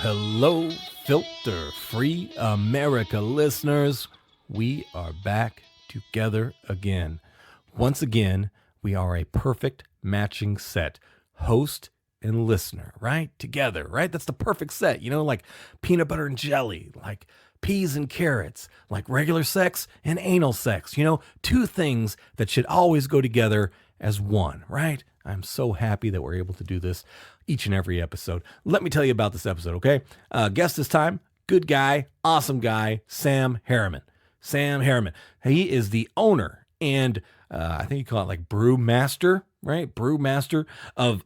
Hello, Filter Free Amerika listeners. We are back together again. Once again, we are a perfect matching set, host and listener, right? Together, right? That's the perfect set, like peanut butter and jelly, like peas and carrots, like regular sex and anal sex, two things that should always go together as one, right? I'm so happy that we're able to do this each and every episode. Let me tell you about this episode, okay? Guest this time, good guy, awesome guy, Sam Harriman. Sam Harriman. He is the owner and I think you call it like brewmaster, right? Brewmaster of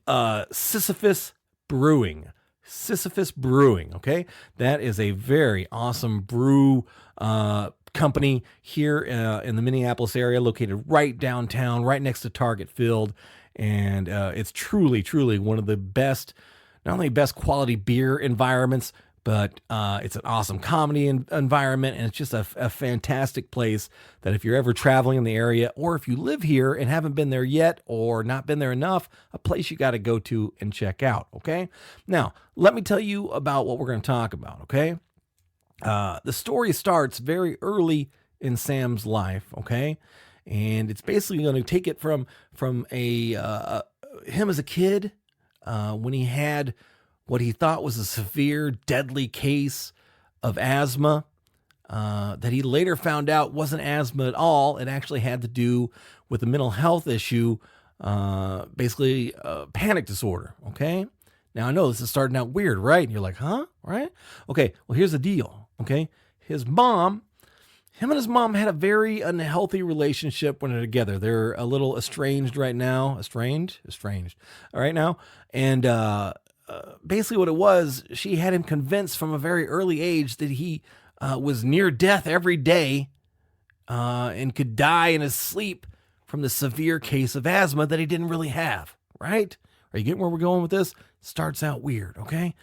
Sisyphus Brewing. Sisyphus Brewing, okay? That is a very awesome brew company here in the Minneapolis area, located right downtown, right next to Target Field. And it's truly, truly one of the best, not only best quality beer environments, but it's an awesome comedy environment. And it's just a fantastic place that if you're ever traveling in the area, or if you live here and haven't been there yet or not been there enough, a place you got to go to and check out. Okay. Now, let me tell you about what we're going to talk about. Okay. The story starts very early in Sam's life. Okay. And it's basically going to take it from him as a kid when he had what he thought was a severe, deadly case of asthma that he later found out wasn't asthma at all. It actually had to do with a mental health issue, basically panic disorder. Okay. Now I know this is starting out weird, right? And you're like, huh? Right? Okay. Well, here's the deal. Okay. Him and his mom had a very unhealthy relationship when they're together. They're a little estranged right now. Estranged right now. And basically what it was, she had him convinced from a very early age that he was near death every day and could die in his sleep from the severe case of asthma that he didn't really have, right? Are you getting where we're going with this? Starts out weird, okay?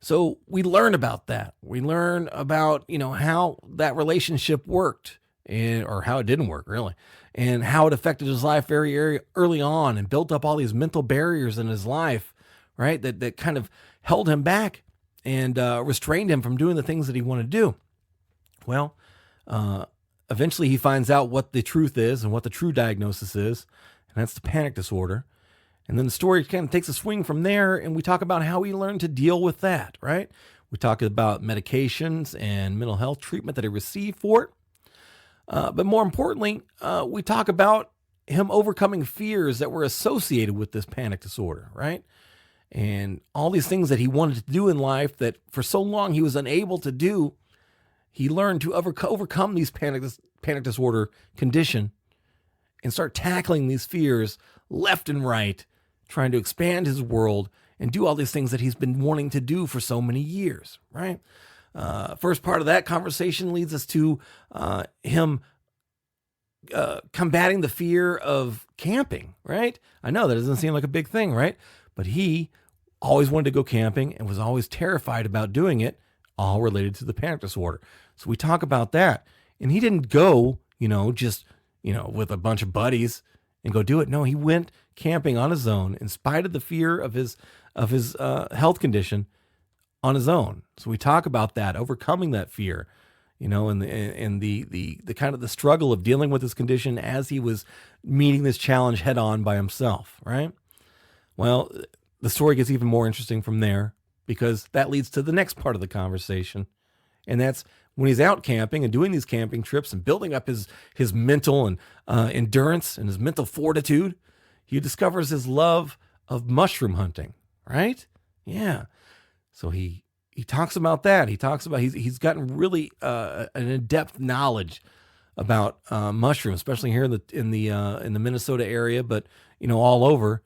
So we learn about that. We learn about, how that relationship worked or how it didn't work really, and how it affected his life very early on and built up all these mental barriers in his life, right? That kind of held him back and restrained him from doing the things that he wanted to do. Well, eventually he finds out what the truth is and what the true diagnosis is, and that's the panic disorder. And then the story kind of takes a swing from there, and we talk about how he learned to deal with that, right? We talk about medications and mental health treatment that he received for it. But more importantly, we talk about him overcoming fears that were associated with this panic disorder, right? And all these things that he wanted to do in life that for so long he was unable to do, he learned to overcome these panic disorder condition and start tackling these fears left and right, trying to expand his world and do all these things that he's been wanting to do for so many years, right? First part of that conversation leads us to him combating the fear of camping, right? I know that doesn't seem like a big thing, right? But he always wanted to go camping and was always terrified about doing it, all related to the panic disorder. So we talk about that. And he didn't go, just, with a bunch of buddies and go do it. No, he went camping on his own in spite of the fear of his health condition on his own. So we talk about that, overcoming that fear, and the kind of the struggle of dealing with this condition as he was meeting this challenge head on by himself, right? Well, the story gets even more interesting from there because that leads to the next part of the conversation. And that's when he's out camping and doing these camping trips and building up his mental and endurance and his mental fortitude, he discovers his love of mushroom hunting, right? Yeah. So he talks about that. He talks about he's gotten really an in-depth knowledge about mushrooms, especially here in the Minnesota area, but all over.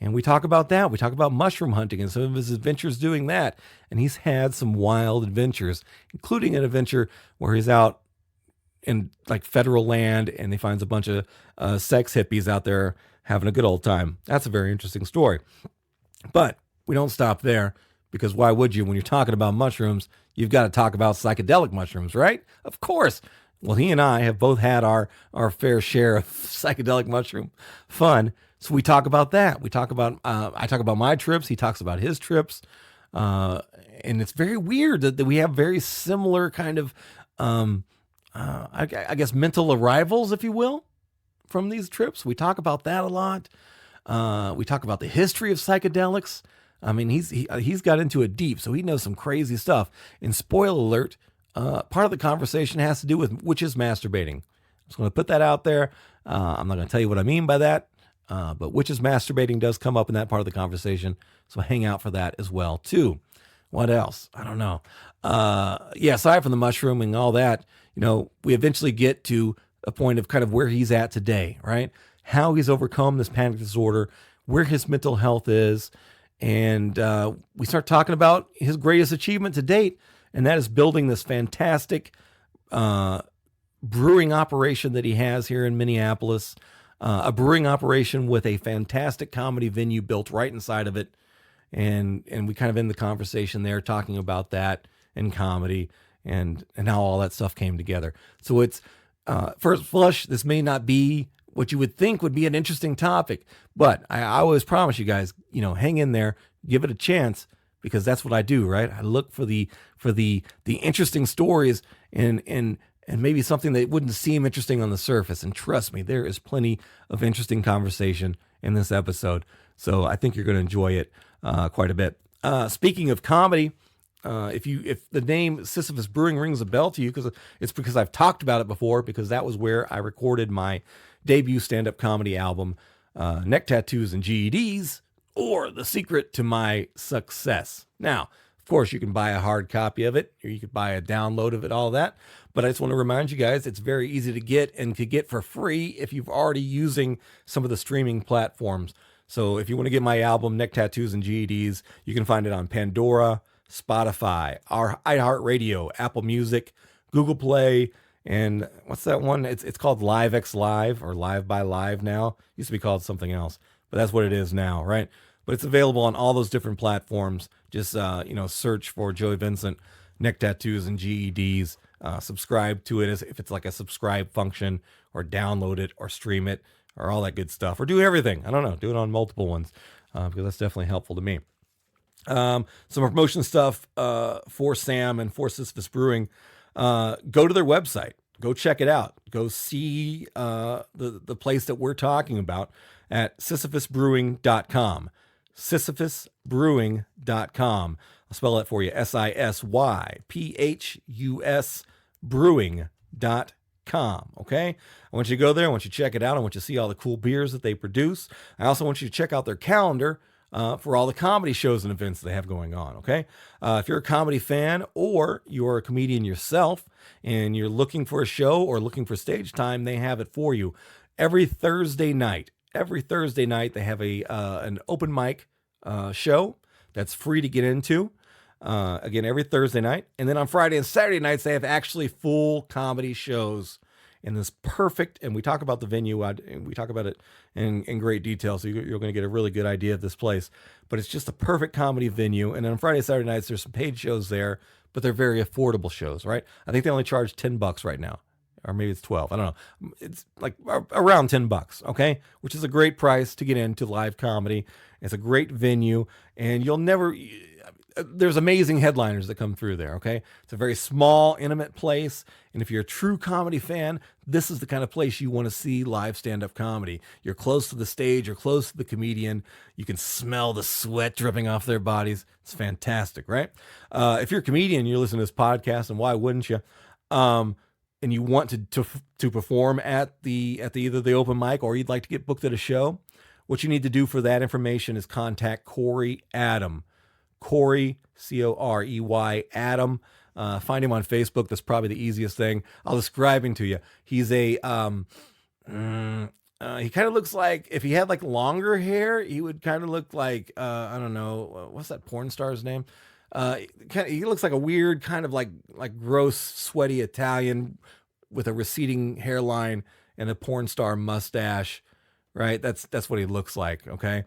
And we talk about that. We talk about mushroom hunting and some of his adventures doing that. And he's had some wild adventures, including an adventure where he's out in like federal land and he finds a bunch of sex hippies out there having a good old time. That's a very interesting story. But we don't stop there because why would you? When you're talking about mushrooms, you've got to talk about psychedelic mushrooms, right? Of course. Well, he and I have both had our fair share of psychedelic mushroom fun. So we talk about that. We talk about, I talk about my trips. He talks about his trips. And it's very weird that we have very similar kind of, I guess, mental arrivals, if you will, from these trips. We talk about that a lot. We talk about the history of psychedelics. I mean, he's got into it deep, so he knows some crazy stuff. And spoiler alert, part of the conversation has to do with witches masturbating. I'm just going to put that out there. I'm not going to tell you what I mean by that, but witches masturbating does come up in that part of the conversation. So hang out for that as well, too. What else? I don't know. Aside from the mushroom and all that, we eventually get to a point of kind of where he's at today, right? How he's overcome this panic disorder, where his mental health is. And we start talking about his greatest achievement to date, and that is building this fantastic brewing operation that he has here in Minneapolis, a brewing operation with a fantastic comedy venue built right inside of it. And we kind of end the conversation there talking about that and comedy and how all that stuff came together. So it's first flush, this may not be what you would think would be an interesting topic, but I always promise you guys, hang in there, give it a chance, because that's what I do, right? I look for the interesting stories and maybe something that wouldn't seem interesting on the surface. And trust me, there is plenty of interesting conversation in this episode. So I think you're going to enjoy it quite a bit. Speaking of comedy, if the name Sisyphus Brewing rings a bell to you, because I've talked about it before, because that was where I recorded my debut stand-up comedy album, Neck Tattoos and GEDs, or The Secret to My Success. Now, of course, you can buy a hard copy of it, or you could buy a download of it, all that. But I just want to remind you guys, it's very easy to get and to get for free if you've already using some of the streaming platforms. So if you want to get my album, Neck Tattoos and GEDs, you can find it on Pandora, Spotify, our iHeartRadio, Apple Music, Google Play, and what's that one? It's called LiveX Live or Live by Live now. It used to be called something else, but that's what it is now, right? But it's available on all those different platforms. Just search for Joey Vincent, Neck Tattoos and GEDs. Subscribe to it as if it's like a subscribe function, or download it, or stream it, or all that good stuff, or do everything. I don't know, do it on multiple ones, because that's definitely helpful to me. Some promotion stuff for Sam and for Sisyphus Brewing. Go to their website. Go check it out. Go see the place that we're talking about at sisyphusbrewing.com. sisyphusbrewing.com. I'll spell that for you. SISYPHUS brewing.com. Okay? I want you to go there. I want you to check it out. I want you to see all the cool beers that they produce. I also want you to check out their calendar for all the comedy shows and events they have going on, okay? If you're a comedy fan or you're a comedian yourself and you're looking for a show or looking for stage time, they have it for you. Every Thursday night they have an open mic show that's free to get into. Again, every Thursday night. And then on Friday and Saturday nights, they have actually full comedy shows in this perfect, and we talk about the venue, and we talk about it in great detail, so you're going to get a really good idea of this place. But it's just a perfect comedy venue. And then on Friday and Saturday nights, there's some paid shows there, but they're very affordable shows, right? I think they only charge $10 right now, or maybe it's 12. I don't know. It's like around $10, okay? Which is a great price to get into live comedy. It's a great venue, and there's amazing headliners that come through there, okay? It's a very small, intimate place, and if you're a true comedy fan, this is the kind of place you want to see live stand-up comedy. You're close to the stage, you're close to the comedian, you can smell the sweat dripping off their bodies. It's fantastic, right? If you're a comedian, you're listening to this podcast, and why wouldn't you? And you want to perform at either the open mic, or you'd like to get booked at a show, what you need to do for that information is contact Corey Adam. Corey, Corey, Adam. Find him on Facebook. That's probably the easiest thing. I'll describe him to you. He's he kind of looks like, if he had like longer hair, he would kind of look like, I don't know, what's that porn star's name? He looks like a weird kind of like gross, sweaty Italian with a receding hairline and a porn star mustache, right? That's what he looks like. Okay.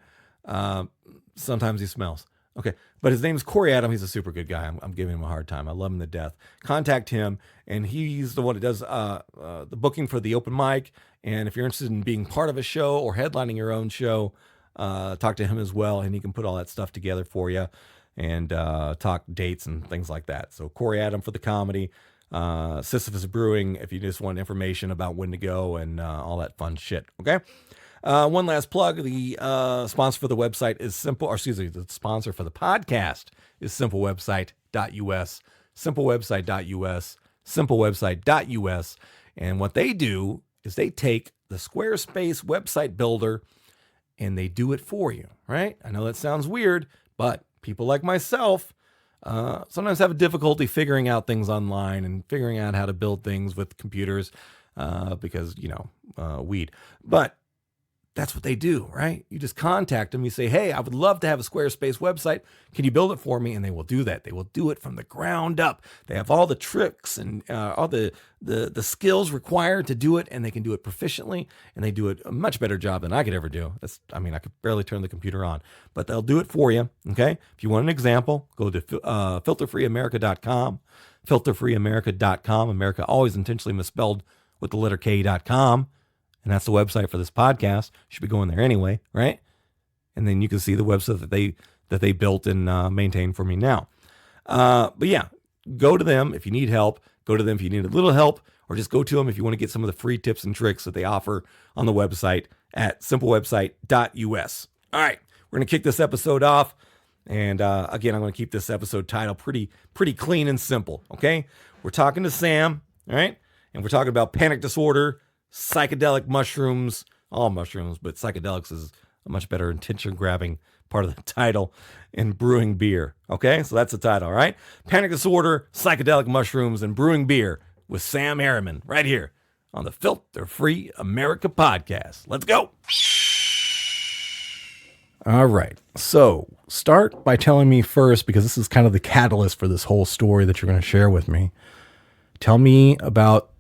Sometimes he smells. Okay, but his name's Corey Adam. He's a super good guy. I'm giving him a hard time. I love him to death. Contact him, and he's the one that does the booking for the open mic. And if you're interested in being part of a show or headlining your own show, talk to him as well, and he can put all that stuff together for you and talk dates and things like that. So Corey Adam for the comedy, Sisyphus Brewing if you just want information about when to go and all that fun shit. Okay. One last plug. The sponsor for the website is the sponsor for the podcast is simplewebsite.us, simplewebsite.us. And what they do is they take the Squarespace website builder and they do it for you, right? I know that sounds weird, but people like myself sometimes have a difficulty figuring out things online and figuring out how to build things with computers because, weed. But that's what they do, right? You just contact them. You say, hey, I would love to have a Squarespace website. Can you build it for me? And they will do that. They will do it from the ground up. They have all the tricks and all the skills required to do it, and they can do it proficiently, and they do it a much better job than I could ever do. I could barely turn the computer on, but they'll do it for you, okay? If you want an example, go to filterfreeamerica.com, filterfreeamerica.com. America always intentionally misspelled with the letter K.com. And that's the website for this podcast. You should be going there anyway, right? And then you can see the website that they built and maintain for me now. But yeah, go to them if you need help. Go to them if you need a little help, or just go to them if you want to get some of the free tips and tricks that they offer on the website at simplewebsite.us. All right, we're going to kick this episode off. And again, I'm going to keep this episode title pretty clean and simple, okay? We're talking to Sam, all right? And we're talking about panic disorder, psychedelic mushrooms, all mushrooms, but psychedelics is a much better attention-grabbing part of the title, and brewing beer. Okay, so that's the title, all right? Panic disorder, psychedelic mushrooms, and brewing beer with Sam Harriman right here on the Filter Free Amerika Podcast. Let's go. All right, so start by telling me first, because this is kind of the catalyst for this whole story that you're going to share with me. Tell me about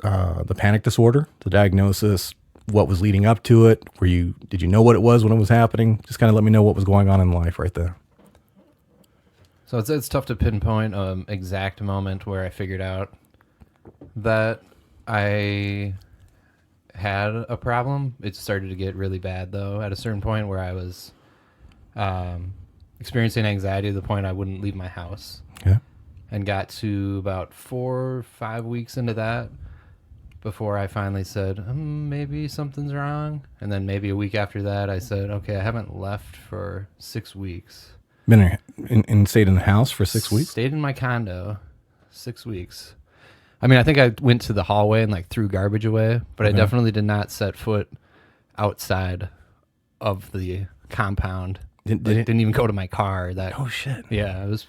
the panic disorder, the diagnosis, what was leading up to it. Did you know what it was when it was happening? Just kind of let me know what was going on in life right there. So it's tough to pinpoint an exact moment where I figured out that I had a problem. It started to get really bad, though, at a certain point where I was experiencing anxiety to the point I wouldn't leave my house. Okay. And got to about 4 or 5 weeks into that before I finally said, maybe something's wrong. And then maybe a week after that, I said, okay, I haven't left for 6 weeks. Been stayed in the house for 6 weeks? Stayed in my condo 6 weeks. I mean, I think I went to the hallway and threw garbage away, but okay. I definitely did not set foot outside of the compound. Didn't even go to my car. Oh, shit. Yeah, it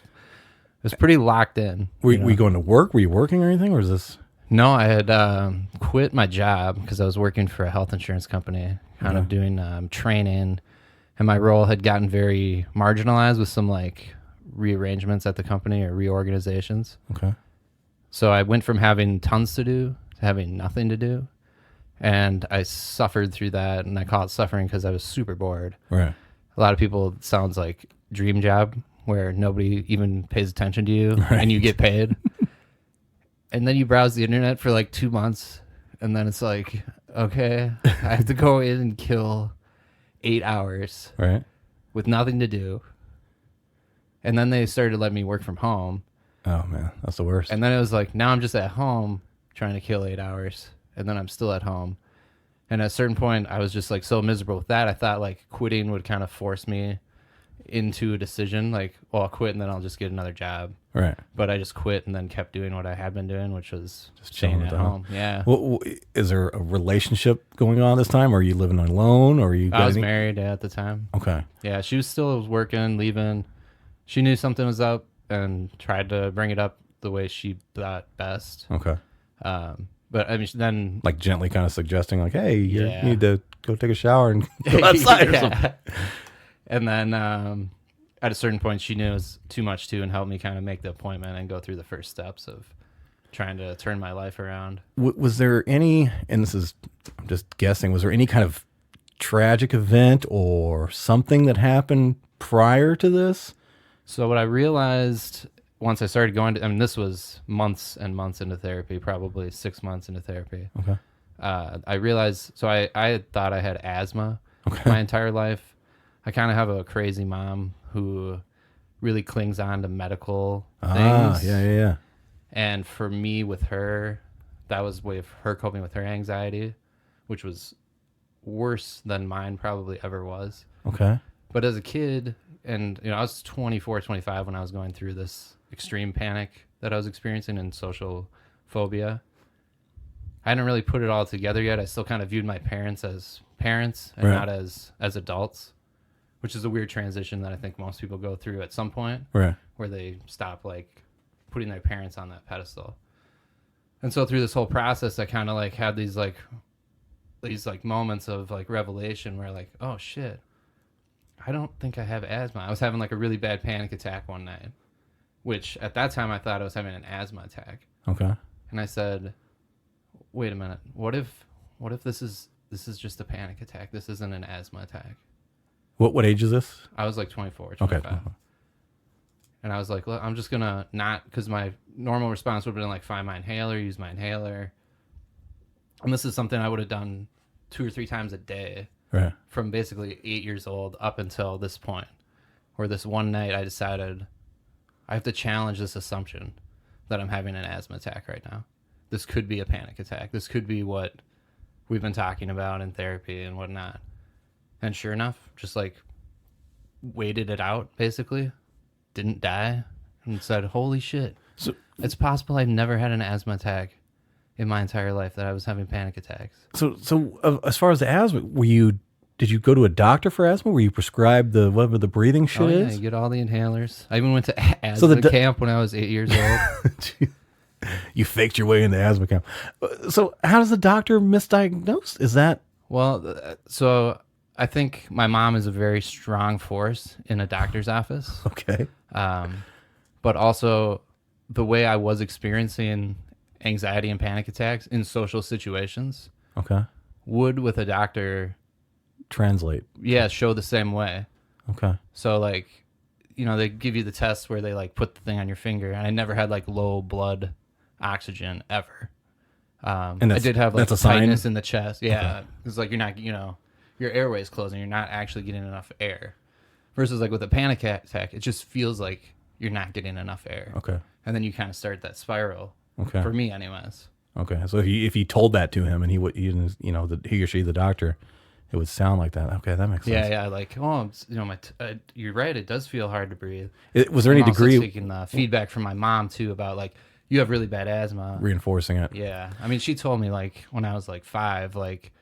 was pretty locked in. Were you going to work? Were you working or anything, or is this... No, I had quit my job because I was working for a health insurance company, kind of doing training, and my role had gotten very marginalized with some rearrangements at the company or reorganizations. Okay. So I went from having tons to do to having nothing to do, and I suffered through that, and I call it suffering because I was super bored. Right. A lot of people, it sounds like dream job where nobody even pays attention to you and you get paid. And then you browse the internet for 2 months, and then it's like, okay, I have to go in and kill 8 hours with nothing to do. And then they started to let me work from home. Oh, man, that's the worst. And then it was like, now I'm just at home trying to kill 8 hours, and then I'm still at home. And at a certain point, I was just so miserable with that. I thought quitting would kind of force me into a decision, I'll quit and then I'll just get another job. Right. But I just quit and then kept doing what I had been doing, which was just staying at home. Yeah. Well, is there a relationship going on this time? Or are you living alone? Or I was married at the time. Okay. Yeah, she was still working, leaving. She knew something was up and tried to bring it up the way she thought best. Okay. But I mean, then gently kind of suggesting hey, you need to go take a shower and go outside or something. And then at a certain point, she knew it was too much too, and helped me kind of make the appointment and go through the first steps of trying to turn my life around. Was there any, and I'm just guessing, was there any kind of tragic event or something that happened prior to this So what I realized once I started going to, I mean, this was months and months into therapy, probably 6 months into therapy. Okay. I realized, so I had thought I had asthma Okay. my entire life. I kind of have a crazy mom who really clings on to medical things. Yeah. And for me with her, that was a way of her coping with her anxiety, which was worse than mine probably ever was. Okay. But as a kid, and I was 24, 25 when I was going through this extreme panic that I was experiencing and social phobia. I hadn't really put it all together yet. I still kind of viewed my parents as parents and not as adults, which is a weird transition that I think most people go through at some point, Right. where they stop like putting their parents on that pedestal. And so through this whole process, I kind of like had these moments of like revelation where like, oh shit, I don't think I have asthma. I was having like a really bad panic attack one night, which at that time I thought I was having an asthma attack. Okay. And I said, wait a minute, what if this is just a panic attack? This isn't an asthma attack. What age is this? I was like 24, 25. Okay. And I was like, look, I'm just going to not, because my normal response would have been like, find my inhaler, use my inhaler. And this is something I would have done 2 or 3 times a day Right. from basically 8 years old up until this point, where this one night I decided I have to challenge this assumption that I'm having an asthma attack right now. This could be a panic attack. This could be what we've been talking about in therapy and whatnot. And sure enough, just like waited it out, basically. Didn't die, and said, holy shit. So It's possible I've never had an asthma attack in my entire life, that I was having panic attacks. as far as the asthma, did you go to a doctor for asthma? Were you prescribed whatever the breathing shit is? You get all the inhalers. I even went to asthma camp when I was 8 years old. You faked your way into asthma camp. So how does the doctor misdiagnose? Is that... Well, so I think my mom is a very strong force in a doctor's office. Okay. But also the way I was experiencing anxiety and panic attacks in social situations Okay. would, with a doctor, Translate. show the same way. Okay. So like, they give you the test where they like put the thing on your finger, and I never had like low blood oxygen ever. And I did have like that's a tightness sign? in the chest. Yeah. It's like you're not, your airway is closing. You're not actually getting enough air. Versus like with a panic attack, it just feels like you're not getting enough air. Okay. And then you kind of start that spiral. Okay. For me, anyways. Okay. So if he told that to him and he or she, the doctor, it would sound like that. Okay, that makes sense. Yeah. Like, you're right. It does feel hard to breathe. Was there any I'm also degree taking the feedback from my mom too about like, you have really bad asthma. reinforcing it? Yeah. I mean, she told me like when I was like 5, like,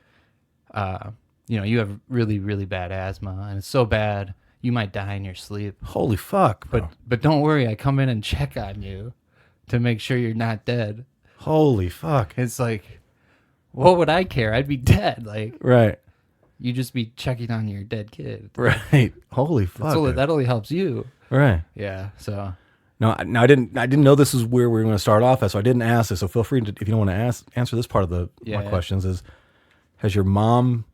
you have really, really bad asthma, and it's so bad you might die in your sleep. Holy fuck, bro. But don't worry, I come in and check on you to make sure you're not dead. Holy fuck. It's like, what would I care? I'd be dead. Like, Right. you just be checking on your dead kid. Right. Holy fuck. That only helps you. Right. Yeah. So No, I didn't know this is where we were going to start off at, so I didn't ask this. So feel free to, if you don't want to answer this part of my questions, is has your mom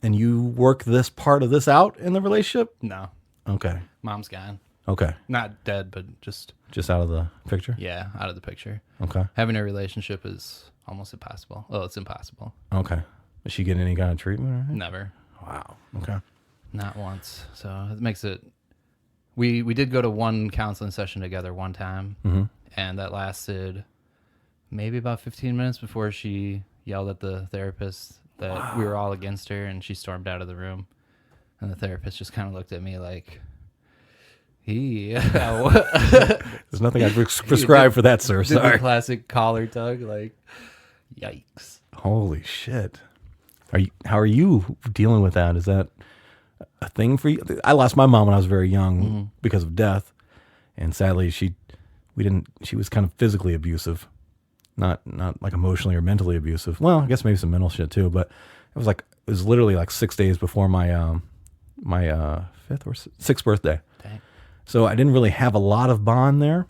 and you work this part of this out in the relationship? no, Okay. mom's gone. Okay. Not dead, but just Out of the picture? out of the picture. Okay. Having a relationship is almost impossible. Oh, it's impossible. Okay. Is she getting any kind of treatment or anything? Never. Wow. Okay. Not once. So it makes it. We did go to one counseling session together one time, and that lasted maybe about 15 minutes before she yelled at the therapist that we were all against her, and she stormed out of the room. And the therapist just kind of looked at me like, There's nothing I prescribe for that, sir. did the Sorry. classic collar tug, like, yikes. Holy shit. How are you dealing with that? Is that a thing for you? I lost my mom when I was very young because of death, and sadly she was kind of physically abusive, not like emotionally or mentally abusive. Well, I guess maybe some mental shit too, but it was literally like 6 days before my my 5th or 6th birthday. Dang. So I didn't really have a lot of bond there,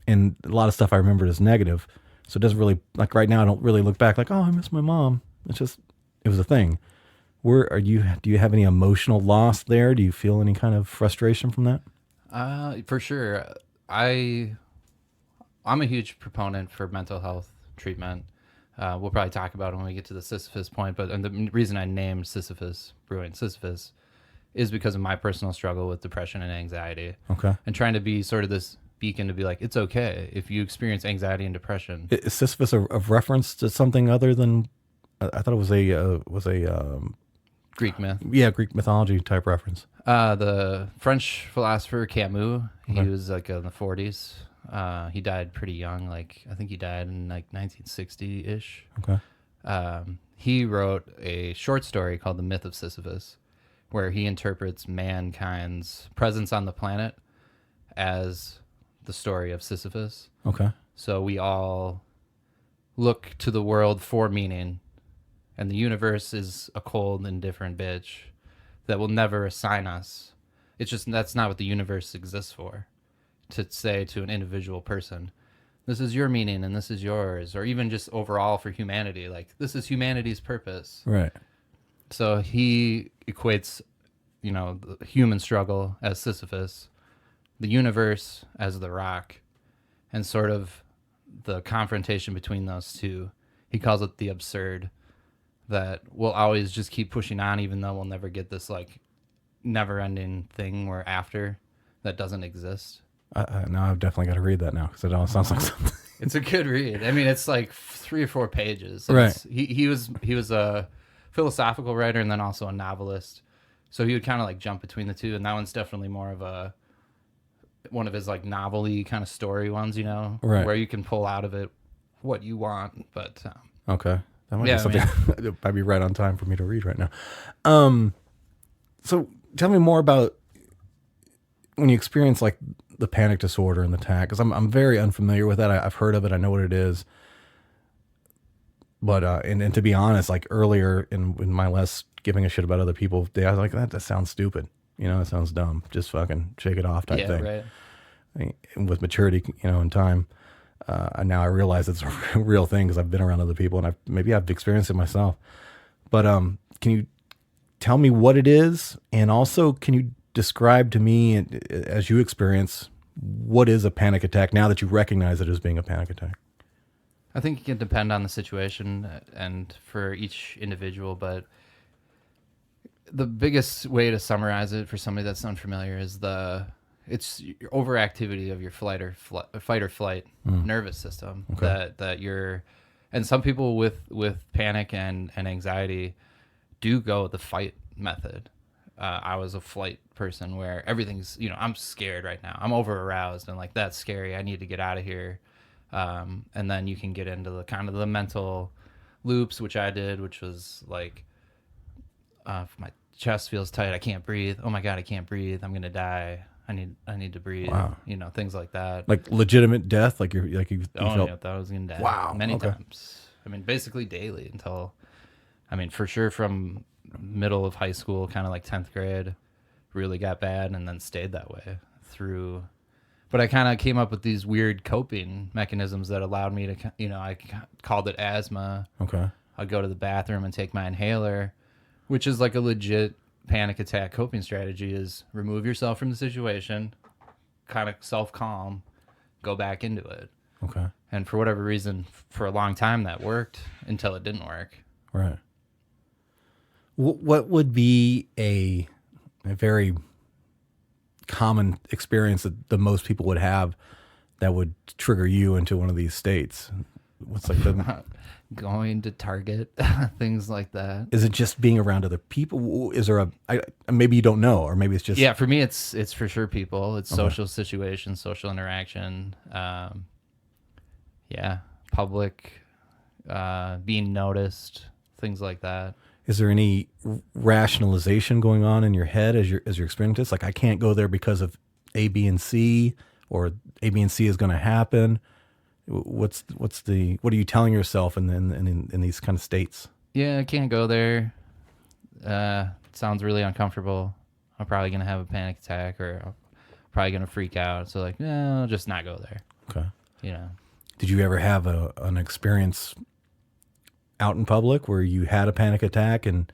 and a lot of stuff I remembered as negative. So it doesn't really, like right now I don't really look back like, oh, I miss my mom. It's just, it was a thing. Do you have any emotional loss there? Do you feel any kind of frustration from that? For sure. I'm a huge proponent for mental health treatment. We'll probably talk about it when we get to the Sisyphus point, and the reason I named Sisyphus Brewing Sisyphus is because of my personal struggle with depression and anxiety. Okay. And trying to be sort of this beacon to be like, it's okay if you experience anxiety and depression. Is Sisyphus a reference to something other than? I thought it was a Greek myth. Yeah, Greek mythology type reference. The French philosopher Camus. Okay. He was like in the 40s. He died pretty young. I think he died in 1960-ish. Okay. He wrote a short story called The Myth of Sisyphus, where he interprets mankind's presence on the planet as the story of Sisyphus. Okay. So we all look to the world for meaning, and the universe is a cold, indifferent bitch that will never assign us. It's just that's not what the universe exists for. To say to an individual person, this is your meaning and this is yours, or even just overall for humanity, like this is humanity's purpose. Right. So he equates, the human struggle as Sisyphus, the universe as the rock, and sort of the confrontation between those two. He calls it the absurd, that we'll always just keep pushing on even though we'll never get this never-ending thing where after that doesn't exist. Now I've definitely got to read that now because it all sounds like something. It's a good read. I mean, it's like 3 or 4 pages. Right. He was a philosophical writer and then also a novelist. So he would kind of jump between the two. And that one's definitely more of one of his novel-y kind of story ones, Right. where you can pull out of it what you want. But Okay. That might be something that might be right on time for me to read right now. So tell me more about when you experience the panic disorder and the attack, because I'm very unfamiliar with that. I've heard of it. I know what it is. But, and to be honest, earlier in my less giving a shit about other people, I was like, that sounds stupid. It sounds dumb. Just fucking shake it off type thing. Right. And with maturity, in time, and now I realize it's a real thing because I've been around other people and I've experienced it myself. But, can you tell me what it is? And also, can you describe to me, as you experience, what is a panic attack now that you recognize it as being a panic attack? I think it can depend on the situation and for each individual, but the biggest way to summarize it for somebody that's unfamiliar is it's your overactivity of your fight or flight nervous system. Okay. that you're, and some people with panic and anxiety do go the fight method. I was a flight person where everything's, I'm scared right now. I'm over aroused and that's scary. I need to get out of here. And then you can get into the kind of the mental loops, which I did, which was my chest feels tight. I can't breathe. Oh my God, I can't breathe. I'm going to die. I need to breathe. Wow. Things like that. Like legitimate death? You I felt... thought I was going to die. Wow. Many times. Basically daily until, for sure from middle of high school, kind of 10th grade, really got bad and then stayed that way through. But I kind of came up with these weird coping mechanisms that allowed me to, I called it asthma. Okay. I'd go to the bathroom and take my inhaler, which is a legit panic attack coping strategy, is remove yourself from the situation, kind of self-calm, go back into it. Okay. And for whatever reason, for a long time that worked until it didn't work. Right. What would be a very common experience that the most people would have that would trigger you into one of these states? What's the going to Target, things like that. Is it just being around other people? Is there maybe you don't know, or maybe it's just... Yeah, for me, it's for sure people. It's social situations, social interaction. Public, being noticed, things like that. Is there any rationalization going on in your head as you're experiencing this? I can't go there because of A, B, and C, or A, B, and C is going to happen. What are you telling yourself in these kind of states? Yeah, I can't go there. It sounds really uncomfortable. I'm probably going to have a panic attack, or I'm probably going to freak out. So I'll just not go there. Okay. Did you ever have an experience out in public where you had a panic attack and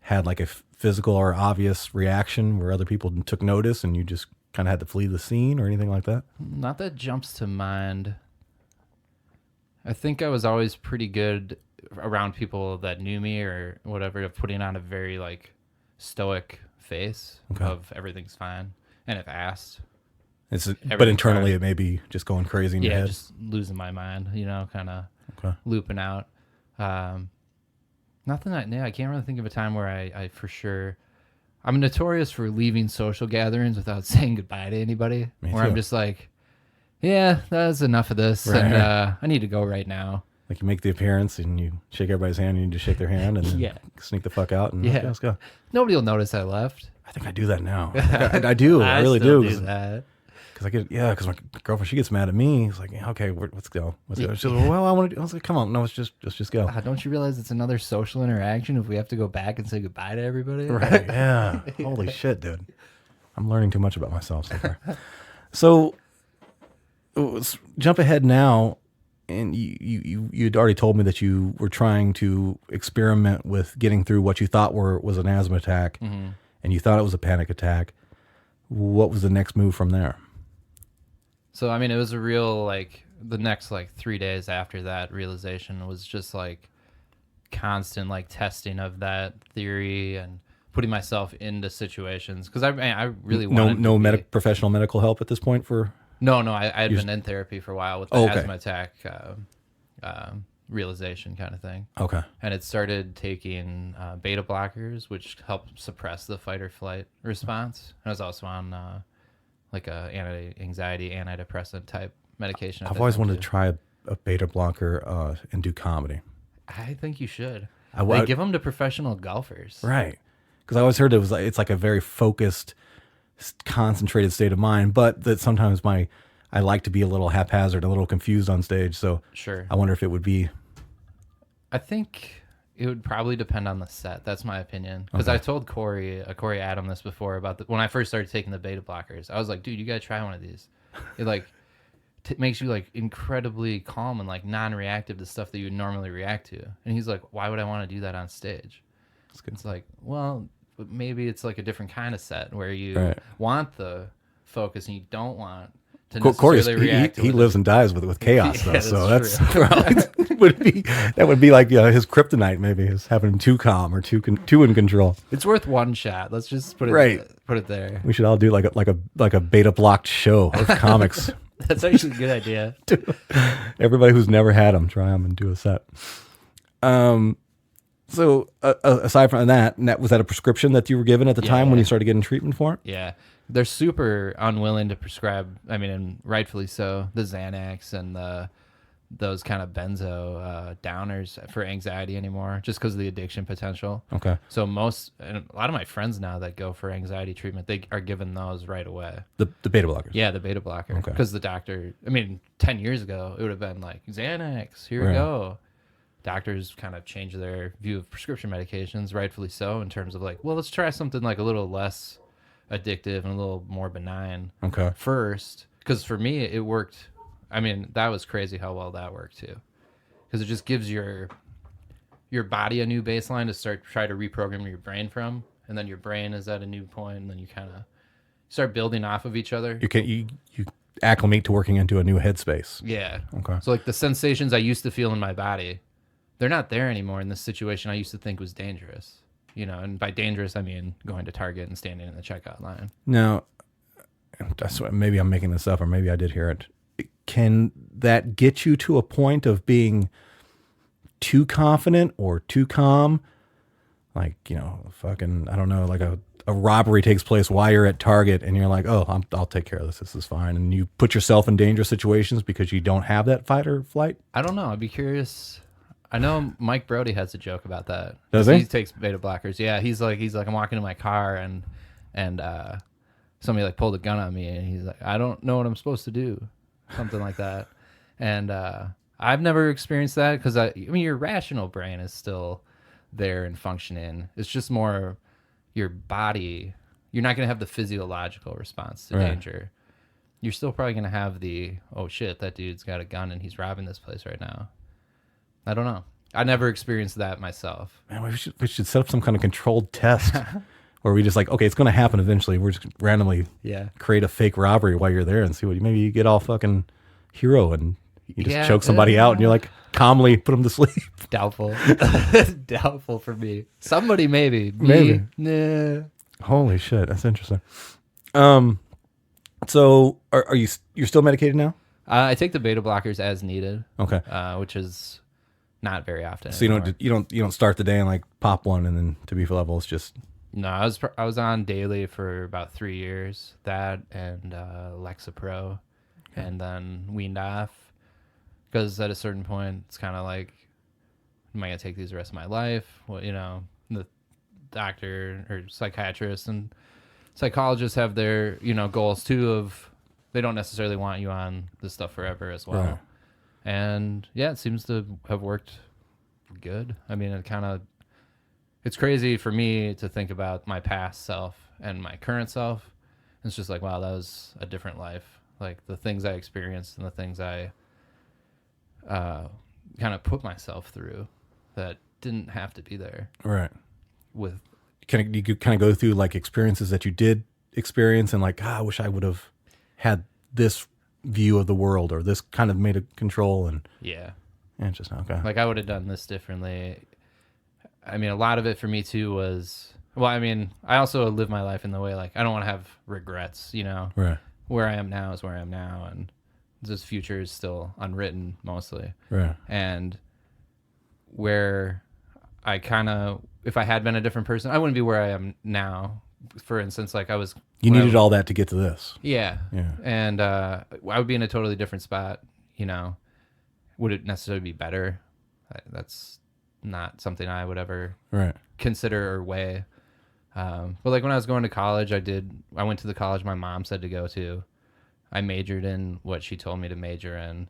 had a physical or obvious reaction where other people took notice and you just kind of had to flee the scene or anything like that? Not that jumps to mind. I think I was always pretty good around people that knew me or whatever, of putting on a very like stoic face of everything's fine. And if asked, but internally it may be just going crazy in your head. Just losing my mind, kind of looping out. Nothing I can't really think of a time where I for sure. I'm notorious for leaving social gatherings without saying goodbye to anybody. I'm just like, yeah, that's enough of this, and I need to go right now. Like you make the appearance and you shake everybody's hand and you just shake their hand and then sneak the fuck out and let's go. Nobody will notice I left. I think I do that now. I do. I really do. That. Because because my girlfriend, she gets mad at me. It's like, okay, let's go. She's like, well, I want to. I was like, come on, no, let's just go. Don't you realize it's another social interaction if we have to go back and say goodbye to everybody? Right? Yeah. Holy shit, dude. I'm learning too much about myself so far. So, let's jump ahead now, and you'd already told me that you were trying to experiment with getting through what you thought was an asthma attack, and you thought it was a panic attack. What was the next move from there? So, I mean, it was a real, the next, 3 days after that realization was just, constant, testing of that theory and putting myself into situations. Because I really wanted professional medical help at this point for... No, I had been in therapy for a while with the asthma attack realization kind of thing. Okay. And it started taking beta blockers, which help suppress the fight or flight response. And I was also on... a anti-anxiety, antidepressant type medication. I've always wanted to try a beta blocker and do comedy. I think you should. They give them to professional golfers. Right. Because I always heard it's like a very focused, concentrated state of mind, but that sometimes I like to be a little haphazard, a little confused on stage. So sure. I wonder if it would be... I think it would probably depend on the set. That's my opinion. Because I told Corey Adam this before about when I first started taking the beta blockers. I was like, dude, you gotta try one of these. It makes you incredibly calm and non-reactive to stuff that you would normally react to. And he's like, why would I want to do that on stage? It's like, well, maybe it's a different kind of set where you want the focus and you don't want to necessarily react. He lives and dies with chaos, though. So that's would be like his kryptonite. Maybe is having too calm or too in control. It's worth one shot. Let's just put it there. We should all do like a beta blocked show of comics. That's actually a good idea. Everybody who's never had them, try them and do a set. So aside from that, was that a prescription that you were given at the time when you started getting treatment for it? Yeah. They're super unwilling to prescribe, and rightfully so, the Xanax and those kind of benzo downers for anxiety anymore, just because of the addiction potential. Okay. So and a lot of my friends now that go for anxiety treatment, they are given those right away. The beta blockers? Yeah, the beta blocker. Because the doctor, 10 years ago, it would have been like, Xanax, here we go. Doctors kind of change their view of prescription medications, rightfully so, in terms of let's try something a little less addictive and a little more benign first. Because for me, it worked. That was crazy how well that worked too. Because it just gives your body a new baseline to try to reprogram your brain from. And then your brain is at a new point, and then you kind of start building off of each other. You acclimate to working into a new headspace. Yeah. Okay. So the sensations I used to feel in my body, they're not there anymore in this situation I used to think was dangerous. And by dangerous, I mean going to Target and standing in the checkout line. Now, maybe I'm making this up, or maybe I did hear it. Can that get you to a point of being too confident or too calm? I don't know, a robbery takes place while you're at Target and you're like, oh, I'll take care of this. This is fine. And you put yourself in dangerous situations because you don't have that fight or flight? I don't know. I'd be curious. I know Mike Brody has a joke about that. Does he? He takes beta blockers. Yeah, he's like I'm walking in my car and somebody pulled a gun on me and he's like, I don't know what I'm supposed to do, something like that. And I've never experienced that because your rational brain is still there and functioning. It's just more your body. You're not going to have the physiological response to danger. You're still probably going to have the, oh shit, that dude's got a gun and he's robbing this place right now. I don't know. I never experienced that myself. Man, we should set up some kind of controlled test Or we just like, okay, it's going to happen eventually. We're just randomly create a fake robbery while you're there and see what maybe you get all fucking hero and you just choke somebody out and you're like calmly put them to sleep. Doubtful. Doubtful for me. Somebody maybe. Maybe. Nah. Holy shit, that's interesting. So you're still medicated now? I take the beta blockers as needed. Okay. Which is not very often. So anymore. you don't start the day and like pop one and then to beef level. It's just No, I was on daily for about 3 years. That and Lexapro, and then weaned off because at a certain point it's kind of like, am I gonna take these the rest of my life? Well, the doctor or psychiatrist and psychologists have their goals too of they don't necessarily want you on this stuff forever as well. Right. And yeah, it seems to have worked good. I mean, it's crazy for me to think about my past self and my current self. It's just like, wow, that was a different life. Like the things I experienced and the things I kind of put myself through that didn't have to be there. right. With You could kind of go through like experiences that you did experience and like, I wish I would have had this view of the world or this kind of made a control and yeah, just okay. like I would have done this differently. I mean, a lot of it for me too was, well, I mean, I also live my life in the way like I don't want to have regrets. Right. Where I am now is where I am now, and this future is still unwritten mostly. Right. And where I kind of, if I had been a different person, I wouldn't be where I am now. For instance, like You needed all that to get to this. Yeah. Yeah. And I would be in a totally different spot. Would it necessarily be better? That's not something I would ever Right. consider or weigh. But like when I was going to college, I went to the college my mom said to go to. I majored in what she told me to major in.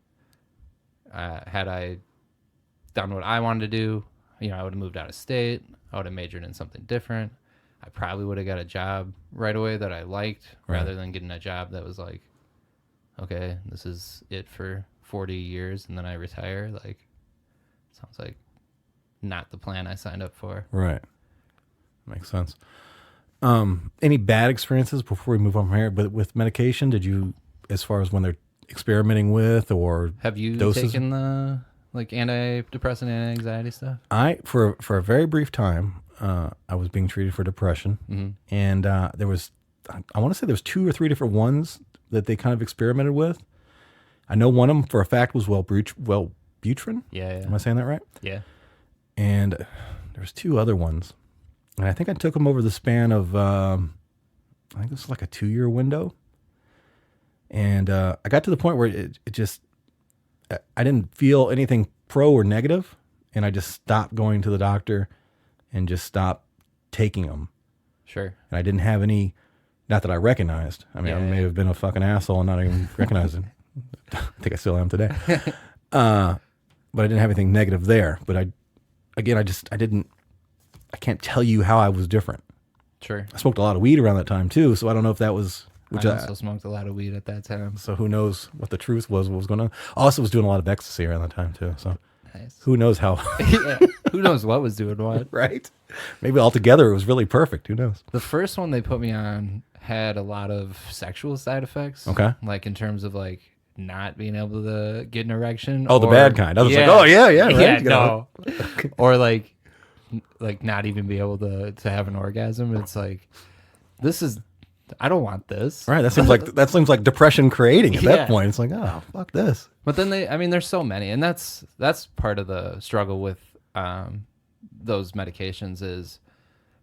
Had I done what I wanted to do, I would have moved out of state. I would have majored in something different. I probably would have got a job right away that I liked rather than getting a job that was like, okay, this is it for 40 years and then I retire. Like, sounds like not the plan I signed up for. Right. Makes sense. Any bad experiences before we move on from here? But with medication, did you, as far as when they're experimenting with or have you doses? taken the like antidepressant and anxiety stuff? For a very brief time, I was being treated for depression, and there was, I want to say there was 2 or 3 different ones that they kind of experimented with. I know one of them for a fact was Wellbutrin. Yeah. Am I saying that right? Yeah. And there was 2 other ones, and I think I took them over the span of, I think this was like a 2-year window. And I got to the point where it just, I didn't feel anything pro or negative, and I just stopped going to the doctor and just stopped taking them. Sure. And I didn't have any, not that I recognized. I mean, I may have been a fucking asshole and not even recognizing. I think I still am today. But I didn't have anything negative there. But I can't tell you how I was different. Sure. I smoked a lot of weed around that time too, so I don't know if that was... I also smoked a lot of weed at that time. So who knows what the truth was, what was going on. I also was doing a lot of ecstasy around that time too, so nice. Who knows how... Yeah. Who knows what was doing what? Right? Maybe altogether it was really perfect. Who knows? The first one they put me on had a lot of sexual side effects. Okay. Like in terms of like not being able to get an erection. Oh, the bad kind. I was like, oh yeah, right. Yeah, no. Or like not even be able to have an orgasm. It's like, I don't want this. Right. That seems like depression creating at that point. It's like, oh, fuck this. But then there's so many, and that's part of the struggle with those medications is,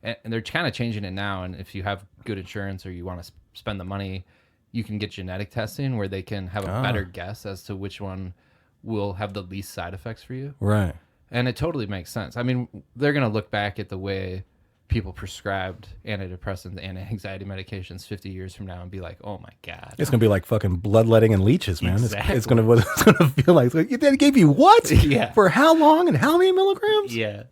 and they're kind of changing it now. And if you have good insurance or you want to spend the money, you can get genetic testing where they can have a better guess as to which one will have the least side effects for you. Right. And it totally makes sense. I mean, they're going to look back at the way people prescribed antidepressants and anxiety medications 50 years from now and be like, oh my God. It's going to be like fucking bloodletting and leeches, man. Exactly. It's going to feel like they gave you what? Yeah. For how long and how many milligrams? Yeah.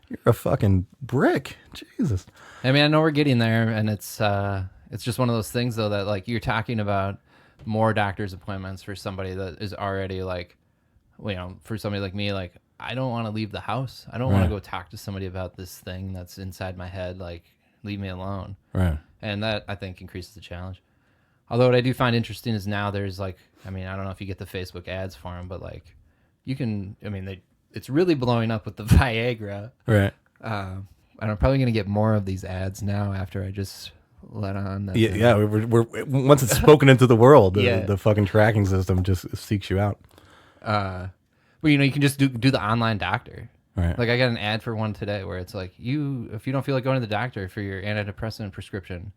You're a fucking brick. Jesus. I mean, I know we're getting there, and it's just one of those things, though, that like you're talking about more doctor's appointments for somebody that is already like, for somebody like me, like, I don't want to leave the house. I don't want to go talk to somebody about this thing that's inside my head. Like, leave me alone. Right. And that, I think, increases the challenge. Although what I do find interesting is now there's like, I mean, I don't know if you get the Facebook ads for them, but like you can, I mean, it's really blowing up with the Viagra. Right. And I'm probably going to get more of these ads now after I just let on. That Yeah. We're once it's spoken into the world, the fucking tracking system just seeks you out. Well, you know, you can just do the online doctor. Right. Like I got an ad for one today where it's like, if you don't feel like going to the doctor for your antidepressant prescription,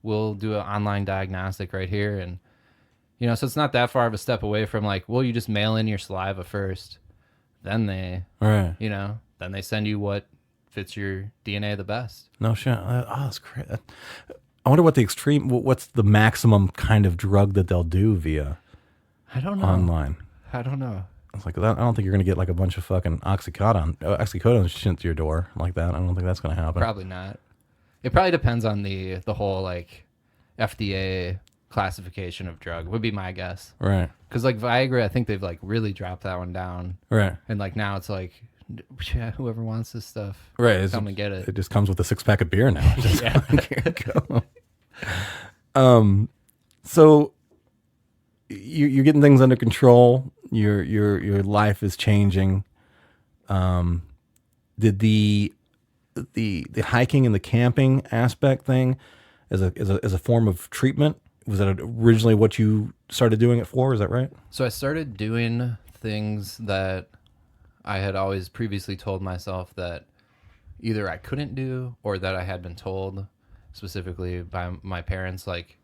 we'll do an online diagnostic right here. And, you know, so it's not that far of a step away from like, well, you just mail in your saliva first. Then Right. you know, then they send you what fits your DNA the best. No shit. That's crazy. I wonder what's the maximum kind of drug that they'll do via I don't know. online. I don't know. It's like, I don't think you're going to get like a bunch of fucking oxycodone sent to your door like that. I don't think that's going to happen. Probably not. It probably depends on the whole like FDA classification of drug would be my guess. Right. Because like Viagra, I think they've like really dropped that one down. Right. And like now it's like, yeah, whoever wants this stuff, Right. come and get it. It just comes with a 6-pack of beer now. Just Yeah. here you go. So you're getting things under control. Your life is changing. Did the hiking and the camping aspect thing as a form of treatment, was that originally what you started doing it for? Is that right? So I started doing things that I had always previously told myself that either I couldn't do or that I had been told specifically by my parents, like,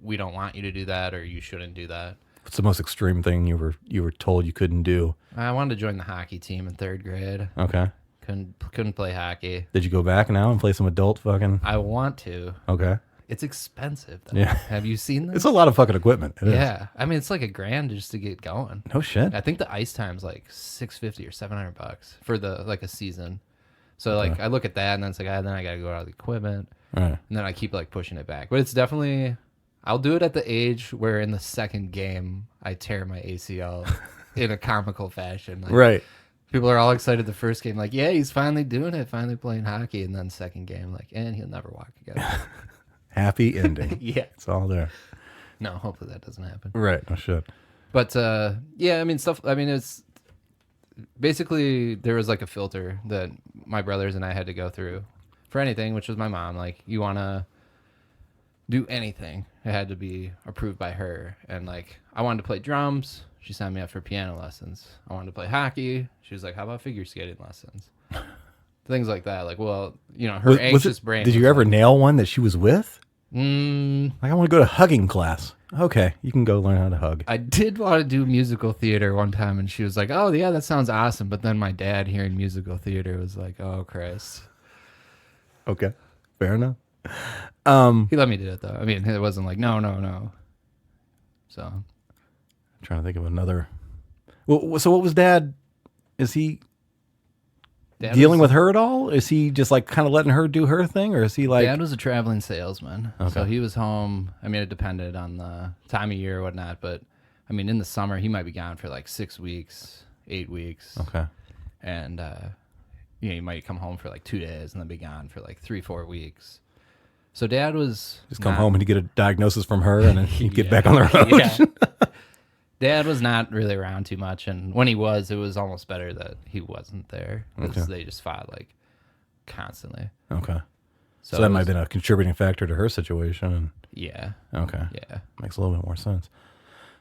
we don't want you to do that or you shouldn't do that. What's the most extreme thing you were told you couldn't do? I wanted to join the hockey team in 3rd grade. Okay. Couldn't play hockey. Did you go back now and play some adult fucking? I want to. Okay. It's expensive though. Yeah. Have you seen this? It's a lot of fucking equipment. It is. Yeah. I mean, it's like $1,000 just to get going. No shit. I think the ice time's like $650 or $700 for like a season. So like I look at that and then it's like, then I got to go out of the equipment. Right. And then I keep like pushing it back. But it's definitely, I'll do it at the age where in the 2nd game I tear my ACL in a comical fashion. Like, Right. people are all excited the 1st game, like, yeah, he's finally doing it, finally playing hockey. And then 2nd game, like, and he'll never walk again. Happy ending. Yeah. It's all there. No, hopefully that doesn't happen. Right. No shit. But yeah, I mean, it's basically there was like a filter that my brothers and I had to go through for anything, which was my mom. Like, you want to do anything, it had to be approved by her. And like, I wanted to play drums. She signed me up for piano lessons. I wanted to play hockey. She was like, how about figure skating lessons? Things like that. Like, well, you know, her anxious brain. Did you ever nail one that she was with? Like, I want to go to hugging class. Okay, you can go learn how to hug. I did want to do musical theater one time, and she was like, oh, yeah, that sounds awesome. But then my dad hearing musical theater was like, oh, Christ. Okay, fair enough. He let me do it, though. I mean, it wasn't like, no. So. I'm trying to think of another. Well, so what was Dad? Is he dealing with her at all? Is he just like kind of letting her do her thing, or is he like? Dad was a traveling salesman, Okay. so he was home. I mean, it depended on the time of year or whatnot, but I mean, in the summer, he might be gone for like 6 weeks, 8 weeks. Okay. And, you know, he might come home for like 2 days and then be gone for like 3-4 weeks. So Dad was Just come home and get a diagnosis from her, and then he'd get back on the road. Yeah. Dad was not really around too much, and when he was, it was almost better that he wasn't there because they just fought like constantly. Okay. So it that might was- have been a contributing factor to her situation. And Yeah. okay. Yeah. Makes a little bit more sense.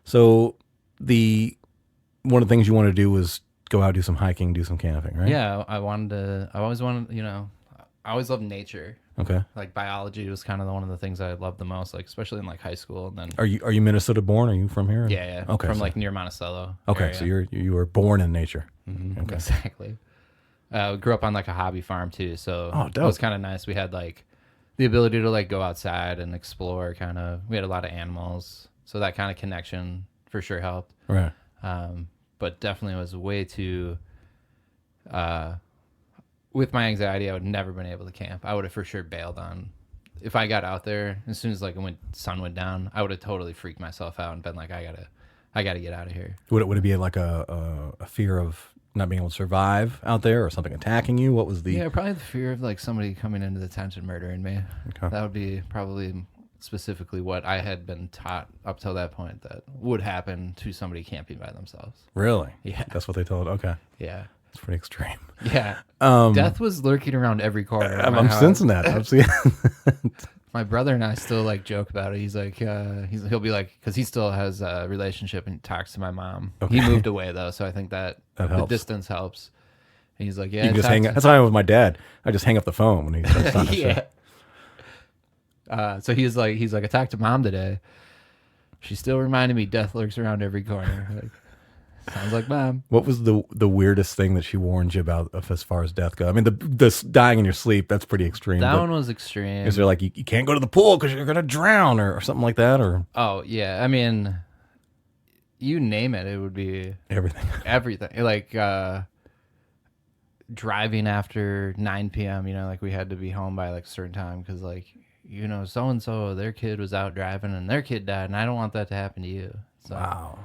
So one of the things you want to do was go out, do some hiking, do some camping, right? Yeah. I always wanted, you know, I always loved nature. Okay. Like biology was kind of one of the things I loved the most, like especially in like high school. And then Are you Minnesota born? Are you from here? yeah. Okay. From so, like near Monticello. okay. area. So you were born in nature. Mhm, Okay. Exactly. Grew up on like a hobby farm too, so Oh, it dope. was kind of nice. We had like the ability to like go outside and explore. Kind of, we had a lot of animals, so that kind of connection for sure helped. Right. But definitely was way too. With my anxiety, I would never been able to camp. I would have for sure bailed on. If I got out there as soon as like when sun went down, I would have totally freaked myself out and been like, I gotta get out of here. Would it be like a fear of not being able to survive out there, or something attacking you? What was the? Yeah, probably the fear of like somebody coming into the tent and murdering me. Okay. That would be probably specifically what I had been taught up till that point that would happen to somebody camping by themselves. Really? Yeah. That's what they told. Okay, Yeah. that's pretty extreme. Yeah. Um, Death was lurking around every corner. of my I'm house. sensing that. I'm seeing. My brother and I still like joke about it. He's like, he'll be like, because he still has a relationship and talks to my mom. Okay. He moved away though, so I think that the helps. distance helps. And he's like, yeah, You can just hang. That's how I am with my dad. I just hang up the phone when he starts talking shit. So he's like, I talked to mom today. She still reminded me death lurks around every corner. Like, sounds like mom. What was the weirdest thing that she warned you about as far as death goes? I mean, the dying in your sleep, that's pretty extreme. That but one was extreme. is there like you can't go to the pool because you're gonna drown or something like that, or Oh yeah, I mean, you name it, it would be everything? everything. Like driving after 9 p.m. You know, like we had to be home by like a certain time because like, you know, so and so their kid was out driving and their kid died, and I don't want that to happen to you. So, Wow.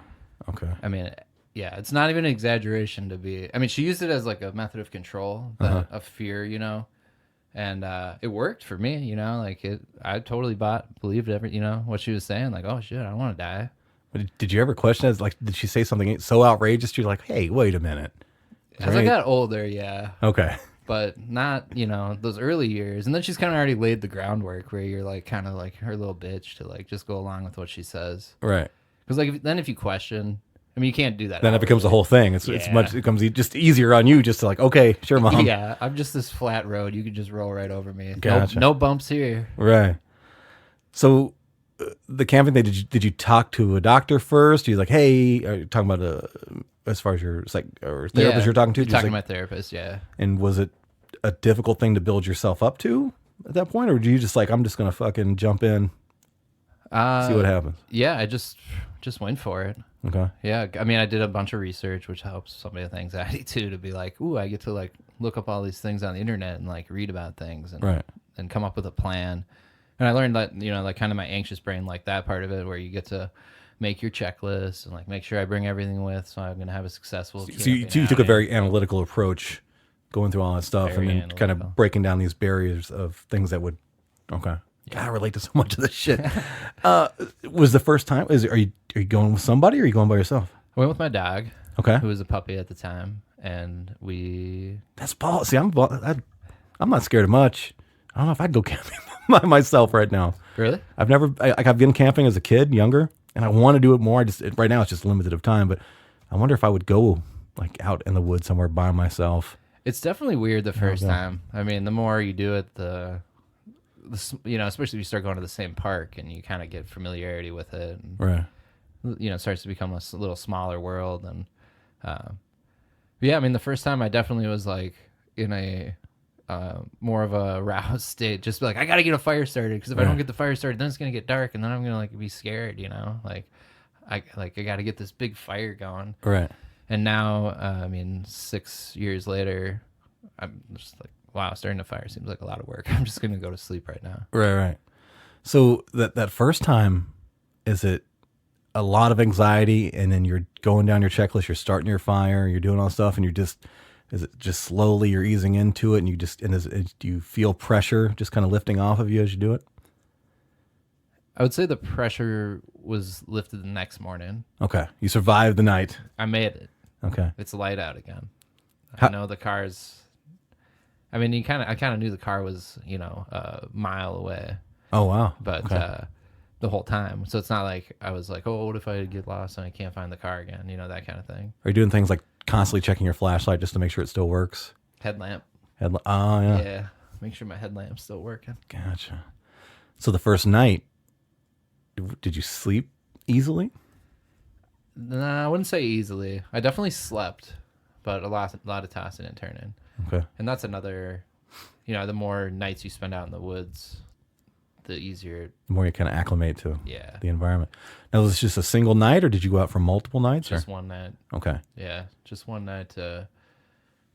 Okay. I mean, yeah, it's not even an exaggeration to be. I mean, she used it as like a method of control, of fear, you know, and it worked for me, you know. Like I totally believed you know, what she was saying. Like, oh shit, I don't want to die. But did you ever question it? Like, did she say something so outrageous? You're like, hey, wait a minute. As I got older, yeah, Okay. but not, you know, those early years. And then she's kind of already laid the groundwork where you're like kind of like her little bitch to like just go along with what she says. Right. Because like if you question. I mean, you can't do that. Then it becomes a whole thing. It becomes just easier on you just to like, okay, sure, mom. Yeah, I'm just this flat road. You could just roll right over me. Gotcha. No bumps here. Right. So the camping thing, did you talk to a doctor first? You like, hey, are you talking about as far as your or therapist you're talking to? Talking to my therapist, yeah. And was it a difficult thing to build yourself up to at that point, or do you just like, I'm just gonna fucking jump in, see what happens? Yeah, I just went for it. Okay. Yeah, I mean, I did a bunch of research, which helps somebody with anxiety too, to be like, ooh, I get to like look up all these things on the internet and like read about things and come up with a plan. And I learned that, you know, like kind of my anxious brain, like that part of it, where you get to make your checklist and like make sure I bring everything with, so I'm gonna have a successful. So you took a very analytical approach, going through all that stuff, Very and then kind of breaking down these barriers of things that would. Okay. God, I relate to so much of this shit. Was the first time? Are you going with somebody, or are you going by yourself? I went with my dog, Okay. who was a puppy at the time, and we. That's ball. See, I'm not scared of much. I don't know if I'd go camping by myself right now. Really? I've been camping as a kid, younger, and I want to do it more. Right now it's just limited of time, but I wonder if I would go like out in the woods somewhere by myself. It's definitely weird the first time. I mean, the more you do it, you know, especially if you start going to the same park and you kind of get familiarity with it. And, Right. you know, it starts to become a little smaller world. And yeah, I mean, the first time I definitely was like in a more of a roused state, just be like, I got to get a fire started, because if I don't get the fire started, then it's going to get dark, and then I'm going to like be scared, you know, like I got to get this big fire going. Right. And now, I mean, 6 years later, I'm just like, wow, starting a fire seems like a lot of work. I'm just going to go to sleep right now. Right. So that first time, is it a lot of anxiety, and then you're going down your checklist, you're starting your fire, you're doing all this stuff, and is it just slowly you're easing into it, and do you feel pressure just kind of lifting off of you as you do it? I would say the pressure was lifted the next morning. Okay. You survived the night. I made it. Okay. It's light out again. I know the car's. I mean, I kind of knew the car was, you know, a mile away. Oh, wow. But okay. The whole time. So it's not like I was like, oh, what if I get lost and I can't find the car again? You know, that kind of thing. Are you doing things like constantly checking your flashlight just to make sure it still works? Headlamp. Oh, yeah. Yeah. Make sure my headlamp's still working. Gotcha. So the first night, did you sleep easily? Nah, I wouldn't say easily. I definitely slept, but a lot of tossing and turning. Okay. And that's another, you know, the more nights you spend out in the woods, the easier. The more you kind of acclimate to Yeah. the environment. Now, was this just a single night, or did you go out for multiple nights? Just one night. Okay. Yeah, just one night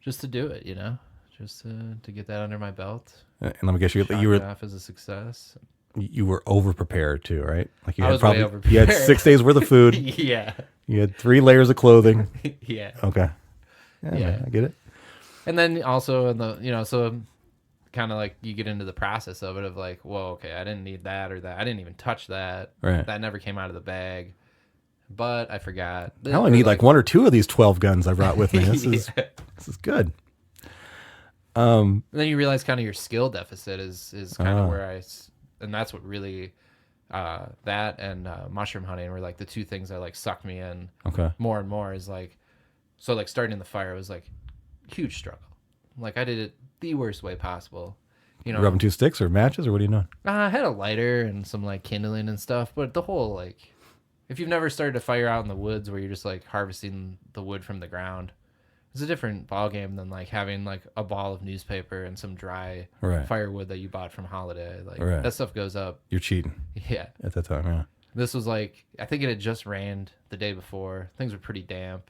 just to do it, you know, just to get that under my belt. And let me guess, you Chalk were it off as a success. You were over prepared too, right? Like you I had was way over you had prepared. 6 days worth of food. Yeah. You had 3 layers of clothing. Yeah. Okay. Yeah, man, I get it. And then also in the, so kind of like you get into the process of it of like, whoa, okay, I didn't need that or that. I didn't even touch that. Right. That never came out of the bag. But I forgot. I only need like 1 or 2 of these 12 guns I brought with me. This is good. And then you realize kind of your skill deficit is kind of where and that's what really, that and mushroom hunting were like the 2 things that like sucked me in more and more is like, so like starting the fire was like huge struggle. Like I did it the worst way possible. Rubbing 2 sticks or matches or what are you doing? I had a lighter and some like kindling and stuff, but the whole like, if you've never started a fire out in the woods where you're just like harvesting the wood from the ground, it's a different ball game than like having like a ball of newspaper and some dry firewood that you bought from Holiday. Like that stuff goes up. You're cheating. Yeah. At that time, yeah. This was like, I think it had just rained the day before. Things were pretty damp.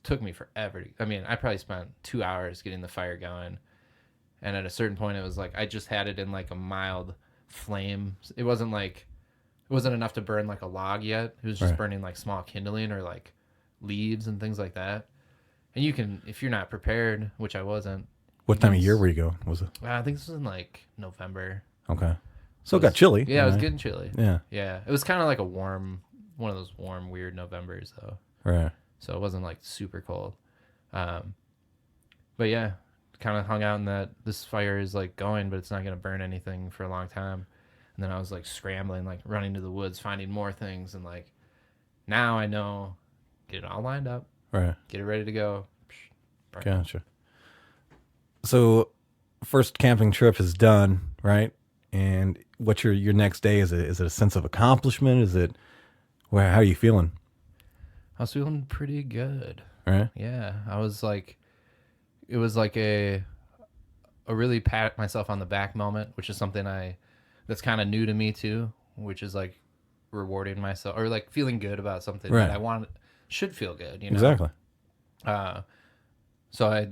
Took me forever. I probably spent 2 hours getting the fire going. And at a certain point, it was like, I just had it in like a mild flame. It wasn't enough to burn like a log yet. It was just burning like small kindling or like leaves and things like that. And you can, if you're not prepared, which I wasn't. What time of year were you going? Was it? I think this was in like November. Okay. So it got chilly. Yeah, it was getting chilly. Yeah. Yeah. It was kind of like one of those warm, weird Novembers though. Right. So it wasn't like super cold. But yeah, kind of hung out in that this fire is like going, but it's not going to burn anything for a long time. And then I was like scrambling, like running to the woods, finding more things. And like now I know, get it all lined up. Right. Get it ready to go. Gotcha. So first camping trip is done, right? And what's your next day? Is it a sense of accomplishment? How are you feeling? I was feeling pretty good. Right. Yeah. I was like, it was like a really pat myself on the back moment, which is something that's kind of new to me too, which is like rewarding myself or like feeling good about something that I should feel good, Exactly. So I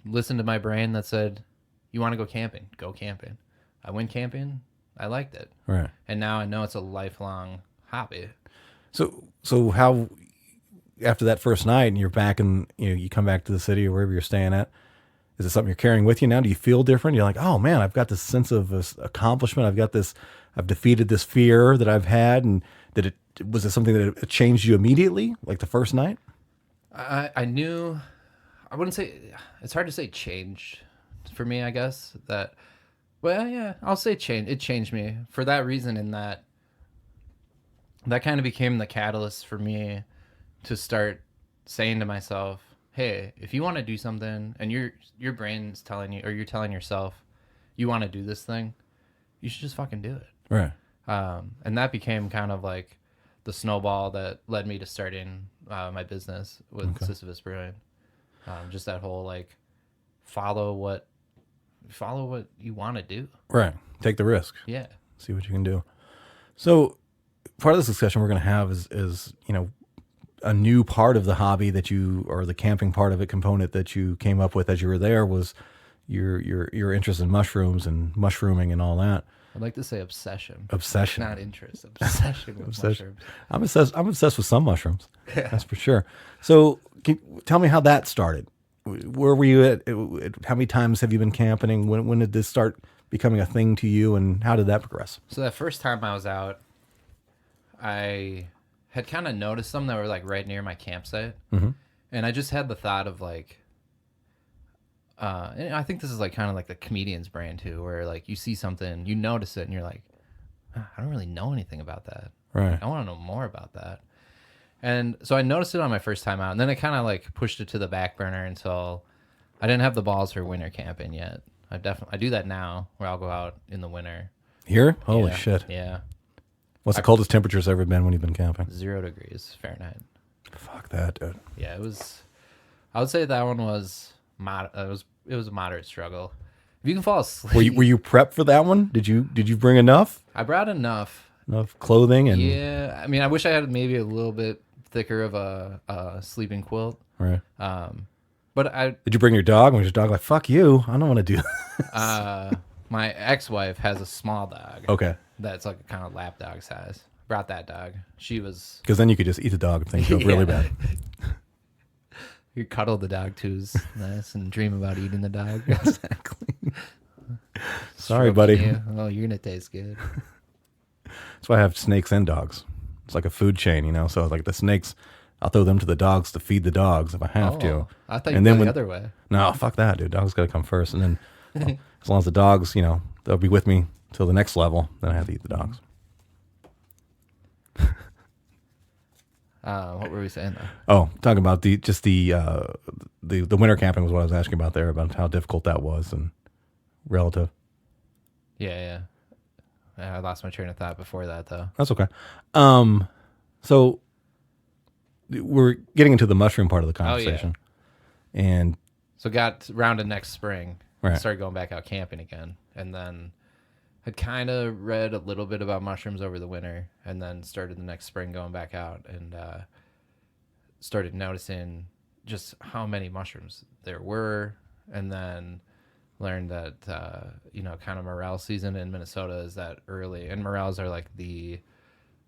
listened to my brain that said, you want to go camping, go camping. I went camping. I liked it. Right. And now I know it's a lifelong hobby. So how, after that first night and you're back and you come back to the city or wherever you're staying at, is it something you're carrying with you now? Do you feel different? You're like, oh man, I've got this sense of accomplishment. I've defeated this fear that I've had. And was it something that it changed you immediately? Like the first night? I knew, I wouldn't say, it's hard to say changed for me, I guess I'll say change. It changed me for that reason in that kind of became the catalyst for me to start saying to myself, hey, if you want to do something and your brain's telling you, or you're telling yourself you want to do this thing, you should just fucking do it. Right. And that became kind of like the snowball that led me to starting my business with Sisyphus Brewing. Just that whole like follow what you want to do. Right. Take the risk. Yeah. See what you can do. So part of this discussion we're going to have is a new part of the hobby or the camping part of it component that you came up with as you were there was your interest in mushrooms and mushrooming and all that. I'd like to say obsession. Obsession. Not interest. Obsession with mushrooms. I'm obsessed with some mushrooms. Yeah. That's for sure. So tell me how that started. Where were you at? How many times have you been camping? When did this start becoming a thing to you, and how did that progress? So that first time I was out, I had kind of noticed some that were like right near my campsite. Mm-hmm. And I just had the thought of like, and I think this is like kind of like the comedian's brain too, where like you see something, you notice it and you're like, I don't really know anything about that. Right. I want to know more about that. And so I noticed it on my first time out, and then I kind of like pushed it to the back burner until I didn't have the balls for winter camping yet. I do that now, where I'll go out in the winter. Here? Holy shit. Yeah. What's the coldest temperatures ever been when you've been camping? 0 degrees Fahrenheit. Fuck that, dude. Yeah, it was. I would say that one was it was a moderate struggle. If you can fall asleep. Were you prepped for that one? Did you bring enough? I brought enough. Enough clothing and. Yeah, I mean, I wish I had maybe a little bit thicker of a sleeping quilt. Right. But Did you bring your dog? Was your dog like, fuck you? I don't want to do that. My ex-wife has a small dog. Okay. That's like kind of lap dog size. Brought that dog. She was. Because then you could just eat the dog if things go really bad. You cuddle the dog too is nice and dream about eating the dog. Exactly. Sorry, Stroking buddy. you. Oh, you're gonna taste good. That's why I have snakes and dogs. It's like a food chain, So like the snakes, I'll throw them to the dogs to feed the dogs if I have to. I thought you And went then the when- other way. No, fuck that, dude. Dogs got to come first. And then as long as the dogs, they'll be with me till the next level, then I have to eat the dogs. What were we saying though? Oh, talking about the winter camping was what I was asking about there, about how difficult that was and relative. Yeah. I lost my train of thought before that though. That's okay. So we're getting into the mushroom part of the conversation. And So got round to next spring. Right. Started going back out camping again. And then had kind of read a little bit about mushrooms over the winter. And then started the next spring going back out. And started noticing just how many mushrooms there were. And then learned that, kind of morel season in Minnesota is that early. And morels are like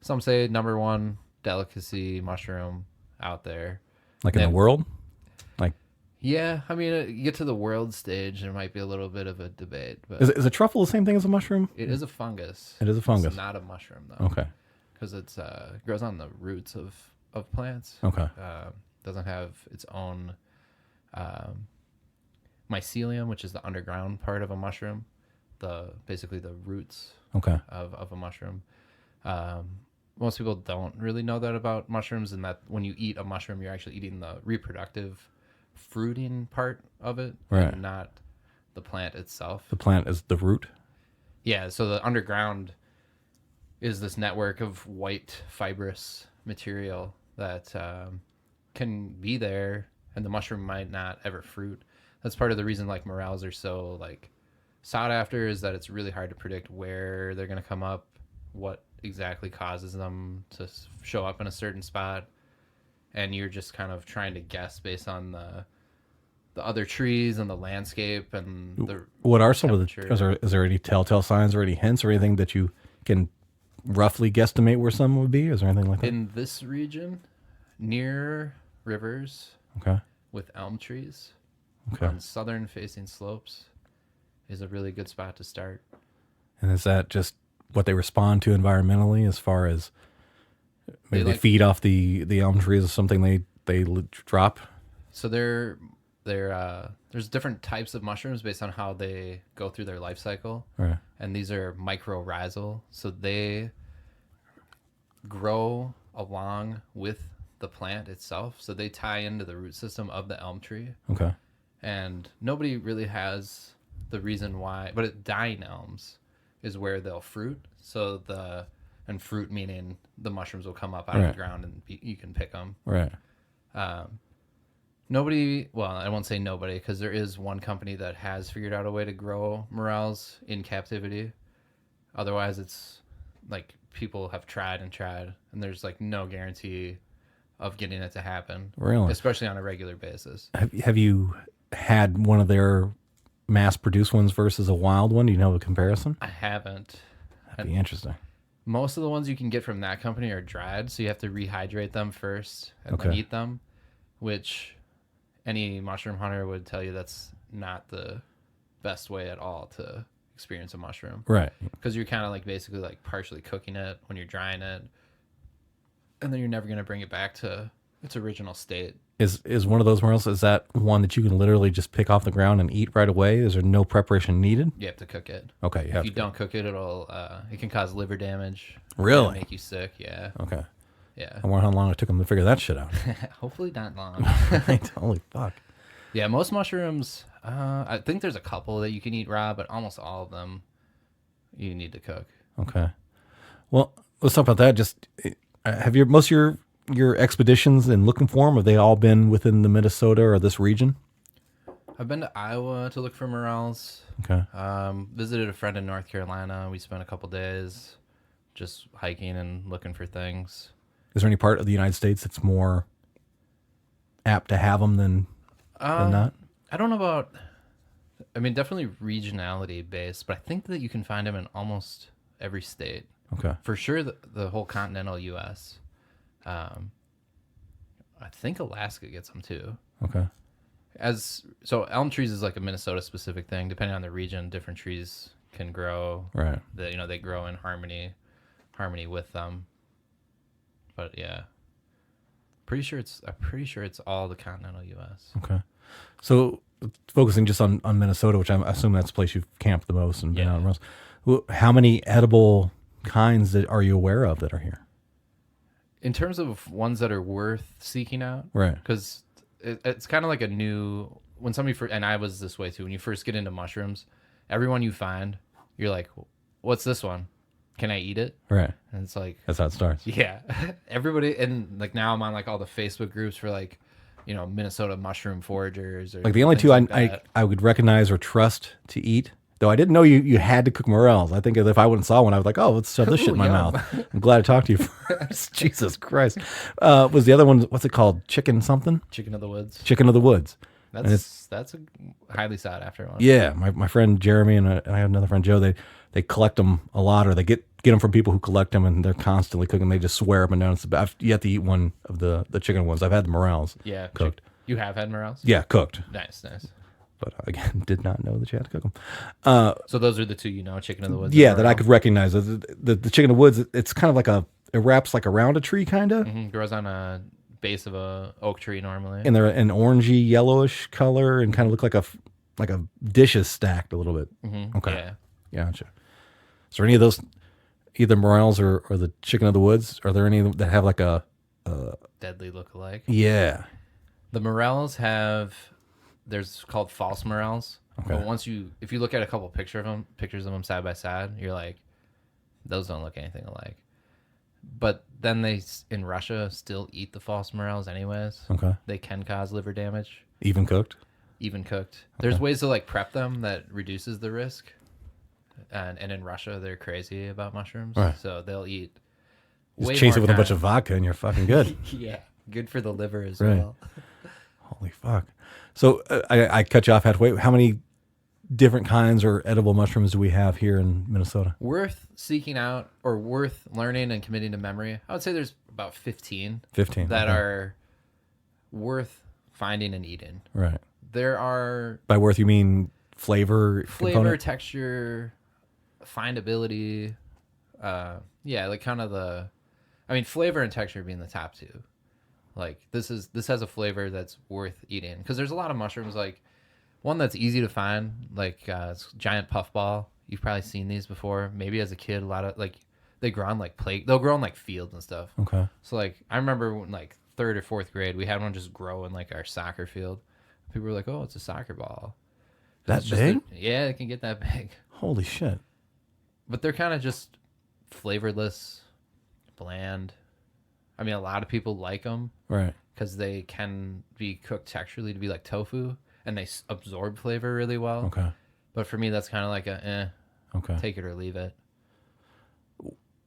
some say number one delicacy mushroom out there. like in the world, like, Yeah, I mean, you get to the world stage, there might be a little bit of a debate, but is a truffle the same thing as a mushroom? it is a fungus. It is a fungus. It's not a mushroom though. Okay. Because it grows on the roots of plants. Okay. Doesn't have its own mycelium, which is the underground part of a mushroom. Basically the roots Okay. of a mushroom. Most people don't really know that about mushrooms, and that when you eat a mushroom, you're actually eating the reproductive fruiting part of it, Right. and not the plant itself. The plant is the root. Yeah, so the underground is this network of white fibrous material that can be there, and the mushroom might not ever fruit. That's part of the reason like morels are so like sought after, is that it's really hard to predict where they're going to come up, what exactly causes them to show up in a certain spot, and you're just kind of trying to guess based on the other trees and the landscape and the What are some of temperature. is there any telltale signs or any hints or anything that you can roughly guesstimate where some would be? Is there anything like that? In this region, near rivers Okay. with elm trees Okay. on southern facing slopes is a really good spot to start. And is that just what they respond to environmentally, as far as maybe they like- feed off the elm trees or something they drop? So there's different types of mushrooms based on how they go through their life cycle. Right. And these are mycorrhizal, so they grow along with the plant itself. So they tie into the root system of the elm tree. Okay. And nobody really has the reason why, but dying elms is where they'll fruit. So and fruit meaning the mushrooms will come up out of Right. the ground and you can pick them. Right. Nobody, well, I won't say nobody, because there is one company that has figured out a way to grow morels in captivity. Otherwise, it's like people have tried, and there's like no guarantee of getting it to happen. Really? Especially on a regular basis. Have you had one of their mass-produced ones versus a wild one? Do you know the comparison? I haven't. That'd be interesting. Most of the ones you can get from that company are dried, so you have to rehydrate them first and then Okay. eat them, which any mushroom hunter would tell you that's not the best way at all to experience a mushroom, Right. because you're kind of like basically like partially cooking it when you're drying it, and then you're never going to bring it back to its original state. Is one of those morels, is that one that you can literally just pick off the ground and eat right away? Is there no preparation needed? You have to cook it. Okay. You If have you to. don't cook it, it can cause liver damage. Really? It'll make you sick. Yeah. Okay. Yeah. I wonder how long it took them to figure that shit out. Hopefully not long. Right? Holy fuck. Yeah, most mushrooms, I think there's a couple that you can eat raw, but almost all of them you need to cook. Okay. Well, let's talk about that. Just have most of your expeditions and looking for them, have they all been within the Minnesota or this region? I've been to Iowa to look for morels. Okay. Visited a friend in North Carolina. We spent a couple days just hiking and looking for things. Is there any part of the United States that's more apt to have them than not? I don't know about, I mean, definitely regionality based, but I think that you can find them in almost every state. Okay. For sure, the whole continental U.S. I think Alaska gets them too. Okay. So elm trees is like a Minnesota specific thing. Depending on the region, different trees can grow. Right. They grow in harmony with them. But yeah, I'm pretty sure it's all the continental U.S. Okay. So focusing just on Minnesota, which I assume that's the place you've camped the most and been out most. How many edible kinds are you aware of that are here? In terms of ones that are worth seeking out, Right. Because it's kind of like a new when somebody and I was this way too. When you first get into mushrooms, everyone you find, you're like, "What's this one? Can I eat it?" Right. And it's like That's how it starts. yeah, everybody. And like now I'm on like all the Facebook groups for like, Minnesota mushroom foragers or Like the only two things like I would recognize or trust to eat, though I didn't know you had to cook morels. I think if I wouldn't saw one, I was like, oh, let's shove this shit in my yum. mouth. I'm glad to talk to you first. Jesus Christ. Was the other one, what's it called? Chicken something? Chicken of the woods. Chicken of the woods. That's a highly sought after one. Yeah, my friend Jeremy and I have another friend Joe. They collect them a lot, or they get them from people who collect them, and they're constantly cooking. They just swear up and down. You have to eat one of the chicken ones. I've had the morels. Yeah, cooked. You have had morels? Yeah, cooked. Nice. But again, did not know that you had to cook them. So those are the two, chicken of the woods. Yeah, that I could recognize. The chicken of the woods. It's kind of like it wraps like around a tree, kind of. Mm-hmm. Grows on a base of a oak tree normally. And they're an orangey yellowish color and kind of look like a dish is stacked a little bit. Mm-hmm. Okay. Yeah. Gotcha. Is there any of those, either morels or the chicken of the woods? Are there any that have like a deadly look-alike? Yeah. The morels there's called false morels. Okay. But if you look at a couple pictures of them side by side, you're like, those don't look anything alike. But then they in Russia still eat the false morels anyways. Okay. They can cause liver damage. Even cooked? Even cooked. There's ways to like prep them that reduces the risk. And in Russia they're crazy about mushrooms. Right. So they'll eat Just way chase more it with a bunch kind. of vodka and you're fucking good. Yeah. Good for the liver as Right. well. Holy fuck. So I cut you off halfway. How many different kinds or edible mushrooms do we have here in Minnesota? Worth seeking out or worth learning and committing to memory. I would say there's about 15. 15. That okay. are worth finding and eating. Right. There are By worth, you mean flavor component? texture, findability. Like kind of flavor and texture being the top two. Like this has a flavor that's worth eating because there's a lot of mushrooms. Like one that's easy to find, like it's giant puffball. You've probably seen these before. Maybe as a kid, a lot of like they grow on like they'll grow on like fields and stuff. Okay. So like I remember when like 3rd or 4th grade, we had one just grow in like our soccer field. People were like, "Oh, it's a soccer ball." That big? Yeah, it can get that big. Holy shit. But they're kind of just flavorless, bland. I mean, a lot of people like them Right. because they can be cooked texturally to be like tofu, and they absorb flavor really well. Okay. But for me, that's kind of like Okay. take it or leave it.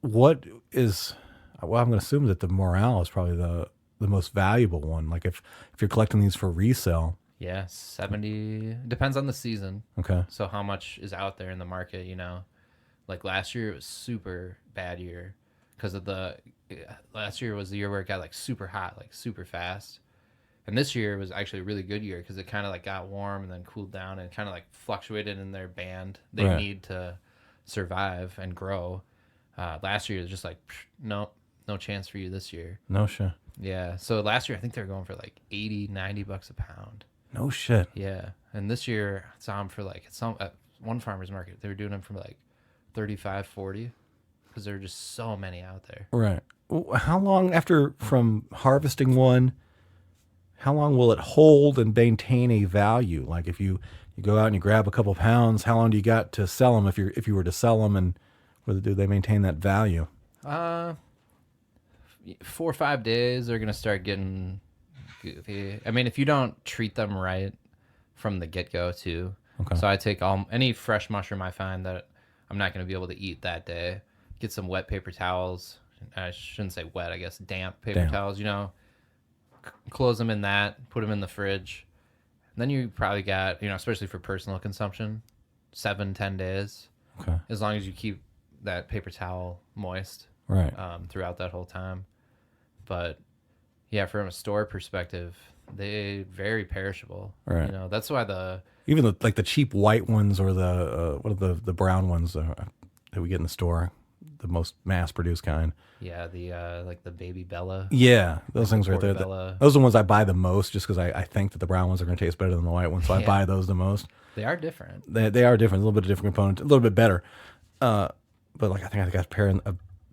What is, well, I'm going to assume that the morale is probably the most valuable one. Like if you're collecting these for resale. Yeah, 70 depends on the season. Okay. So how much is out there in the market? Like last year it was super bad year because of last year was the year where it got like super hot, like super fast. And this year was actually a really good year because it kind of like got warm and then cooled down and kind of like fluctuated in their band they Right. need to survive and grow. Last year it was just like, no chance for you this year. No shit. Yeah. So last year I think they were going for like $80-$90 a pound. No shit. Yeah. And this year I saw them for like at one farmer's market, they were doing them for like $35-$40 because there are just so many out there. Right. How long from harvesting one, how long will it hold and maintain a value? Like if you go out and you grab a couple pounds, how long do you got to sell them if you were to sell them, and whether do they maintain that value? 4 or 5 days, they're going to start getting goofy. I mean, if you don't treat them right from the get-go too. Okay. So I take any fresh mushroom I find that I'm not going to be able to eat that day, get some wet paper towels. I shouldn't say wet, I guess damp paper towels, close them in that, put them in the fridge. And then you probably got, especially for personal consumption, 7-10 days. Okay. As long as you keep that paper towel moist. Right. Throughout that whole time. But Yeah, from a store perspective, they very perishable. Right. You know, that's why even the cheap white ones or what are the brown ones that we get in the store, the most mass produced kind. yeah, the like the Baby Bella. Yeah, those things right there. Portobello. Those are the ones I buy the most, just because I think that the brown ones are going to taste better than the white ones, so I buy those the most. They are different. They are different, a little bit of different component, a little bit better. But like I think I got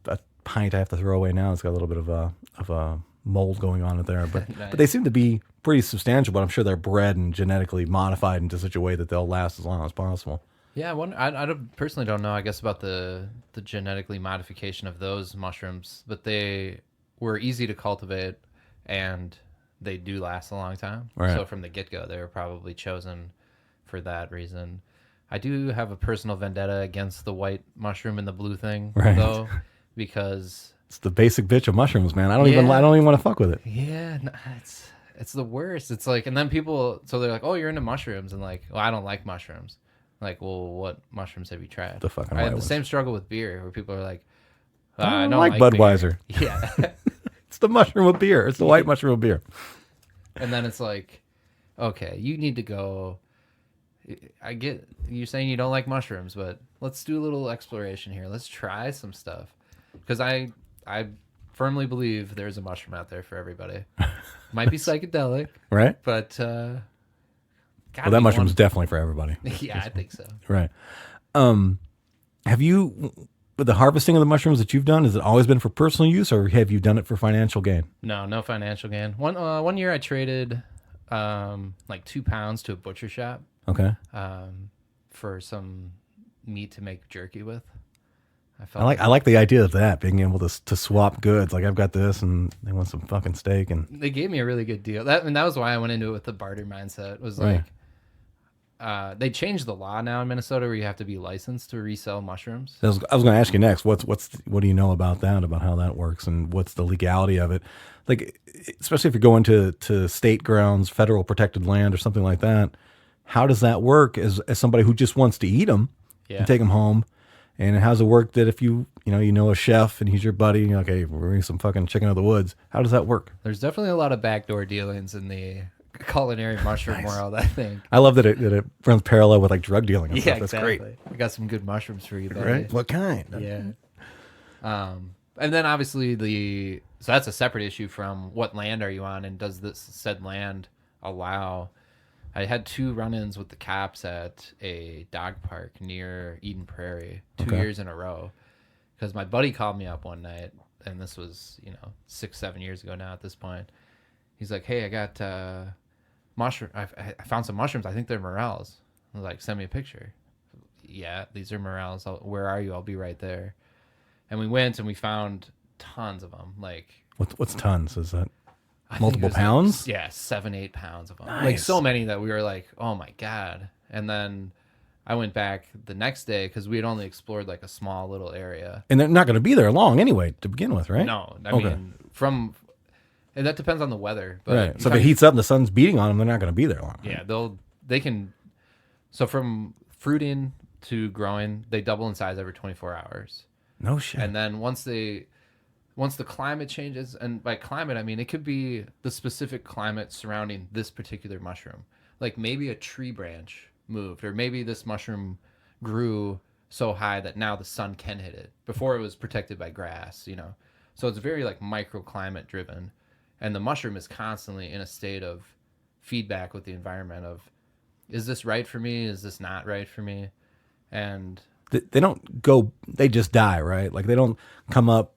a pint I have to throw away now. It's got a little bit of a mold going on in there, but Nice. but they seem to be pretty substantial. But I'm sure they're bred and genetically modified into such a way that they'll last as long as possible. Yeah, I personally don't know, I guess, about the genetically modification of those mushrooms, but they were easy to cultivate and they do last a long time. Right. So from the get-go, they were probably chosen for that reason. I do have a personal vendetta against the white mushroom and the blue thing, Right. though, because It's the basic bitch of mushrooms, man. I don't even want to fuck with it. yeah, no, it's the worst. It's like, and then people, so they're like, "Oh, you're into mushrooms," and like, "Well, I don't like mushrooms." Like, well, what mushrooms have you tried? The fucking I have white the ones. same struggle with beer, where people are like, I "I don't don't like beer." Budweiser. Yeah, It's the mushroom of beer. It's the white mushroom of beer. and then it's like, okay, you need to go. I get you saying you don't like mushrooms, but let's do a little exploration here. Let's try some stuff, because I firmly believe there's a mushroom out there for everybody. Might be psychedelic, Right? but Well, that mushroom's definitely for everybody. Yeah, I think so. Right. Have you, with the harvesting of the mushrooms that you've done, has it always been for personal use, or have you done it for financial gain? No financial gain. One year I traded like 2 pounds to a butcher shop Okay. for some meat to make jerky with. I like the idea of that, being able to swap goods. Like, I've got this, and they want some fucking steak, and They gave me a really good deal. That was why I went into it with the barter mindset. Was Right. like, they changed the law now in Minnesota where you have to be licensed to resell mushrooms. I was going to ask you next. What do you know about that? About how that works, and what's the legality of it? Like, especially if you're going to state grounds, federal protected land, or something like that. How does that work as somebody who just wants to eat them Yeah. and take them home? And how does it work that if you know a chef and he's your buddy and you're like, hey, we're bringing some fucking chicken out of the woods? How does that work? There's definitely a lot of backdoor dealings in the culinary mushroom world, I think. I love that it runs parallel with like drug dealing and stuff. That's great. I got some good mushrooms for you, buddy. Right? What kind? Yeah. And then obviously so that's a separate issue from what land are you on, and does this said land allow? I had 2 run-ins with the cops at a dog park near Eden Prairie 2 years in a row, because my buddy called me up one night, and this was 6-7 years ago now at this point. He's like, "Hey, I got mushroom. I found some mushrooms. I think they're morels." I was like, "Send me a picture." "Yeah, these are morels. Where are you? I'll be right there." And we went and we found tons of them. Like, What's tons? Is that I think multiple it was like, pounds? yeah, 7-8 pounds of them. Like, Nice. so many that we were like, "Oh my god!" And then I went back the next day because we had only explored like a small little area. And they're not going to be there long anyway to begin with, right? No, I Okay. mean and that depends on the weather. But Right. So if it heats up and the sun's beating on them, they're not going to be there long. yeah, they can. So from fruiting to growing, they double in size every 24 hours. No shit. And then once the climate changes, and by climate I mean it could be the specific climate surrounding this particular mushroom. Like, maybe a tree branch moved, or maybe this mushroom grew so high that now the sun can hit it. Before, it was protected by grass, So it's very like microclimate driven, and the mushroom is constantly in a state of feedback with the environment of, is this right for me? Is this not right for me? And They don't go, they just die, right? Like, they don't come up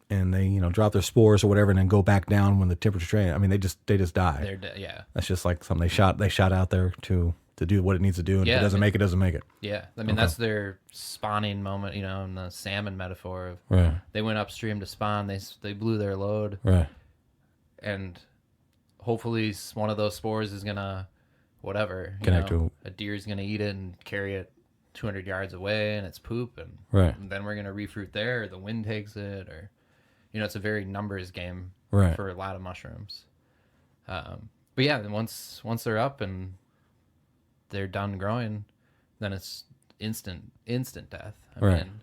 and they, drop their spores or whatever and then go back down when the temperature changes. I mean, they just die. yeah. That's just like something they shot out there to do what it needs to do. And if Yeah, it doesn't make it, doesn't make it. Yeah, I mean, that's their spawning moment, in the salmon metaphor of, Right. they went upstream to spawn, they blew their load, Right. and hopefully one of those spores is gonna, whatever, Connect to- a deer's gonna eat it and carry it 200 yards away, and it's poop, and, Right. and then we're gonna refruit there, or the wind takes it, or, it's a very numbers game Right. for a lot of mushrooms. But yeah, then once they're up and they're done growing, then it's instant death. I Right. mean,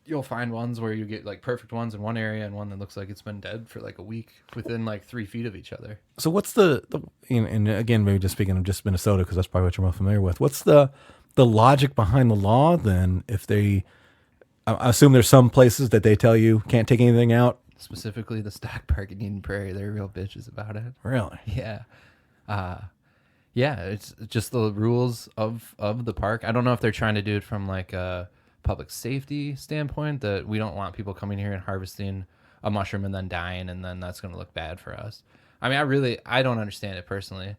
you'll find ones where you get like perfect ones in one area and one that looks like it's been dead for like a week within like 3 feet of each other. So what's the and again, maybe just speaking of just Minnesota, because that's probably what you're more familiar with. What's the logic behind the law then? If they, I assume there's some places that they tell you can't take anything out. Specifically the stock park in Eden Prairie, they're real bitches about it. Really? Yeah. Yeah, it's just the rules of the park. I don't know if they're trying to do it from like a public safety standpoint, that we don't want people coming here and harvesting a mushroom and then dying, and then that's going to look bad for us. I mean, I don't understand it personally.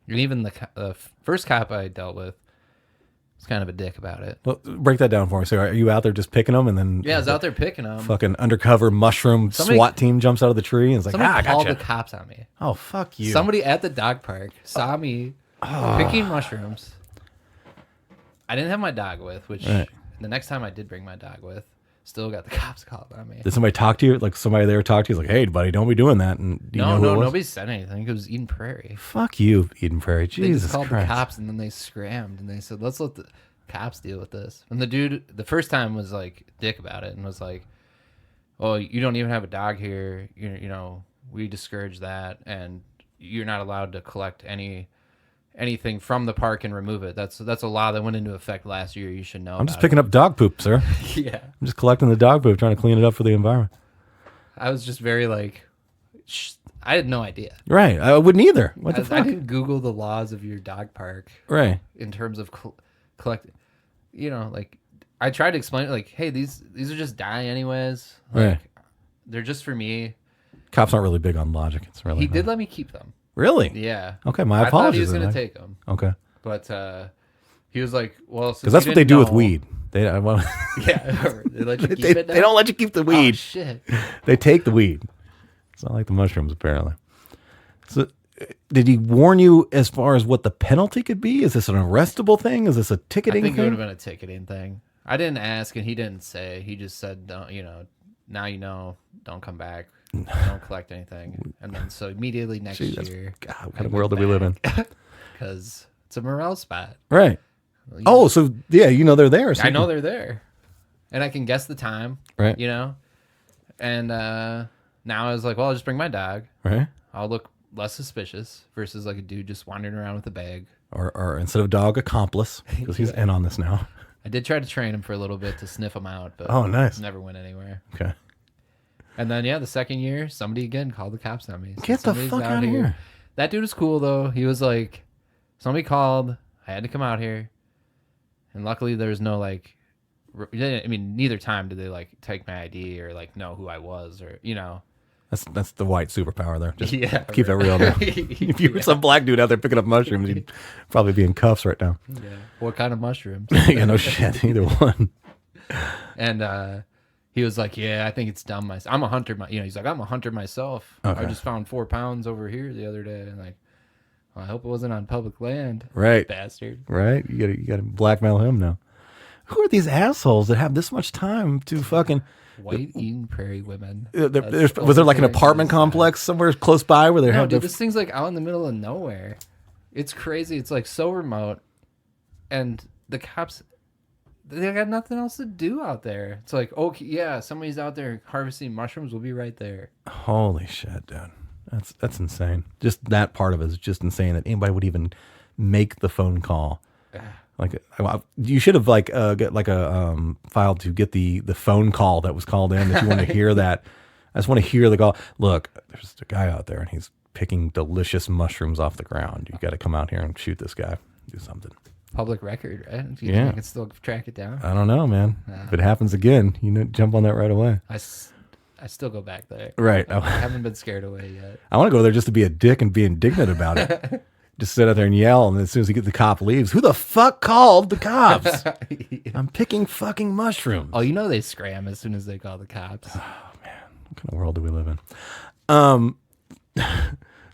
And even the first cop I dealt with was kind of a dick about it. Well, break that down for me. So are you out there just picking them, and then Yeah, I was out there picking them. fucking undercover mushroom SWAT team jumps out of the tree and is like, Somebody called gotcha. the cops on me. Oh, fuck you. Somebody at the dog park saw me picking mushrooms. I didn't have my dog with, which the next time I did bring my dog with, still got the cops called on me. Did somebody talk to you? Like somebody there talked to you? Like, hey, buddy, don't be doing that. And do you know who it was? Nobody said anything. It was Eden Prairie. Fuck you, Eden Prairie. They Jesus just called Christ. the cops, and then they scrammed, and they said, let's let the cops deal with this. And the dude, the first time, was like dick about it and was like, oh, you don't even have a dog here. You know, we discourage that, and you're not allowed to collect anything from the park and remove it. That's a law that went into effect last year. You should know. I'm just picking up dog poop, sir. Yeah. I'm just collecting the dog poop, trying to clean it up for the environment. I was just very like, I had no idea. Right. I wouldn't either. What the I fuck? didn't Google the laws of your dog park Right. in terms of collect. You know, like I tried to explain it, like, hey, these are just die anyways. Like, Right. They're just for me. Cops aren't really big on logic. It's really He not. did let me keep them. Really? Yeah. Okay, my I apologies. thought he was then. going to take them, Okay. but he was like, well, Because that's what they do with weed. They well, Yeah. They let you keep they it now? don't let you keep the Oh, weed. shit. They take the weed. It's not like the mushrooms, apparently. So, did he warn you as far as what the penalty could be? Is this an arrestable thing? Is this a I ticketing think it would thing? have been a ticketing thing. I didn't ask, and he didn't say. He just said, don't, now you know, don't come back. Don't collect anything. And then so immediately next year. God, what kind of world do we live in? Because it's a morale spot. Right. Well, Oh, so yeah, you know they're there. So I you know can- they're there. And I can guess the time. Right. You know? And now I was like, well, I'll just bring my dog. Right. I'll look less suspicious versus like a dude just wandering around with a bag. Or instead of dog, accomplice, because he's in on this now. I did try to train him for a little bit to sniff him out, but Oh, nice. never went anywhere. Okay. And then, the second year, somebody again called the cops on me. Said, Get the "Somebody's fuck out of here. That dude was cool, though. He was like, somebody called. I had to come out here. And luckily, there was no, like, I mean, neither time did they, like, take my ID or, like, know who I was or, That's the white superpower there. Just Yeah, keep it real now. If you were some black dude out there picking up mushrooms, you'd probably be in cuffs right now. Yeah. What kind of mushrooms? Yeah, no shit. Either one. And he was like, yeah, I think it's dumb. I'm a hunter. He's like, I'm a hunter myself. I Okay. just found 4 pounds over here the other day. And like, well, I hope it wasn't on public land. Right. Bastard. Right. You gotta blackmail him now. Who are these assholes that have this much time to fucking? White Eden Prairie women. Was there like an apartment complex somewhere close by where they No, had dude, to? this thing's like out in the middle of nowhere. It's crazy. It's like so remote. And the cops, they got nothing else to do out there. It's like, okay, yeah, somebody's out there harvesting mushrooms. We'll be right there. Holy shit, dude. That's insane. Just that part of it is just insane that anybody would even make the phone call. Like, you should have get like a file to get the phone call that was called in if you want to hear that. I just want to hear the call. Look, there's a guy out there and he's picking delicious mushrooms off the ground. You got to come out here and shoot this guy. Do something. Public record, right? Do you Yeah. think I can still track it down? I don't know, man. If it happens again, jump on that right away. I still go back there. Right. I haven't been scared away yet. I want to go there just to be a dick and be indignant about it. Just sit out there and yell, and as soon as the cop leaves, who the fuck called the cops? I'm picking fucking mushrooms. Oh, they scram as soon as they call the cops. What kind of world do we live in?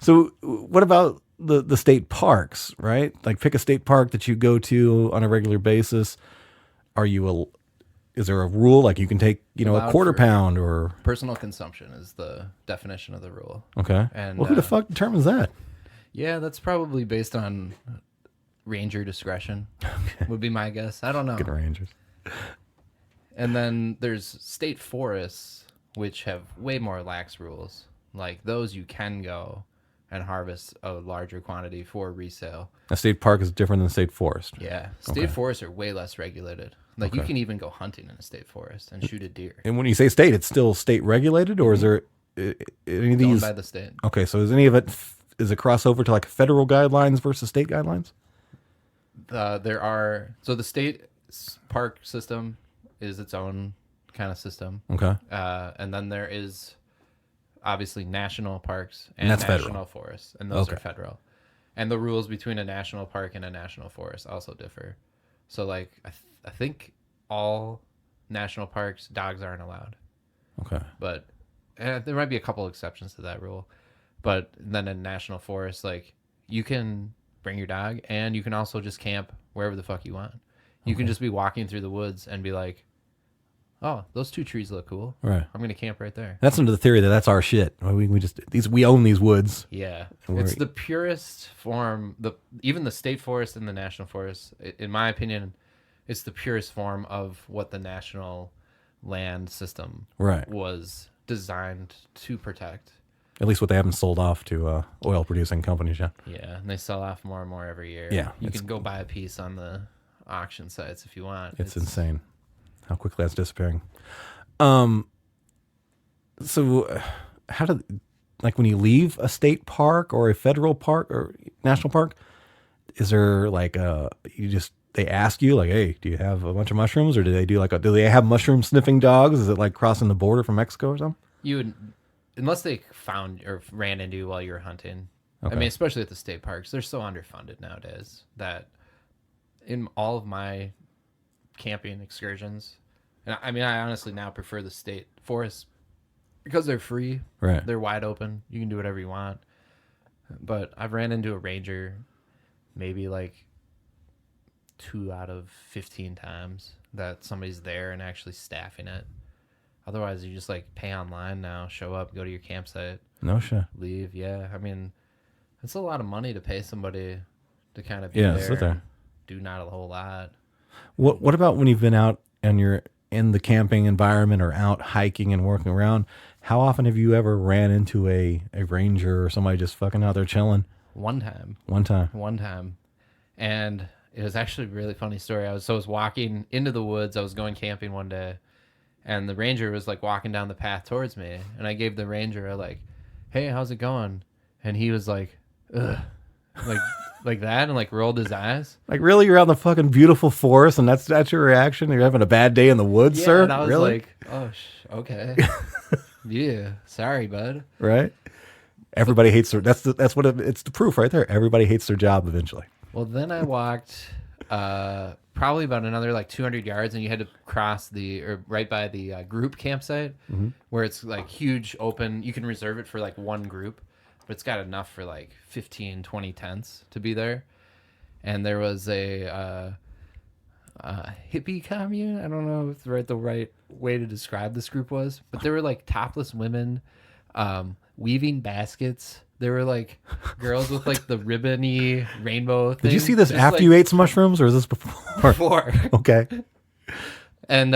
So what about the state parks, right? Like pick a state park that you go to on a regular basis. Is there a rule like you can take, a Allowed quarter for- pound or Personal consumption is the definition of the rule. okay? And, well, who the fuck determines that? Yeah, that's probably based on ranger discretion. Would be my guess. I don't know. Good Rangers. And then there's state forests, which have way more lax rules. Like those you can go and harvest a larger quantity for resale. A state park is different than a state forest. Yeah. State forests are way less regulated. Like you can even go hunting in a state forest and shoot a deer. And when you say state, it's still state regulated, or is there any of Owned these? by the state. Okay, so is any of it, is it crossover to like federal guidelines versus state guidelines? So the state park system is its own kind of system. Okay. And then there is obviously national parks and that's national federal. forests, and those are federal. And the rules between a national park and a national forest also differ. So like I think all national parks, dogs aren't allowed. Okay. But there might be a couple exceptions to that rule. But then in national forest, like you can bring your dog and you can also just camp wherever the fuck you want. You can just be walking through the woods and be like, oh, those 2 trees look cool. Right. I'm going to camp right there. That's under the theory that that's our shit. We own these woods. Yeah. And It's the purest form. Even the state forest and the national forest, in my opinion, it's the purest form of what the national land system was designed to protect. At least what they haven't sold off to oil producing companies yet. Yeah, and they sell off more and more every year. Yeah, you can go buy a piece on the auction sites if you want. It's insane how quickly that's disappearing. So how like when you leave a state park or a federal park or national park, is there like they ask you like, hey, do you have a bunch of mushrooms, or do they do they have mushroom sniffing dogs? Is it like crossing the border from Mexico or something? You would, unless they found or ran into you while you were hunting. Okay. I mean, especially at the state parks, they're so underfunded nowadays that in all of my camping excursions, and I mean, I honestly now prefer the state forests because they're free. Right. They're wide open. You can do whatever you want. But I've ran into a ranger maybe like 2 out of 15 times that somebody's there and actually staffing it. Otherwise, you just like pay online now, show up, go to your campsite. No shit. Leave. Yeah. I mean, it's a lot of money to pay somebody to kind of be sit there. and do not a whole lot. What about when you've been out and you're in the camping environment or out hiking and working around? How often have you ever ran into a ranger or somebody just fucking out there chilling? One time. And it was actually a really funny story. I was walking into the woods. I was going camping one day, and the ranger was like walking down the path towards me, and I gave the ranger a like, hey, how's it going? And he was like, ugh, like that, and like rolled his eyes. Like, really? You're out in the fucking beautiful forest and that's your reaction? You're having a bad day in the woods, Yeah, sir? and I was really? like, oh, okay. Yeah, sorry, bud. Right? Everybody hates their, it's the proof right there. Everybody hates their job eventually. Well, then I walked probably about another like 200 yards, and you had to cross right by the group campsite, where it's like huge open. You can reserve it for like one group, but it's got enough for like 15, 20 tents to be there. And there was a hippie commune. I don't know if the right way to describe this group was, but there were like topless women weaving baskets. There were like girls with like the ribbony rainbow thing. Did you see this after you ate some mushrooms, or is this before? Before. Okay. And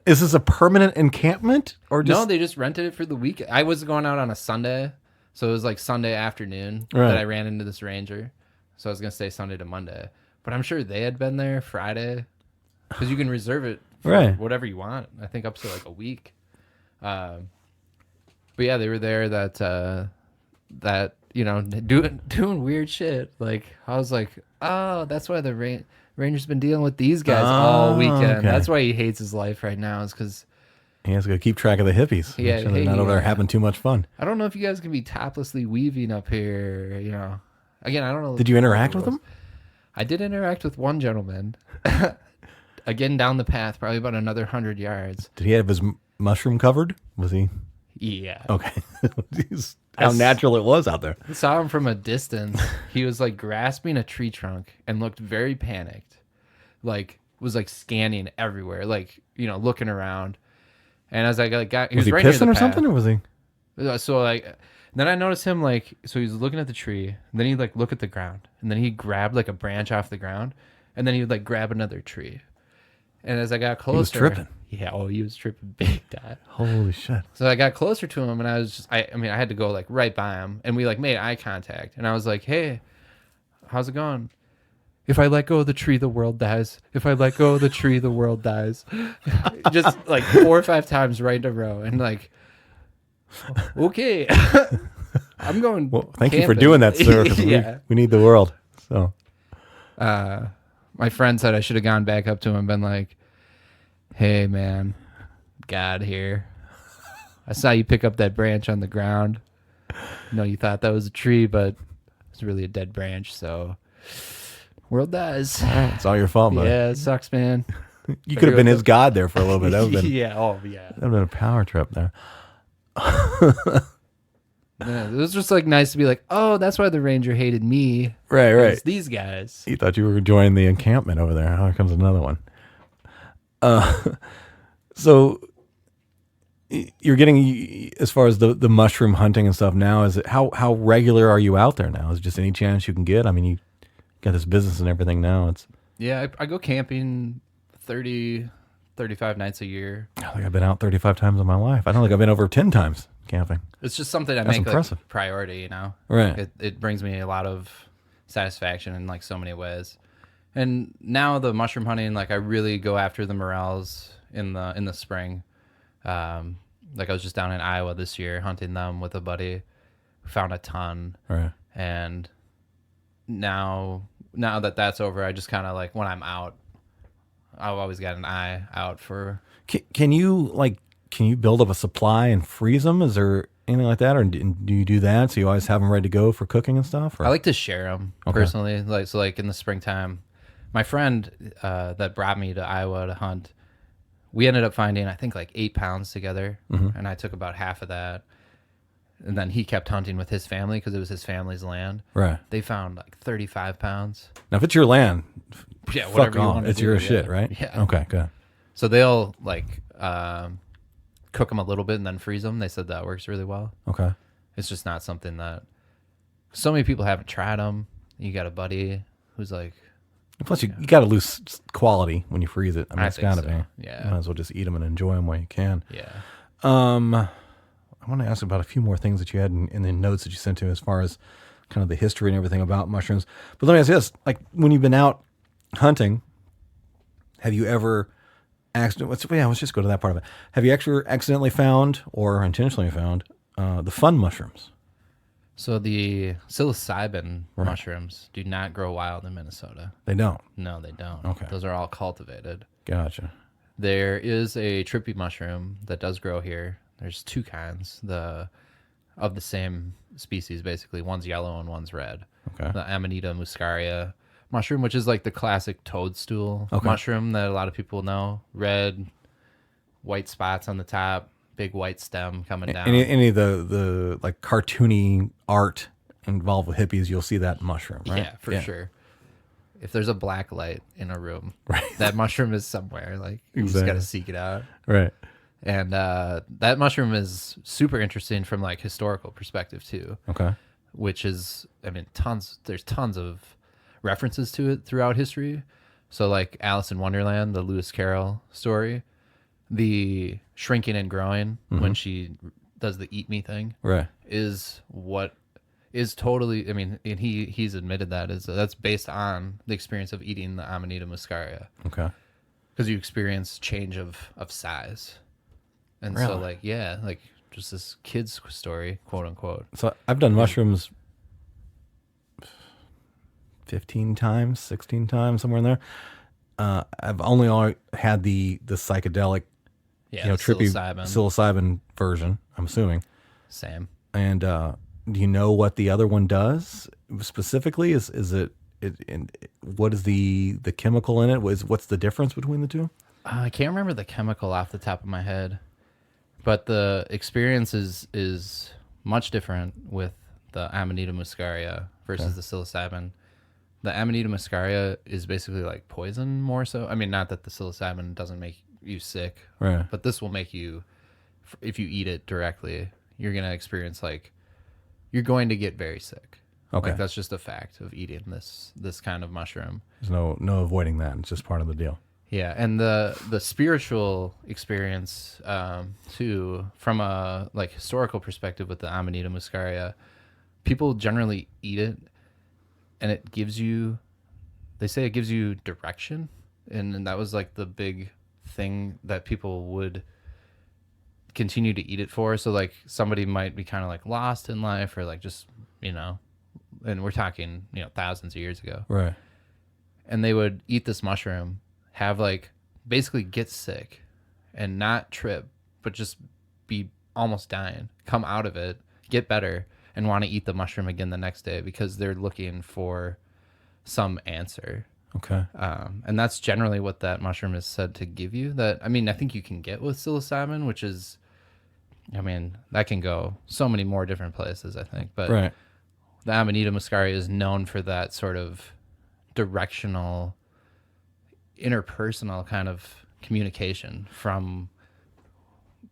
is this a permanent encampment, or just... No, they just rented it for the week. I was going out on a Sunday, so it was like Sunday afternoon Right. that I ran into this ranger. So I was gonna stay Sunday to Monday, but I'm sure they had been there Friday, because you can reserve it for Right. whatever you want. I think up to like a week. But yeah, they were there that you know, doing weird shit. Like I was like, oh, that's why the ranger's been dealing with these guys all weekend. Okay. That's why he hates his life right now, is because He has to go keep track of the hippies. Yeah, Make sure they're not over there having too much fun. I don't know if you guys can be toplessly weaving up here. You know, again, I don't know. Did you interact with them? I did interact with one gentleman. Again, down the path, probably about another 100 yards. Did he have his mushroom covered? Was he? Yeah. Okay. Jeez, how natural it was out there. I saw him from a distance. He was like grasping a tree trunk and looked very panicked. Like was like scanning everywhere, like, you know, looking around. And as I got, Was he right near the pissing or path. something, or was he? So like, then I noticed him like, so he was looking at the tree, and then he'd like look at the ground, and then he'd grab like a branch off the ground, and then he would like grab another tree. And as I got closer, was tripping. Yeah, he was tripping big time. Holy shit. So I got closer to him, and I was just, I had to go like right by him, and we like made eye contact, and I was like, "Hey, how's it going? If I let go of the tree, the world dies. If I let go of the tree, the world dies." Just like 4 or 5 times right in a row, and like, okay, I'm going. Well, thank you camping. for doing that, sir. 'Cause Yeah. we need the world. So My friend said I should have gone back up to him and been like, "Hey, man, God here. I saw you pick up that branch on the ground. You thought that was a tree, but it's really a dead branch. So, world dies. it's all your fault, buddy. Yeah, it sucks, man." You could have been his god there for a little bit. That would have been, Yeah, oh yeah. that would have been a power trip there. Yeah, it was just like nice to be like, "Oh, that's why the ranger hated me. Right. It's these guys." You thought you were joining the encampment over there. Here comes another one. So you're getting, as far as the mushroom hunting and stuff now, is it how regular are you out there now? Is it just any chance you can get? I mean, you got this business and everything now. It's Yeah, I go camping 30, 35 nights a year. I think I've been out 35 times in my life. I don't think I've been over 10 times camping. It's just something I That's make impressive. like priority, Right. It brings me a lot of satisfaction in like so many ways. And now the mushroom hunting, like I really go after the morels in the spring. Like I was just down in Iowa this year hunting them with a buddy. Found a ton. Right. And now that that's over, I just kind of like when I'm out, I've always got an eye out for. Can you build up a supply and freeze them? Is there anything like that, or do you do that so you always have them ready to go for cooking and stuff? Or? I like to share them personally. Like in the springtime, my friend that brought me to Iowa to hunt, we ended up finding I think like 8 pounds together, and I took about half of that. And then he kept hunting with his family because it was his family's land. Right. They found like 35 pounds. Now, if it's your land, Yeah, fuck whatever you off. want to It's do. your Yeah. shit, right? Yeah. Okay, good. So they'll like cook them a little bit and then freeze them. They said that works really well. Okay. It's just not something that so many people haven't tried them. You got a buddy who's like, Plus, you got to lose quality when you freeze it. I mean, I it's think got to so. be. Yeah. You might as well just eat them and enjoy them while you can. yeah. I want to ask about a few more things that you had in the notes that you sent to me as far as kind of the history and everything about mushrooms. But let me ask you this. Like, when you've been out hunting, have you ever let's just go to that part of it. Have you ever accidentally found or intentionally found the fun mushrooms? So the psilocybin mushrooms do not grow wild in Minnesota. They don't. No, they don't. Okay. Those are all cultivated. Gotcha. There is a trippy mushroom that does grow here. There's 2 kinds of the same species, basically. One's yellow and one's red. Okay. The Amanita muscaria mushroom, which is like the classic toadstool mushroom that a lot of people know. Red, white spots on the top, big white stem coming down. Any of the like cartoony art involved with hippies, you'll see that mushroom, right? Yeah, for sure. If there's a black light in a room, Right. that mushroom is somewhere. Like you just got to seek it out. Right. And that mushroom is super interesting from like historical perspective too. Okay. Which is, I mean, there's tons of references to it throughout history. So like Alice in Wonderland, the Lewis Carroll story, the shrinking and growing when she does the eat me thing, Right. is what is totally, I mean, and he's admitted that's based on the experience of eating the Amanita muscaria. Okay. Because you experience change of size. And so Really? like, yeah, like just this kid's story, quote unquote. So I've done mushrooms 15 times, 16 times, somewhere in there. I've only had the psychedelic, Yeah, trippy psilocybin. version, I'm assuming. Same. And do you know what the other one does specifically? Is it what is the chemical in it? What's the difference between the two? I can't remember the chemical off the top of my head, but the experience is much different with the Amanita muscaria versus the psilocybin. The Amanita muscaria is basically like poison more so. I mean, not that the psilocybin doesn't make you sick, Right. but this will make you, if you eat it directly, you're going to experience you're going to get very sick. Okay. Like that's just a fact of eating this kind of mushroom. There's no avoiding that. It's just part of the deal. Yeah, and the spiritual experience too, from a like historical perspective with the Amanita muscaria, people generally eat it, and it gives you, they say it gives you direction, and that was like the big thing that people would continue to eat it for. So like somebody might be kind of like lost in life, or like just, you know, and we're talking, you know, thousands of years ago, Right. and they would eat this mushroom, have like basically get sick and not trip, but just be almost dying, come out of it, get better, and want to eat the mushroom again the next day because they're looking for some answer. Okay. And that's generally what that mushroom is said to give you. That, I mean, I think you can get with psilocybin, which is, I mean, that can go so many more different places, I think. But Right. the Amanita muscaria is known for that sort of directional, interpersonal kind of communication from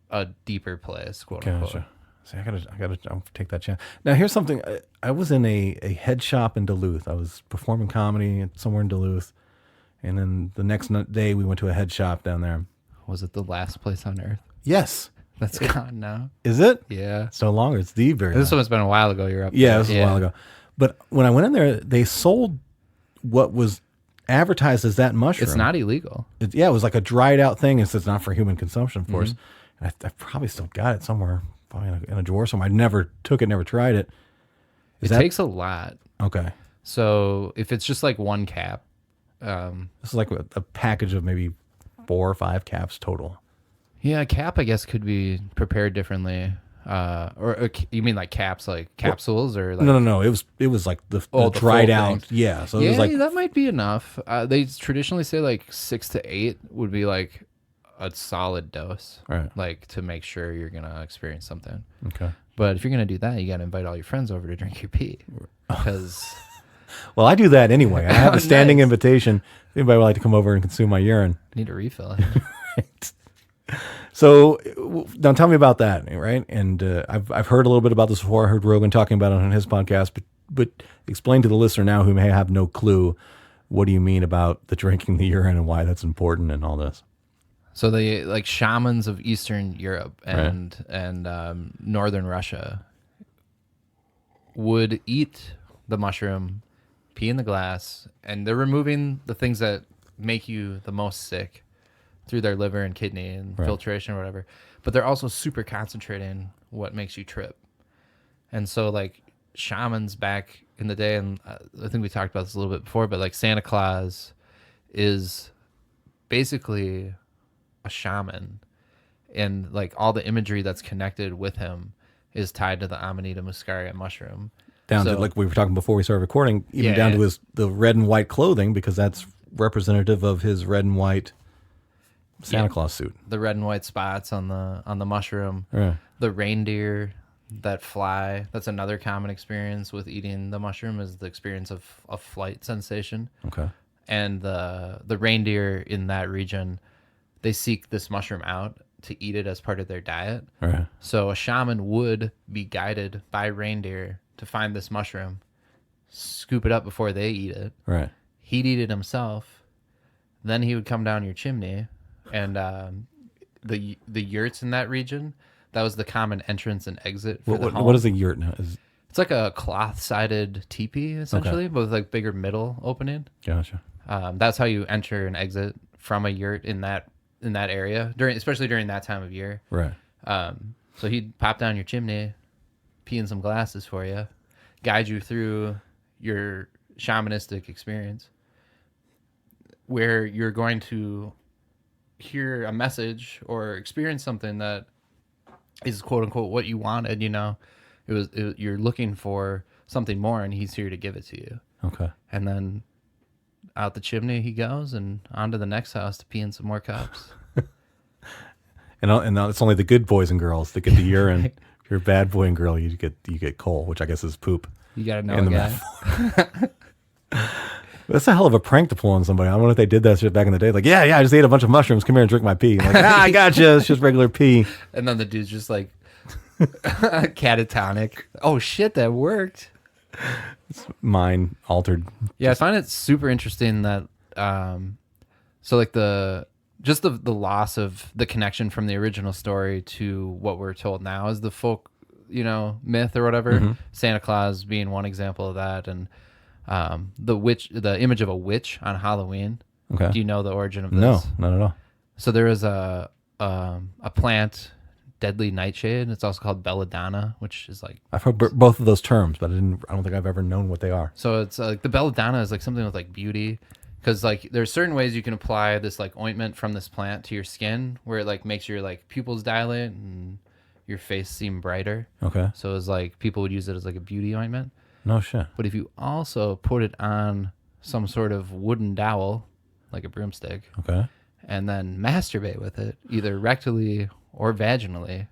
a deeper place, quote unquote. Gotcha. See, I'll take that chance. Now, here's something. I was in a head shop in Duluth. I was performing comedy somewhere in Duluth. And then the next day, we went to a head shop down there. Was it the last place on earth? Yes. That's gone now. Is it? Yeah. It's no longer. It's the very This last. one's been a while ago. You're up. Yeah, there. this was a while ago. But when I went in there, they sold what was advertised as that mushroom. It's not illegal. It was like a dried out thing. It's not for human consumption, of course. And I probably still got it somewhere, probably in a drawer somewhere. I never took it, never tried it. It takes a lot. Okay. So if it's just like one cap, This is like a package of maybe 4 or 5 caps total. yeah, a cap I guess could be prepared differently. Or you mean like caps, like capsules, or like No. It was like the the dried full out. thing. Yeah. So it yeah, was like that might be enough. They traditionally say like 6 to 8 would be like a solid dose, Right. like to make sure you're gonna experience something. okay. But if you're gonna do that, you gotta invite all your friends over to drink your pee, because Well, I do that anyway. I have Oh, a standing nice. invitation. If anybody would like to come over and consume my urine. I need a refill. So now tell me about that, right? And I've heard a little bit about this before. I heard Rogan talking about it on his podcast, but explain to the listener now who may have no clue, what do you mean about the drinking the urine and why that's important and all this? So the like shamans of Eastern Europe and northern Russia would eat the mushroom, pee in the glass, and they're removing the things that make you the most sick through their liver and kidney and filtration or whatever. But they're also super concentrating what makes you trip. And so like shamans back in the day, and I think we talked about this a little bit before, but like Santa Claus is basically a shaman, and like all the imagery that's connected with him is tied to the Amanita muscaria mushroom. Down So- to, like we were talking before we started recording, even Yeah, down yeah. to the red and white clothing, because that's representative of his red and white Santa Claus suit. The red and white spots on the mushroom, Right. the reindeer that fly. That's another common experience with eating the mushroom, is the experience of a flight sensation. Okay. And the reindeer in that region, they seek this mushroom out to eat it as part of their diet. Right. So a shaman would be guided by reindeer to find this mushroom, scoop it up before they eat it. Right. He'd eat it himself. Then he would come down your chimney, and the yurts in that region, that was the common entrance and exit for the home. What is a yurt now? It's like a cloth-sided teepee, essentially, but with like bigger middle opening. Gotcha. That's how you enter and exit from a yurt in that area, especially during that time of year. Right. So he'd pop down your chimney, pee in some glasses for you, guide you through your shamanistic experience, where you're going to hear a message or experience something that is quote unquote what you wanted. You know, you're looking for something more, and he's here to give it to you. Okay. And then out the chimney he goes, and on to the next house to pee in some more cups. And it's only the good boys and girls that get the urine. If you're a bad boy and girl, you get coal, which I guess is poop. You got to know in a the guy. That's a hell of a prank to pull on somebody. I don't know if they did that shit back in the day. Like, yeah, I just ate a bunch of mushrooms. Come here and drink my pee. Like, I gotcha. It's just regular pee. And then the dude's just like catatonic. Oh shit, that worked. Mine altered. Yeah, I find it super interesting that So like the loss of the connection from the original story to what we're told now is the folk, myth or whatever. Santa Claus being one example of that, and the image of a witch on Halloween. Okay. Do you know the origin of this? No, not at all. So there is a plant, deadly nightshade. It's also called belladonna, which is like, I've heard both of those terms, but I don't think I've ever known what they are. so it's like the belladonna is like something with like beauty, because like there's certain ways you can apply this like ointment from this plant to your skin where it like makes your like pupils dilate and your face seem brighter. Okay. So it's like people would use it as like a beauty ointment. No shit. But if you also put it on some sort of wooden dowel, like a broomstick, Okay. and then masturbate with it, either rectally or vaginally.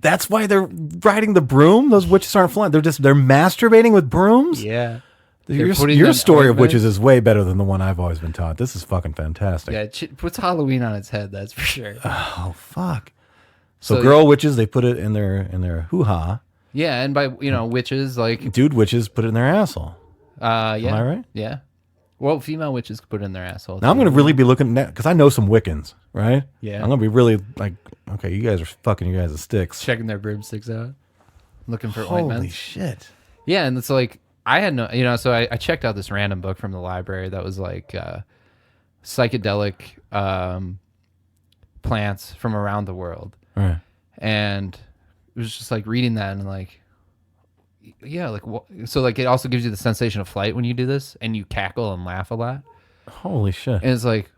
That's why they're riding the broom? Those witches aren't flying. They're masturbating with brooms? Yeah. Your story of witches is way better than the one I've always been taught. This is fucking fantastic. Yeah, it puts Halloween on its head, that's for sure. Oh, fuck. So girl witches, they put it in their hoo-ha. Yeah, and by, witches, like... Dude witches put it in their asshole. Yeah. Am I right? Yeah. Well, female witches put it in their asshole. Now I'm going to really be looking at, because I know some Wiccans, right? Yeah. I'm going to be really like, okay, you guys are fucking you guys' sticks. Checking their broomsticks out. Looking for Holy ointments. shit. Yeah, and it's like, I had no, so I checked out this random book from the library that was like psychedelic plants from around the world. Right. And it was just like reading that and like, yeah, like, so like it also gives you the sensation of flight when you do this and you cackle and laugh a lot. Holy shit. And it's like,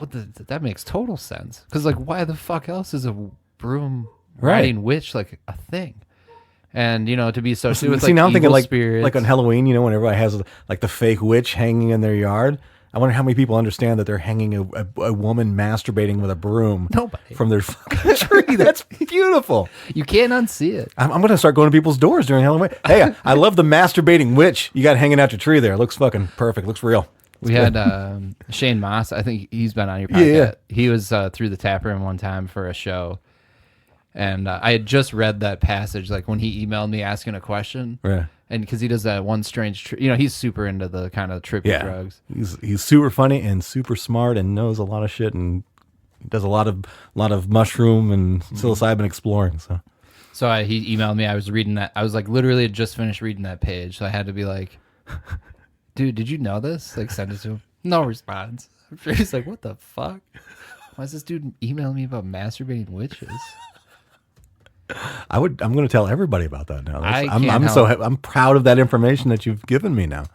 that makes total sense. Because like, why the fuck else is a broom riding witch like a thing? And, to be associated with like now I'm thinking evil like spirits. Like on Halloween, when everybody has like the fake witch hanging in their yard. I wonder how many people understand that they're hanging a woman masturbating with a broom. Nobody. From their fucking tree. That's beautiful. You can't unsee it. I'm going to start going to people's doors during Halloween. Hey, I love the masturbating witch you got hanging out your tree there. It looks fucking perfect. Looks real. We had Shane Moss. I think he's been on your podcast. Yeah. He was through the tap room one time for a show. And I had just read that passage, like when he emailed me asking a question. Right. And because he does that one strange, he's super into the kind of trippy drugs. He's super funny and super smart and knows a lot of shit and does a lot of mushroom and psilocybin exploring. So He emailed me. I was reading that. I was like literally had just finished reading that page. So I had to be like, dude, did you know this? Like send it to him. No response. I'm sure he's like, what the fuck? Why is this dude emailing me about masturbating witches? I'm going to tell everybody about that now. I'm proud of that information that you've given me now.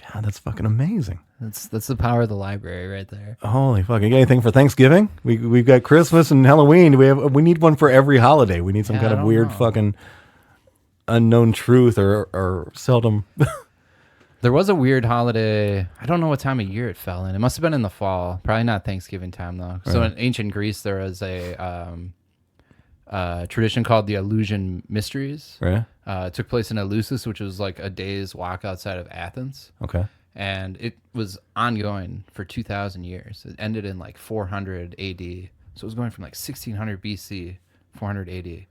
God, that's fucking amazing. That's the power of the library right there. Holy fuck! You got anything for Thanksgiving? We've got Christmas and Halloween. We need one for every holiday. We need some kind of weird fucking unknown truth or seldom. There was a weird holiday. I don't know what time of year it fell in. It must have been in the fall. Probably not Thanksgiving time though. So in ancient Greece, there was a tradition called the Eleusinian Mysteries. Right. It took place in Eleusis, which was like a day's walk outside of Athens. Okay. And it was ongoing for 2,000 years. It ended in like 400 AD. So it was going from like 1600 BC, 400 AD.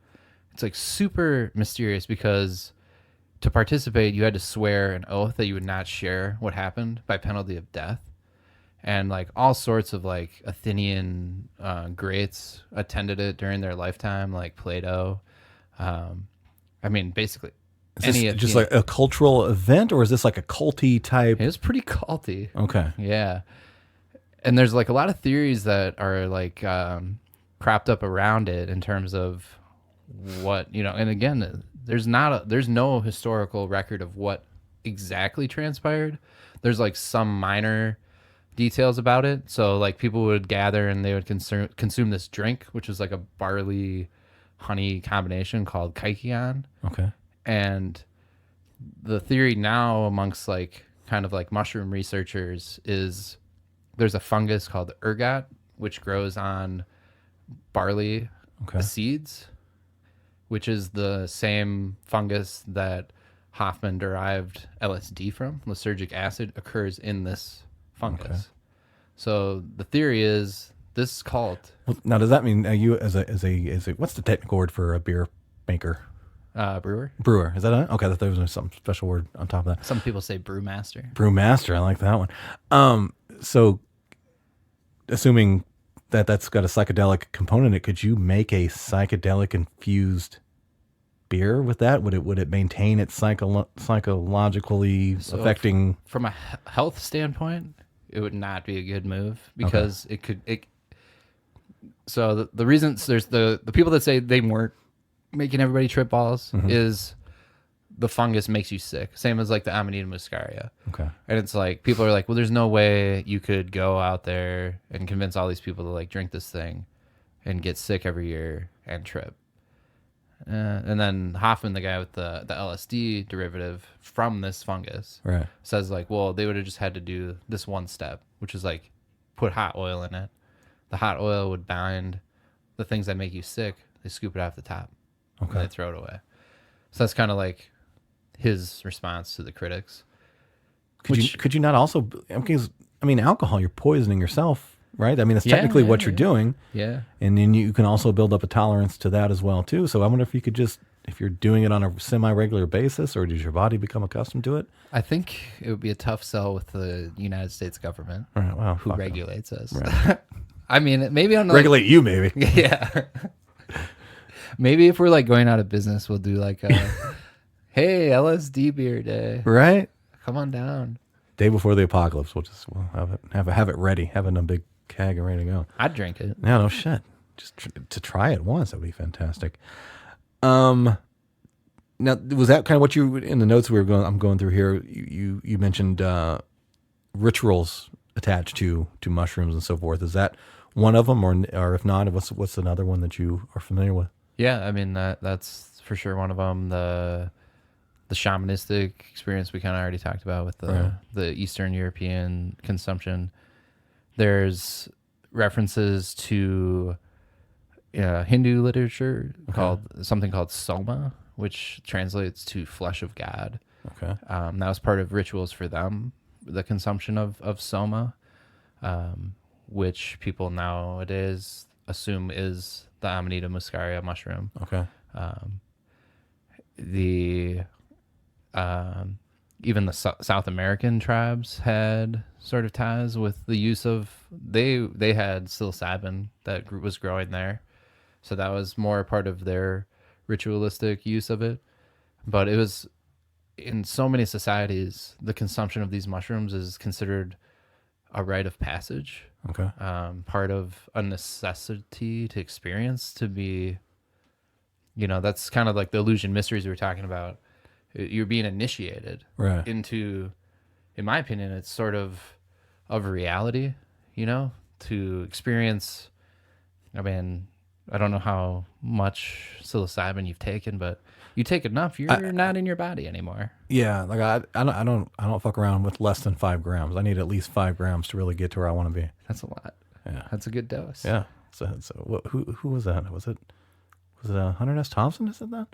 It's like super mysterious because to participate, you had to swear an oath that you would not share what happened by penalty of death. And like all sorts of like Athenian greats attended it during their lifetime, like Plato. Basically, is this just like a cultural event, or is this like a culty type? It was pretty culty. Okay, yeah. And there's like a lot of theories that are like cropped up around it in terms of what And again, there's no historical record of what exactly transpired. There's like some minor details about it. So like people would gather and they would consume this drink, which was like a barley honey combination called kykeon. Okay. And the theory now amongst like kind of like mushroom researchers is there's a fungus called ergot, which grows on barley seeds, which is the same fungus that Hoffman derived LSD from. Lysergic acid occurs in this fungus. Okay. So the theory is this cult. Well, now, does that mean you as a what's the technical word for a beer maker? Brewer. Brewer. Is that it? Okay, I thought there was some special word on top of that. Some people say brewmaster. Brewmaster. I like that one. So assuming that that's got a psychedelic component in it, could you make a psychedelic infused beer with that? Would it maintain its psychologically affecting? From a health standpoint, it would not be a good move because so the reasons there's the people that say they weren't making everybody trip balls is the fungus makes you sick. Same as like the Amanita muscaria. Okay. And it's like, people are like, well, there's no way you could go out there and convince all these people to like drink this thing and get sick every year and trip. And then Hoffman, the guy with the LSD derivative from this fungus, Right. says like, well, they would have just had to do this one step, which is like put hot oil in it. The hot oil would bind the things that make you sick. They scoop it off the top. Okay. And they throw it away. So that's kind of like his response to the critics. Could you not also, because I mean, alcohol, you're poisoning yourself, right? I mean, that's technically what you're doing. Yeah. And then you can also build up a tolerance to that as well too. So I wonder if you could just, if you're doing it on a semi-regular basis, or does your body become accustomed to it? I think it would be a tough sell with the United States government, Right, well, who fuck regulates us. Right. I mean, maybe on Regulate you, maybe. Yeah. Maybe if we're like going out of business, we'll do like a, hey, LSD beer day. Right? Come on down. Day before the apocalypse, we'll have it ready, have it in a big keg and ready to go. I'd drink it. Yeah, no shit. Just to try it once, that would be fantastic. Now, was that kind of what you, in the notes I'm going through here, you mentioned rituals attached to mushrooms and so forth. Is that one of them, or if not, what's another one that you are familiar with? Yeah, I mean that's for sure one of them. The shamanistic experience we kind of already talked about with the Eastern European consumption. There's references to Hindu literature called soma, which translates to flesh of God. Okay. That was part of rituals for them, the consumption of soma, which people nowadays assume is the Amanita muscaria mushroom. Okay. Even the South American tribes had sort of ties with the use of, they had psilocybin that was growing there. So that was more part of their ritualistic use of it. But it was, in so many societies, the consumption of these mushrooms is considered a rite of passage. Okay. Part of a necessity to experience, to be, that's kind of like the illusion mysteries we were talking about. You're being initiated into, in my opinion, it's sort of reality, to experience. I mean, I don't know how much psilocybin you've taken, but you take enough, you're not in your body anymore. Yeah, like I don't fuck around with less than 5 grams. I need at least 5 grams to really get to where I want to be. That's a lot. Yeah, that's a good dose. Yeah. So who was that? Was it Hunter S. Thompson who said that?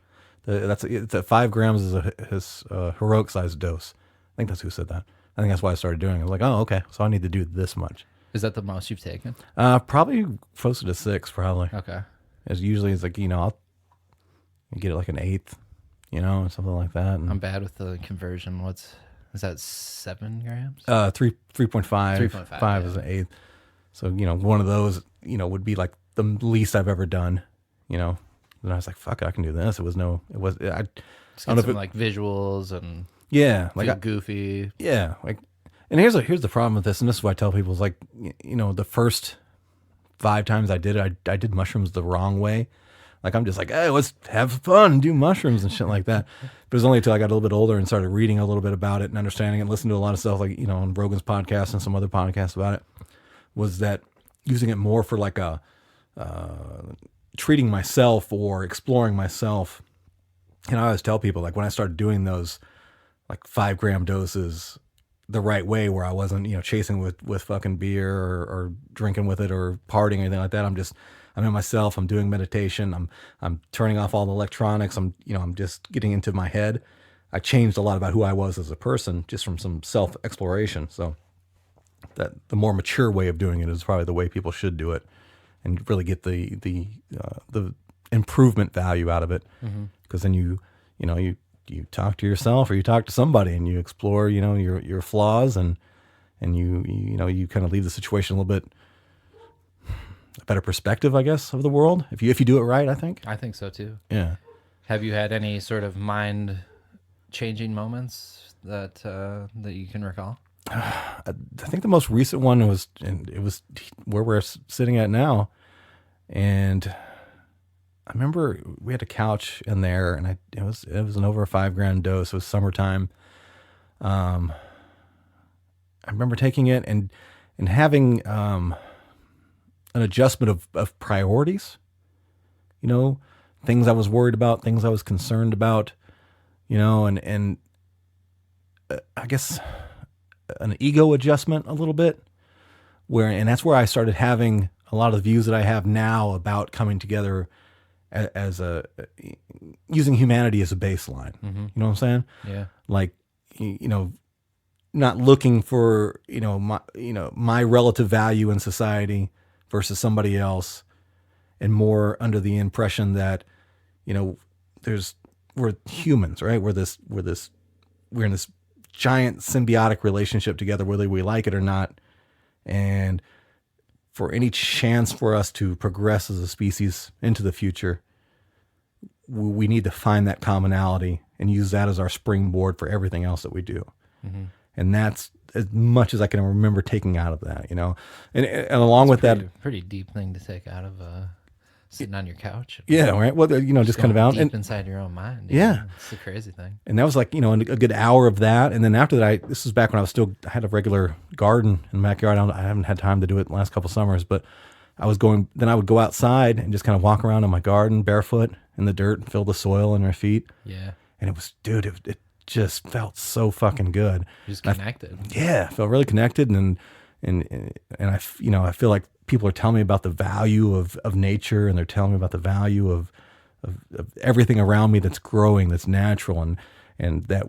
It's at 5 grams is his heroic sized dose. I think that's who said that. I think that's why I started doing it. I was like, oh, okay, so I need to do this much. Is that the most you've taken? Probably closer to 6, probably. Okay. As usually it's like, I'll get it like an 1/8, or something like that. And I'm bad with the conversion. Is that 7 grams? 3.5. 5 is an 1/8. So, one of those, would be like the least I've ever done, Then I was like, fuck it, I can do this. I just don't get some like visuals and like goofy. Yeah. Like, and here's the problem with this. And this is what I tell people is like, the first 5 times I did it, I did mushrooms the wrong way. Like, I'm just like, hey, let's have fun and do mushrooms and shit like that. But it was only until I got a little bit older and started reading a little bit about it and understanding it, and listening to a lot of stuff like, on Rogan's podcast and some other podcasts about it, was that using it more for like a, treating myself or exploring myself. I always tell people, like, when I started doing those like 5 gram doses the right way, where I wasn't, chasing with fucking beer or drinking with it or partying or anything like that. I'm in myself. I'm doing meditation. I'm turning off all the electronics. I'm just getting into my head. I changed a lot about who I was as a person just from some self exploration. So that the more mature way of doing it is probably the way people should do it, and really get the improvement value out of it. Because then you talk to yourself or you talk to somebody and you explore, your flaws, and you kind of leave the situation a little bit a better perspective, I guess, of the world. If you do it right, I think. I think so too. Yeah. Have you had any sort of mind-changing moments that you can recall? I think the most recent one was where we're sitting at now, and I remember we had a couch in there, and it was an over a $5,000 dose. It was summertime. I remember taking it and having an adjustment of priorities. You know, things I was worried about, things I was concerned about. You know, and I guess an ego adjustment a little bit, and that's where I started having a lot of the views that I have now about coming together as using humanity as a baseline. Mm-hmm. You know what I'm saying? Yeah. Like, you know, not looking for, my relative value in society versus somebody else, and more under the impression that, we're humans, right? We're in this giant symbiotic relationship together, whether we like it or not. And for any chance for us to progress as a species into the future, we need to find that commonality and use that as our springboard for everything else that we do. Mm-hmm. And that's as much as I can remember taking out of that, and along with that, pretty deep thing to take out of sitting on your couch. Yeah, right. Well, just kind of out deep inside your own mind. Yeah, it's the crazy thing. And that was like, a good hour of that, and then after that, this was back when I had a regular garden in the backyard. I haven't had time to do it the last couple summers, but I would go outside and just kind of walk around in my garden barefoot in the dirt and feel the soil in our feet. Yeah, and it was, dude, it just felt so fucking good. Just connected. I felt really connected, and I feel like people are telling me about the value of nature, and they're telling me about the value of everything around me that's growing, that's natural, and that,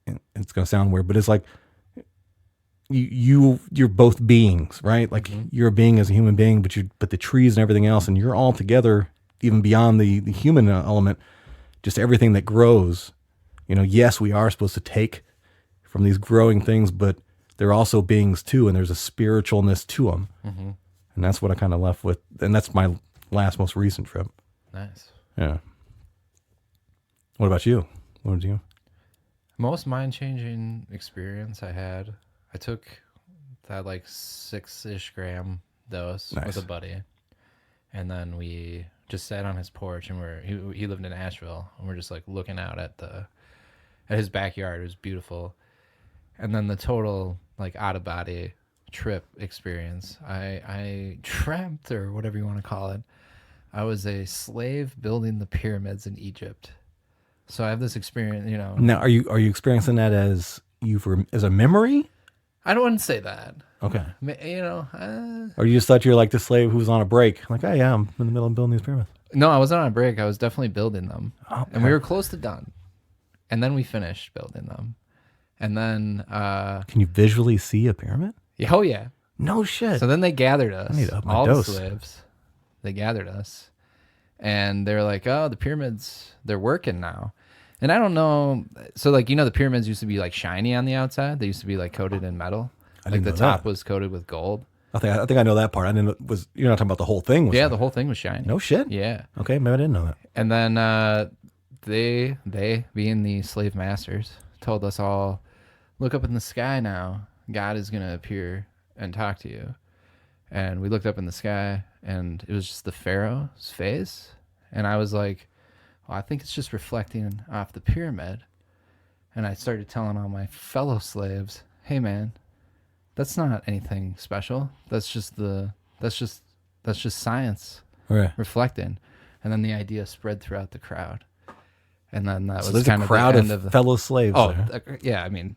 and it's going to sound weird, but it's like you're both beings, right? Like, mm-hmm. You're a being as a human being, but the trees and everything else, and you're all together, even beyond the human element, just everything that grows. Yes, we are supposed to take from these growing things, but they're also beings too, and there's a spiritualness to them. Mm-hmm. And that's what I kind of left with. And that's my most recent trip. Nice. Yeah. What about you? What did you? Most mind-changing experience I had, I took that like 6-ish gram dose with a buddy. And then we just sat on his porch, and he lived in Asheville, and we're just like looking out at his backyard. It was beautiful. And then the total like out of body trip experience, I dreamt, or whatever you want to call it, I was a slave building the pyramids in Egypt. So I have this experience, Now, are you experiencing that as a memory? I don't want to say that. Okay. Or you just thought you were like the slave who was on a break. Like, oh yeah, I'm in the middle of building these pyramids. No, I wasn't on a break. I was definitely building them. Okay. And we were close to done. And then we finished building them. And then... Can you visually see a pyramid? Oh, yeah. No shit. So then they gathered us. I need to up my all dose. the slaves. They gathered us. And they were like, oh, the pyramids, they're working now. And I don't know. So, like, the pyramids used to be, like, shiny on the outside. They used to be, like, coated in metal. Like, the top was coated with gold. I think I know that part. You're not talking about the whole thing. The whole thing was shiny. No shit? Yeah. Okay, maybe I didn't know that. And then they, being the slave masters, told us all, look up in the sky now. God is going to appear and talk to you. And we looked up in the sky, and it was just the pharaoh's face. And I was like, well, I think it's just reflecting off the pyramid. And I started telling all my fellow slaves, hey, man, that's not anything special. That's just science reflecting. And then the idea spread throughout the crowd. And then that was kind of the end of the fellow slaves. Oh, yeah. I mean,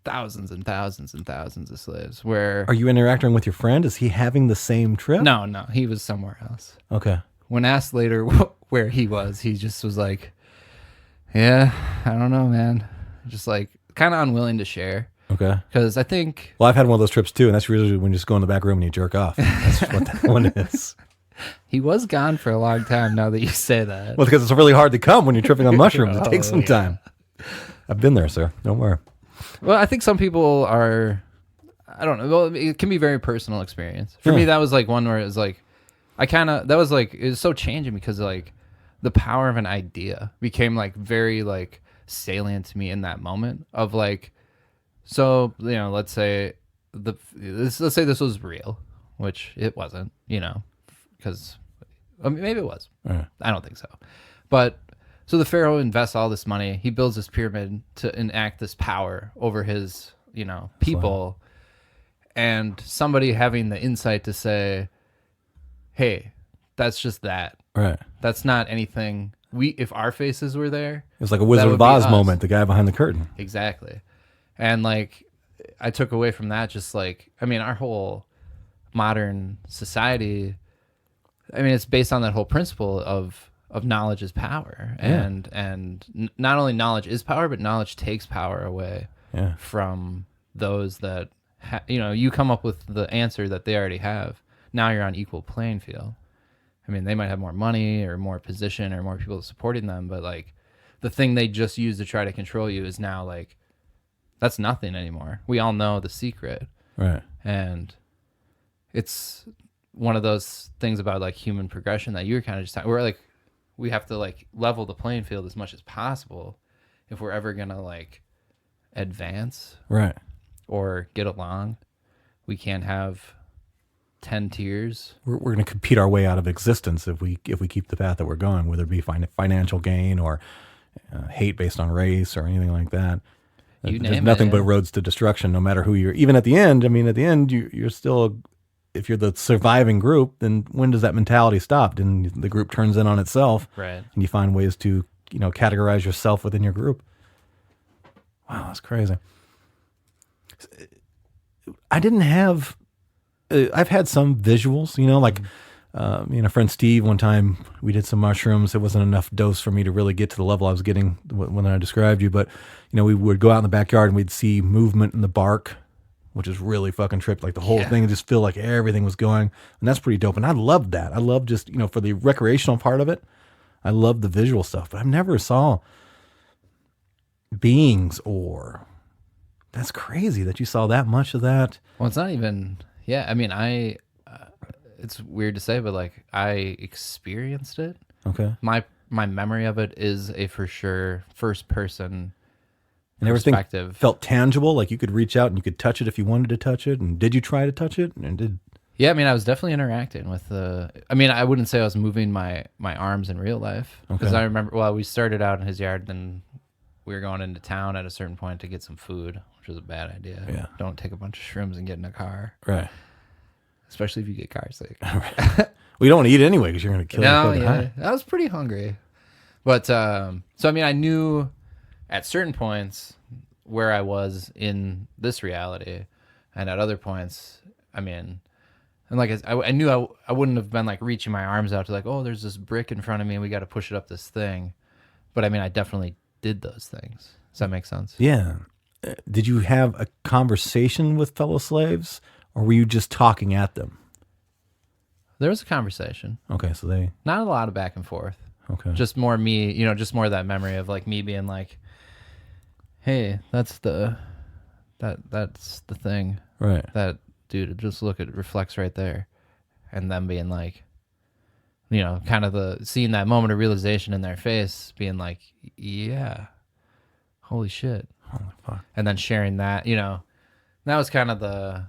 thousands and thousands and thousands of slaves. Where are you interacting with your friend? Is he having the same trip? No, he was somewhere else. Okay. When asked later where he was, he just was like, yeah, I don't know, man. Just like kind of unwilling to share. Okay. Because I think... Well, I've had one of those trips too, and that's usually when you just go in the back room and you jerk off. That's what that one is. He was gone for a long time now that you say that. Well, because it's really hard to come when you're tripping on mushrooms. It takes some time. I've been there, sir. Don't worry. Well, I think some people are... I don't know. Well, it can be very personal experience. For me, that was like one where it was like, it was so changing because like the power of an idea became like very like salient to me in that moment of like, so, you know, let's say this was real, which it wasn't, you know, because maybe it was. Right. I don't think so. But so the Pharaoh invests all this money. He builds this pyramid to enact this power over his, you know, people. And somebody having the insight to say, hey, that's just that. Right. That's not anything. If our faces were there. It was like a Wizard of Oz moment, the guy behind the curtain. Exactly. And like, I took away from that just like, I mean, our whole modern society, I mean, it's based on that whole principle of knowledge is power. Yeah. And not only knowledge is power, but knowledge takes power away from those that, you know, you come up with the answer that they already have. Now you're on equal playing field. I mean, they might have more money or more position or more people supporting them, but like the thing they just use to try to control you is now like, that's nothing anymore. We all know the secret. Right. And it's one of those things about like human progression that you were kind of just talking, we're like, we have to like level the playing field as much as possible if we're ever going to like advance. Right. Or get along. We can't have 10 tiers. We're going to compete our way out of existence if we keep the path that we're going, whether it be financial gain or hate based on race or anything like that. There's nothing but roads to destruction, no matter who you're. Even at the end, I mean, at the end, you're still, if you're the surviving group, then when does that mentality stop? Then the group turns in on itself, right? And you find ways to, you know, categorize yourself within your group. Wow, that's crazy. I didn't have, I've had some visuals, you know, like, me and a friend Steve, one time we did some mushrooms. It wasn't enough dose for me to really get to the level I was getting when I described you. But, you know, we would go out in the backyard and we'd see movement in the bark, which is really fucking tripped. Like the whole thing, it just feel like everything was going. And that's pretty dope. And I loved that. I love just, you know, for the recreational part of it, I love the visual stuff. But I never saw beings or... That's crazy that you saw that much of that. Well, it's not even, I mean, it's weird to say, but like I experienced it. Okay. My memory of it is a for sure first person and everything perspective. Felt tangible, like you could reach out and you could touch it if you wanted to touch it. And did you try to touch it? And did? Yeah, I mean, I was definitely interacting with I mean, I wouldn't say I was moving my arms in real life because I remember. Well, we started out in his yard, then we were going into town at a certain point to get some food, which was a bad idea. Yeah. Don't take a bunch of shrooms and get in a car. Right. Especially if you get car sick. Well, you don't want to eat it anyway because you're going to kill yourself. Yeah. I was pretty hungry. But, so, I mean, I knew at certain points where I was in this reality. And at other points, I mean, and like I knew I wouldn't have been like reaching my arms out to like, oh, there's this brick in front of me and we got to push it up this thing. But I mean, I definitely did those things. Does that make sense? Yeah. Did you have a conversation with fellow slaves or were you just talking at them? There was a conversation. Okay. So not a lot of back and forth. Okay. Just more me, you know, just more of that memory of like me being like, hey, that's the thing. Right. That dude, just look, it reflects right there. And them being like, you know, kind of seeing that moment of realization in their face, being like, yeah, holy shit. Holy fuck. And then sharing that, you know, that was kind of the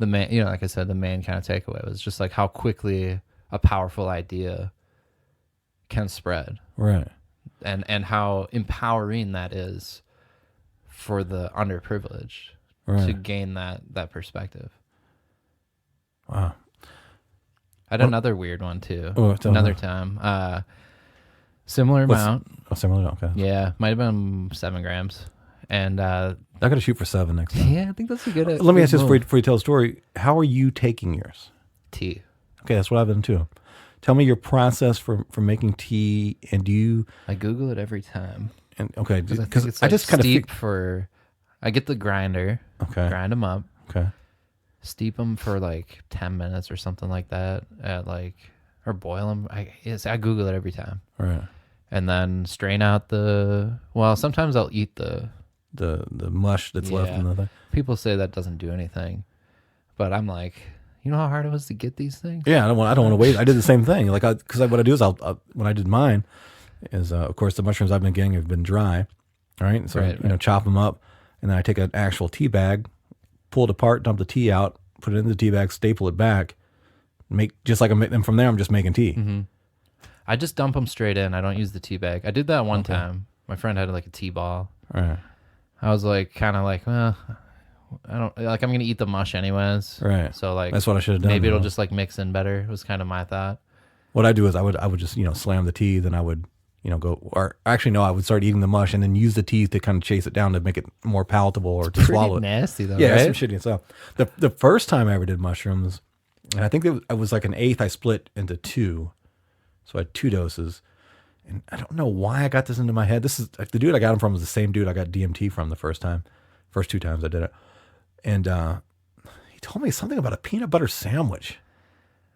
main, you know, like I said, the main kind of takeaway was just like how quickly a powerful idea can spread. Right. And how empowering that is for the underprivileged to gain that perspective. Wow. I had another weird one too. Oh, another time. Similar amount. Oh, similar. Okay. Yeah, might have been 7 grams. And I got to shoot for 7 next time. Yeah, I think that's a good. Let me ask this before you tell the story. How are you taking yours? Tea. Okay, that's what I've done too. Tell me your process for making tea, and do you? I Google it every time. And okay, because I just kind of I get the grinder. Okay. Grind them up. Okay. Steep them for like 10 minutes or something like that. Or boil them. I Google it every time. Right. And then strain out sometimes I'll eat the the mush that's left in the thing. People say that doesn't do anything, but I'm like, you know how hard it was to get these things? Yeah, I don't want to wait. I did the same thing. Like, because what I do is I'll when I did mine is of course the mushrooms I've been getting have been dry, right? So I chop them up, and then I take an actual tea bag, pull it apart, dump the tea out, put it in the tea bag, staple it back, just like and from there I'm just making tea. Mm-hmm. I just dump them straight in. I don't use the tea bag. I did that one time. My friend had like a tea ball. Right. I was like, kind of like, well, I don't like. I'm gonna eat the mush anyways. Right. So like, that's what I should have done. Maybe it'll just like mix in better. Was kind of my thought. What I do is I would just slam the tea, then I would go, or actually no, I would start eating the mush and then use the tea to kind of chase it down to make it more palatable or to swallow it. Nasty though. Yeah, right? some shitty stuff. The first time I ever did mushrooms, and I think it was like an eighth. I split into 2, so I had 2 doses. And I don't know why I got this into my head. This is the dude I got him from was the same dude I got DMT from the first 2 times I did it. And he told me something about a peanut butter sandwich.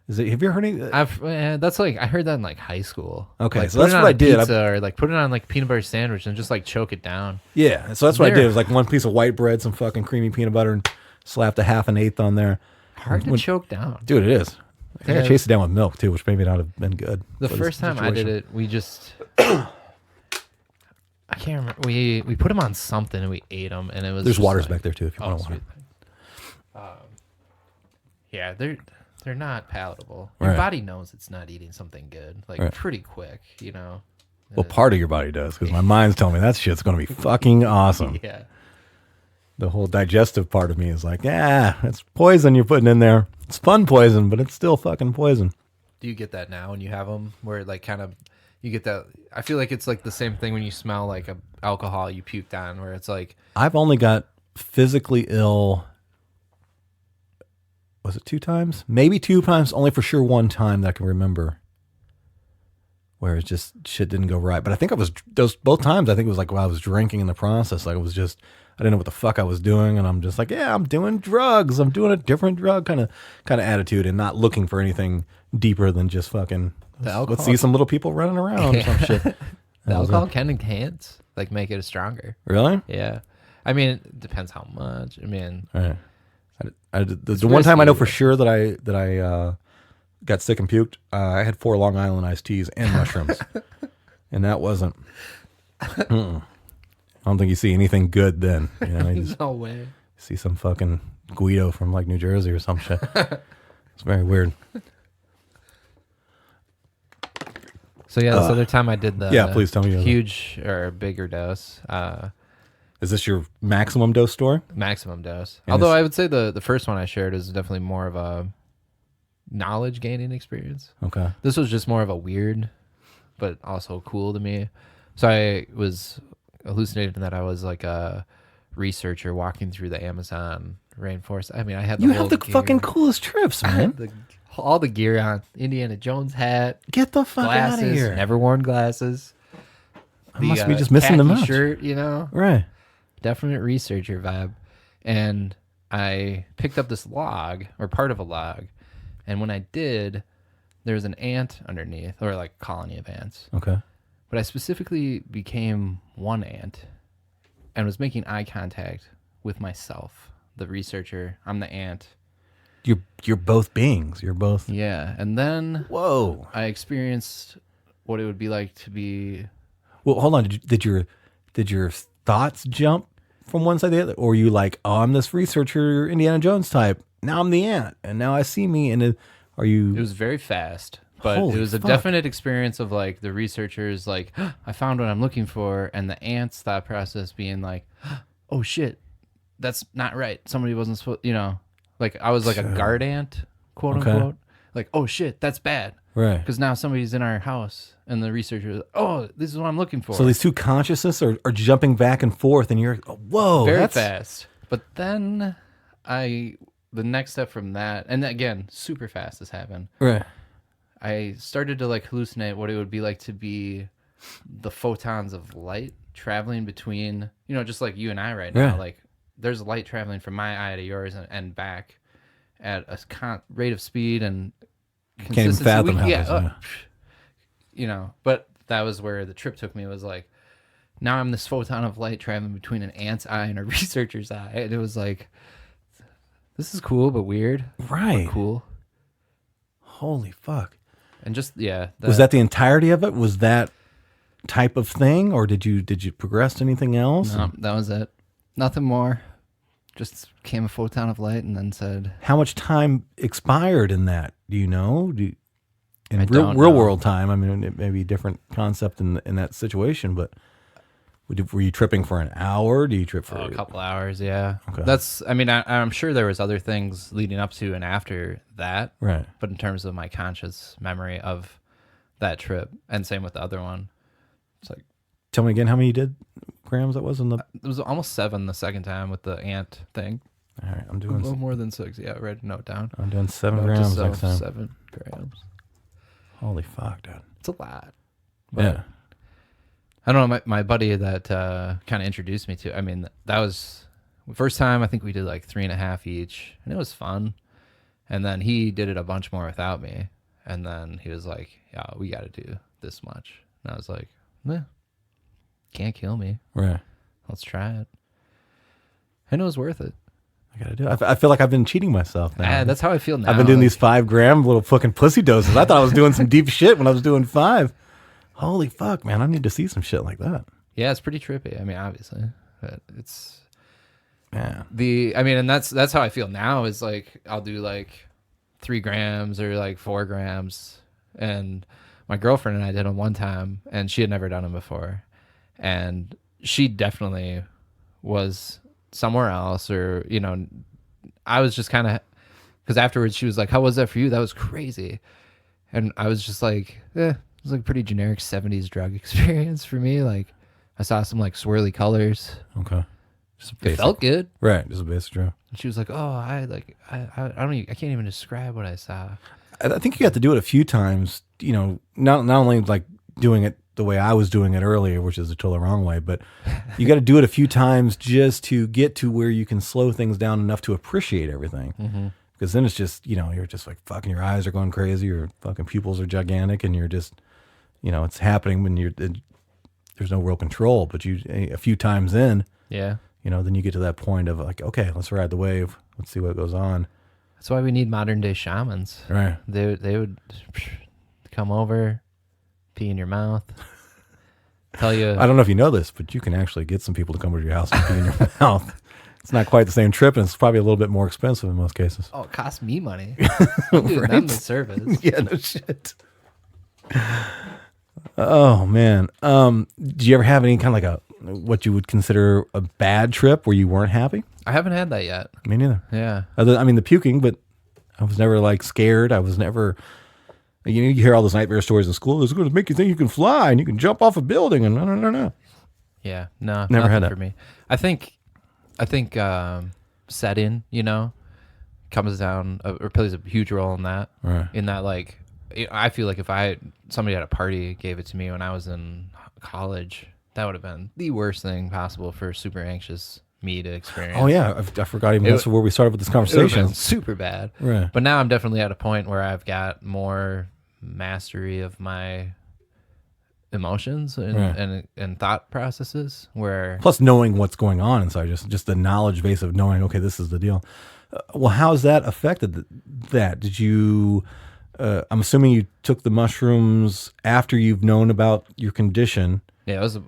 Have you ever heard any? That's like, I heard that in like high school. Okay, like, so that's what I did. Or like put it on like peanut butter sandwich and just like choke it down. Yeah, so that's what I did. It was like one piece of white bread, some fucking creamy peanut butter, and slapped a half an eighth on there. Hard to choke down. Dude, it is. I think I chased it down with milk too, which maybe not have been good. The first time I did it, we just I can't remember. We put them on something and we ate them, and it was. There's just waters like, back there too if you want to water. Yeah, they're not palatable. Your body knows it's not eating something good, like pretty quick, Well, part of your body does, because my mind's telling me that shit's going to be fucking awesome. Yeah. The whole digestive part of me is like, yeah, it's poison you're putting in there. It's fun poison, but it's still fucking poison. Do you get that now when you have them, where like kind of you get that? I feel like it's like the same thing when you smell like alcohol you puked on, where it's like I've only got physically ill. Was it 2 times? Maybe 2 times. Only for sure 1 time that I can remember, where it just shit didn't go right. But I think both times. I think it was like while I was drinking in the process. Like it was just. I didn't know what the fuck I was doing, and I'm just like, yeah, I'm doing drugs. I'm doing a different drug kind of attitude, and not looking for anything deeper than just fucking. Let's see some little people running around or some shit. The alcohol can enhance, like make it stronger. Really? Yeah, I mean, it depends how much. I mean, right. The one time I know for sure that I got sick and puked, I had 4 Long Island iced teas and mushrooms, and that wasn't. I don't think you see anything good then. No way. See some fucking Guido from like New Jersey or some shit. It's very weird. So yeah, this other time I did the please tell me huge or bigger dose. Is this your maximum dose story? Maximum dose. And although I would say the first one I shared is definitely more of a knowledge gaining experience. Okay. This was just more of a weird, but also cool to me. So I was hallucinated that I was like a researcher walking through the Amazon rainforest. I mean, I had you have the fucking coolest trips, man. All the gear on, Indiana Jones hat. Get the fuck out of here. Never worn glasses. I must be just missing the match. Shirt, right? Definite researcher vibe. And I picked up this log or part of a log, and when I did, there was an ant underneath, or like a colony of ants. Okay. But I specifically became one ant and was making eye contact with myself, the researcher. I'm the ant. You're both beings. You're both. Yeah. And then whoa, I experienced what it would be like to be. Well, hold on. Did your thoughts jump from one side to the other? Or were you like, oh, I'm this researcher, Indiana Jones type. Now I'm the ant. And now I see me. And are you. It was very fast. But Holy it was a fuck. definite experience of like the researchers like, I found what I'm looking for, and the ants' thought process being like, oh shit, that's not right. Somebody wasn't supposed, like I was like a guard ant, quote unquote. Like, oh shit, that's bad. Right. Because now somebody's in our house, and the reacher, oh, this is what I'm looking for. So these 2 consciousness are jumping back and forth, and you're, whoa, very that's fast. But then the next step from that, and again, super fast this happened. Right. I started to like hallucinate what it would be like to be the photons of light traveling between, just like you and I right now. Yeah. Like there's light traveling from my eye to yours and back at a rate of speed and can't even fathom how this. But that was where the trip took me, was like, now I'm this photon of light traveling between an ant's eye and a researcher's eye. And it was like, this is cool, but weird. Right. But cool. Holy fuck. And just, yeah. Was that the entirety of it? Was that type of thing? Or did you progress to anything else? No, that was it. Nothing more. Just came a photon of light and then said... How much time expired in that? Do you know? In real don't know. world time, I mean, it may be a different concept in that situation, but were you tripping for an hour? Do you trip for a couple hours? Yeah. Okay. That's, I mean, I'm sure there was other things leading up to and after that. Right. But in terms of my conscious memory of that trip, and same with the other one, it's like... Tell me again how many you did grams that was in the... It was almost 7 the second time with the ant thing. All right, I'm A doing... little more than 6. Yeah, write a note down. I'm doing 7 Note to grams self, next time. 7 grams. Holy fuck, dude. It's a lot. But Yeah. I don't know, my buddy that kind of introduced me to, I mean, that was the first time. I think we did like 3.5 each, and it was fun. And then he did it a bunch more without me. And then he was like, yeah, we got to do this much. And I was like, can't kill me. Right. Let's try it. And it was worth it. I gotta do it. I feel like I've been cheating myself now. Yeah, that's how I feel now. I've been doing these 5 gram little fucking pussy doses. I thought I was doing some deep shit when I was doing 5. Holy fuck, man. I need to see some shit like that. Yeah, it's pretty trippy. I mean, obviously. But it's... Yeah. And that's how I feel now is like, I'll do like 3 grams or like 4 grams. And my girlfriend and I did them one time, and she had never done them before. And she definitely was somewhere else, or, you know, I was just kind of, because afterwards she was like, how was that for you? That was crazy. And I was just like, it was like a pretty generic 70s drug experience for me. Like, I saw some like swirly colors. Okay. Just It felt good. Right. Just a basic drill. And she was like, oh, I can't even describe what I saw. I think you have to do it a few times, you know, not only like doing it the way I was doing it earlier, which is the totally wrong way, but you got to do it a few times just to get to where you can slow things down enough to appreciate everything. Mm-hmm. Because then it's just, you know, you're just like fucking, your eyes are going crazy, your fucking pupils are gigantic, and you're just, you know, it's happening when there's no real control. But a few times in, Yeah. you know, then you get to that point of like, okay, let's ride the wave. Let's see what goes on. That's why we need modern day shamans. Right. They would come over, pee in your mouth, tell you. I don't know if you know this, but you can actually get some people to come over to your house and pee in your mouth. It's not quite the same trip, and it's probably a little bit more expensive in most cases. Oh, it costs me money. I'm doing them the service. Yeah, no shit. Oh man. Do you ever have any kind of like what you would consider a bad trip where you weren't happy? I haven't had that yet. Me neither. Yeah. The puking, but I was never like scared. I was never, you know, you hear all those nightmare stories in school. It's going to make you think you can fly and you can jump off a building, and no. Yeah. No, Never had nothing that for me. I think setting, you know, comes down or plays a huge role in that. Right. In that, like, I feel like if somebody at a party gave it to me when I was in college, that would have been the worst thing possible for super anxious me to experience. Oh yeah, I forgot even that's where we started with this It would have conversation. been super bad. Right. But now I'm definitely at a point where I've got more mastery of my emotions and thought processes. Where Plus knowing what's going on inside, just the knowledge base of knowing, okay, this is the deal. Well, how's that affected that? Did you? I'm assuming you took the mushrooms after you've known about your condition. yeah, it was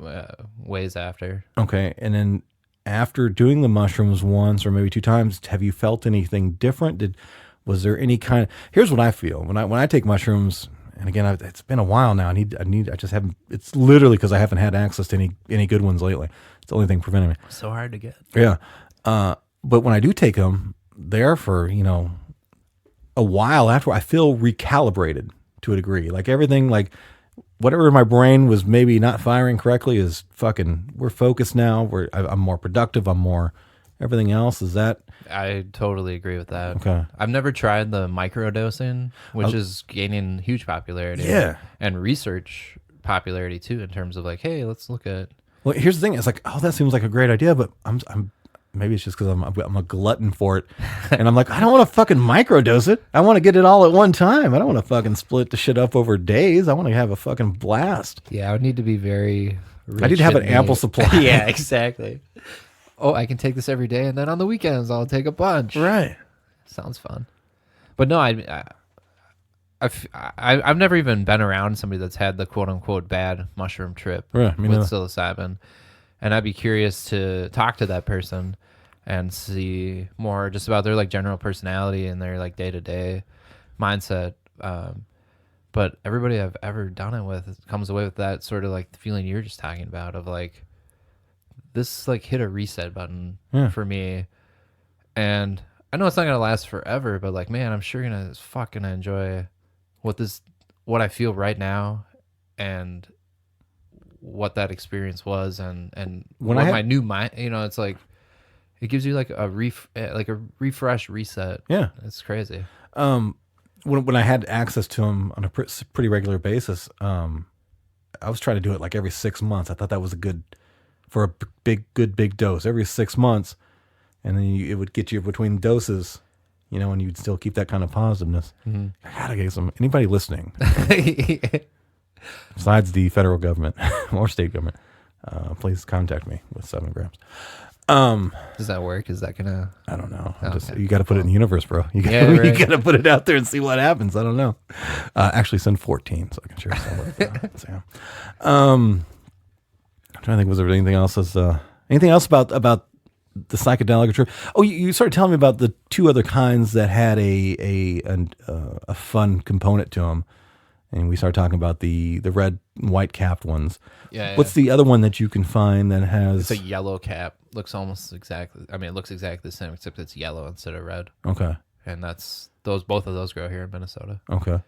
ways after. Okay, and then after doing the mushrooms once or maybe 2 times, have you felt anything different? Was there any kind of? Here's what I feel when I take mushrooms, and again, it's been a while now. I just haven't. It's literally because I haven't had access to any good ones lately. It's the only thing preventing me. So hard to get. Yeah, but when I do take them, they're for, you know, a while after, I feel recalibrated to a degree. Like everything, like whatever in my brain was maybe not firing correctly is fucking, we're focused now. I'm more productive. I'm more, everything else is that. I totally agree with that. Okay. I've never tried the microdosing, which is gaining huge popularity. Yeah. And research popularity too, in terms of like, hey, let's look at. Well, here's the thing. It's like, oh, that seems like a great idea, but I'm maybe it's just because I'm a glutton for it. And I'm like, I don't want to fucking microdose it. I want to get it all at one time. I don't want to fucking split the shit up over days. I want to have a fucking blast. Yeah, I would need to be very I need to have an ample supply. Yeah, exactly. Oh, I can take this every day, and then on the weekends I'll take a bunch. Right. Sounds fun. But no, I've never even been around somebody that's had the quote unquote bad mushroom trip Right, me with neither. psilocybin, and I'd be curious to talk to that person and see more just about their like general personality and their like day to day mindset. But everybody I've ever done it with comes away with that sort of like the feeling you're just talking about of like this like hit a reset button for me, and I know it's not gonna last forever, but like man, I'm sure gonna enjoy what I feel right now and what that experience was and When what my new mind, it's like it gives you like a refresh reset. Yeah. It's crazy. When I had access to them on a pretty regular basis, I was trying to do it like every 6 months. I thought that was for a big dose every 6 months, and then it would get you between doses, and you'd still keep that kind of positiveness. Mm-hmm. I gotta get anybody listening besides the federal government or state government, please contact me with 7 grams. Does that work? Is that gonna? I don't know. Okay. You got to put it in the universe, bro. You got to put it out there and see what happens. I don't know. Actually, send 14 so I can share some with Sam. I'm trying to think. Was there anything else? Anything else about the psychedelic trip? Oh, you started telling me about the 2 other kinds that had a fun component to them, and we started talking about the red and white capped ones. Yeah. What's the other one that you can find that has? It's a yellow cap. Looks almost exactly. I mean, it looks exactly the same except it's yellow instead of red. Okay. And both of those grow here in Minnesota. Okay.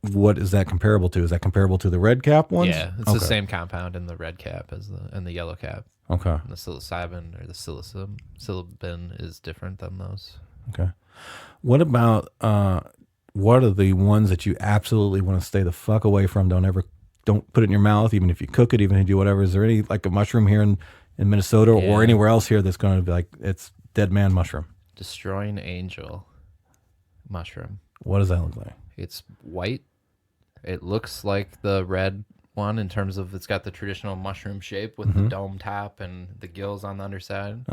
What is that comparable to? Is that comparable to the red cap ones? Yeah, it's the same compound in the red cap as the yellow cap. Okay. And the psilocybin or the psilocybin is different than those. Okay. What about what are the ones that you absolutely want to stay the fuck away from? Don't put it in your mouth, even if you cook it, even if you do whatever. Is there any like a mushroom here in Minnesota or anywhere else here that's going to be like it's dead man mushroom? Destroying angel mushroom. What does that look like? It's white. It looks like the red one in terms of it's got the traditional mushroom shape with the dome top and the gills on the underside.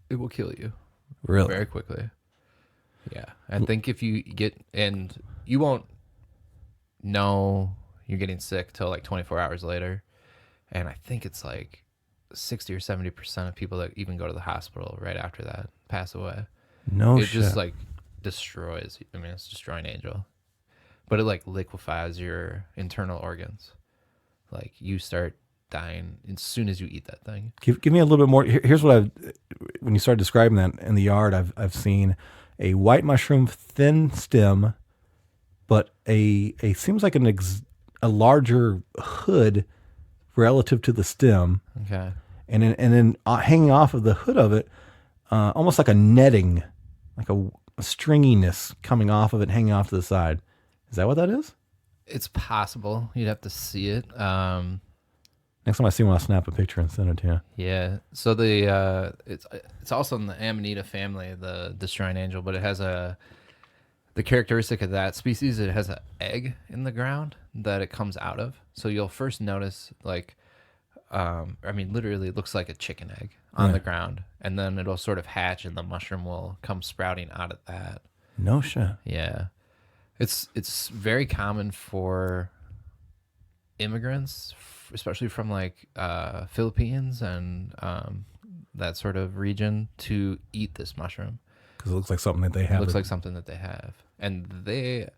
It will kill you Really? very quickly. Yeah. I think if you and you won't know you're getting sick till like 24 hours later. And I think it's like 60 or 70% of people that even go to the hospital right after that pass away. No It shit. just like destroys. I mean, it's destroying angel. But it like liquefies your internal organs. Like you start dying as soon as you eat that thing. Give me a little bit more. Here's what when you started describing that in the yard, I've seen a white mushroom, thin stem, but a seems like a larger hood relative to the stem. Okay. And then hanging off of the hood of it, almost like a netting, like a stringiness coming off of it, hanging off to the side. Is that what that is? It's possible. You'd have to see it. Next time I see one, I'll snap a picture and send it to you. Yeah. So it's also in the Amanita family, the destroying angel, but it has the characteristic of that species. It has an egg in the ground that it comes out of. So you'll first notice like, literally it looks like a chicken egg on the ground, and then it'll sort of hatch, and the mushroom will come sprouting out of that. No shit. Yeah. It's very common for immigrants, especially from like Philippines and that sort of region, to eat this mushroom. Because it looks like something that they have. It looks like something that they have. And they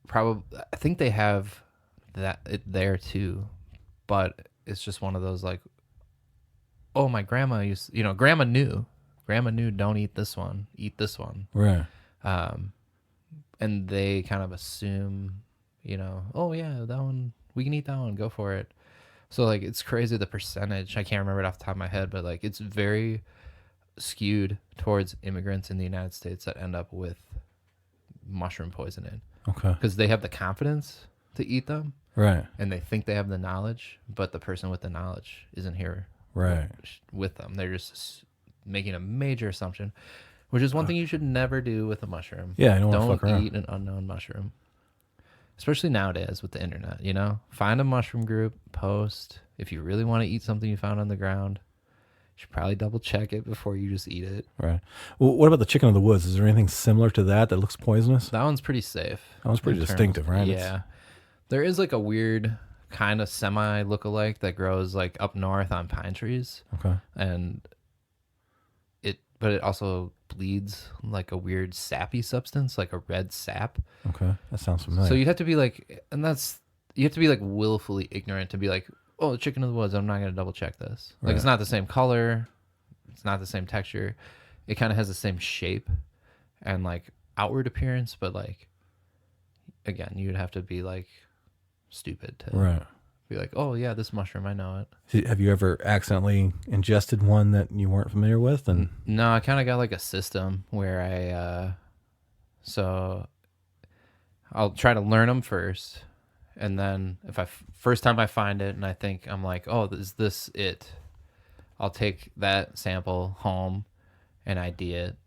probably, I think they have it there too, but it's just one of those like, oh, my grandma grandma knew don't eat this one, eat this one. Right. And they kind of assume, oh yeah, that one, we can eat that one, go for it. So like, it's crazy the percentage. I can't remember it off the top of my head, but like, it's very skewed towards immigrants in the United States that end up with mushroom poisoning. Okay. Because they have the confidence to eat them. Right. And they think they have the knowledge, but the person with the knowledge isn't here Right. with them. They're just making a major assumption, which is one thing you should never do with a mushroom. Yeah, I don't wanna fuck around. eat an unknown mushroom. especially nowadays with the internet, you know, find a mushroom group, post. If you really want to eat something you found on the ground, you should probably double check it before you just eat it. Right. Well, what about the chicken of the woods? Is there anything similar to that looks poisonous? That one's pretty safe. That one's pretty distinctive, right? Yeah. There is like a weird kind of semi lookalike that grows like up north on pine trees. Okay. But it also bleeds like a weird sappy substance, like a red sap. Okay. That sounds familiar. So you'd have to be like, you have to be like willfully ignorant to be like, oh, the chicken of the woods, I'm not going to double check this. Like, it's not the same color. It's not the same texture. It kind of has the same shape and like outward appearance. But like, again, you'd have to be like stupid to be like, oh yeah, this mushroom, I know it. Have you ever accidentally ingested one that you weren't familiar with? And no, I kind of got like a system where so I'll try to learn them first. And then if first time I find it and I think I'm like, oh, is this it? I'll take that sample home and ID it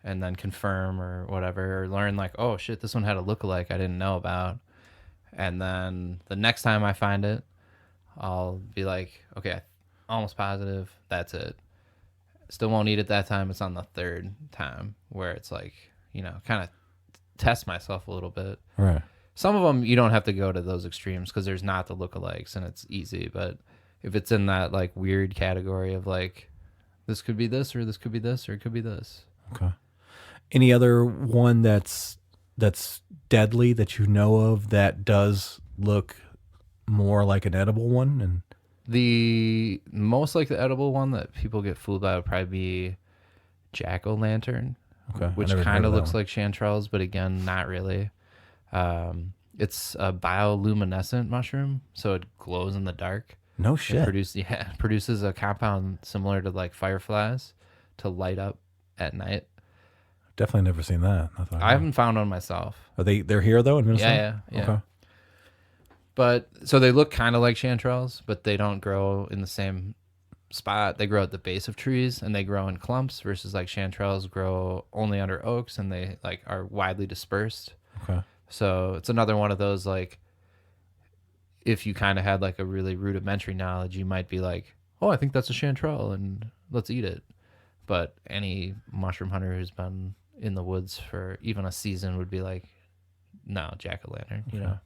and then confirm or whatever, or learn like, oh shit, this one had a lookalike I didn't know about. And then the next time I find it, I'll be like, okay, almost positive that's it. Still won't eat it that time. It's on the third time where it's like, you know, kind of test myself a little bit. Right. Some of them you don't have to go to those extremes because there's not the lookalikes and it's easy. But if it's in that like weird category of like, this could be this or this could be this or it could be this. Okay. Any other one that's deadly that you know of that does look more like an edible one? And the most like the edible one that people get fooled by would probably be jack-o'-lantern, which kind of looks like chanterelles, but again, not really. It's a bioluminescent mushroom, so it glows in the dark. No shit. It produces a compound similar to like fireflies to light up at night. Definitely never seen that. I haven't found one myself. They're here though in Minnesota? Yeah. Okay. But so they look kind of like chanterelles, but they don't grow in the same spot. They grow at the base of trees and they grow in clumps versus like chanterelles grow only under oaks and they like are widely dispersed. Okay. So it's another one of those like, if you kind of had like a really rudimentary knowledge, you might be like, oh, I think that's a chanterelle and let's eat it. But any mushroom hunter who's been in the woods for even a season would be like, no, jack-o'-lantern, you know.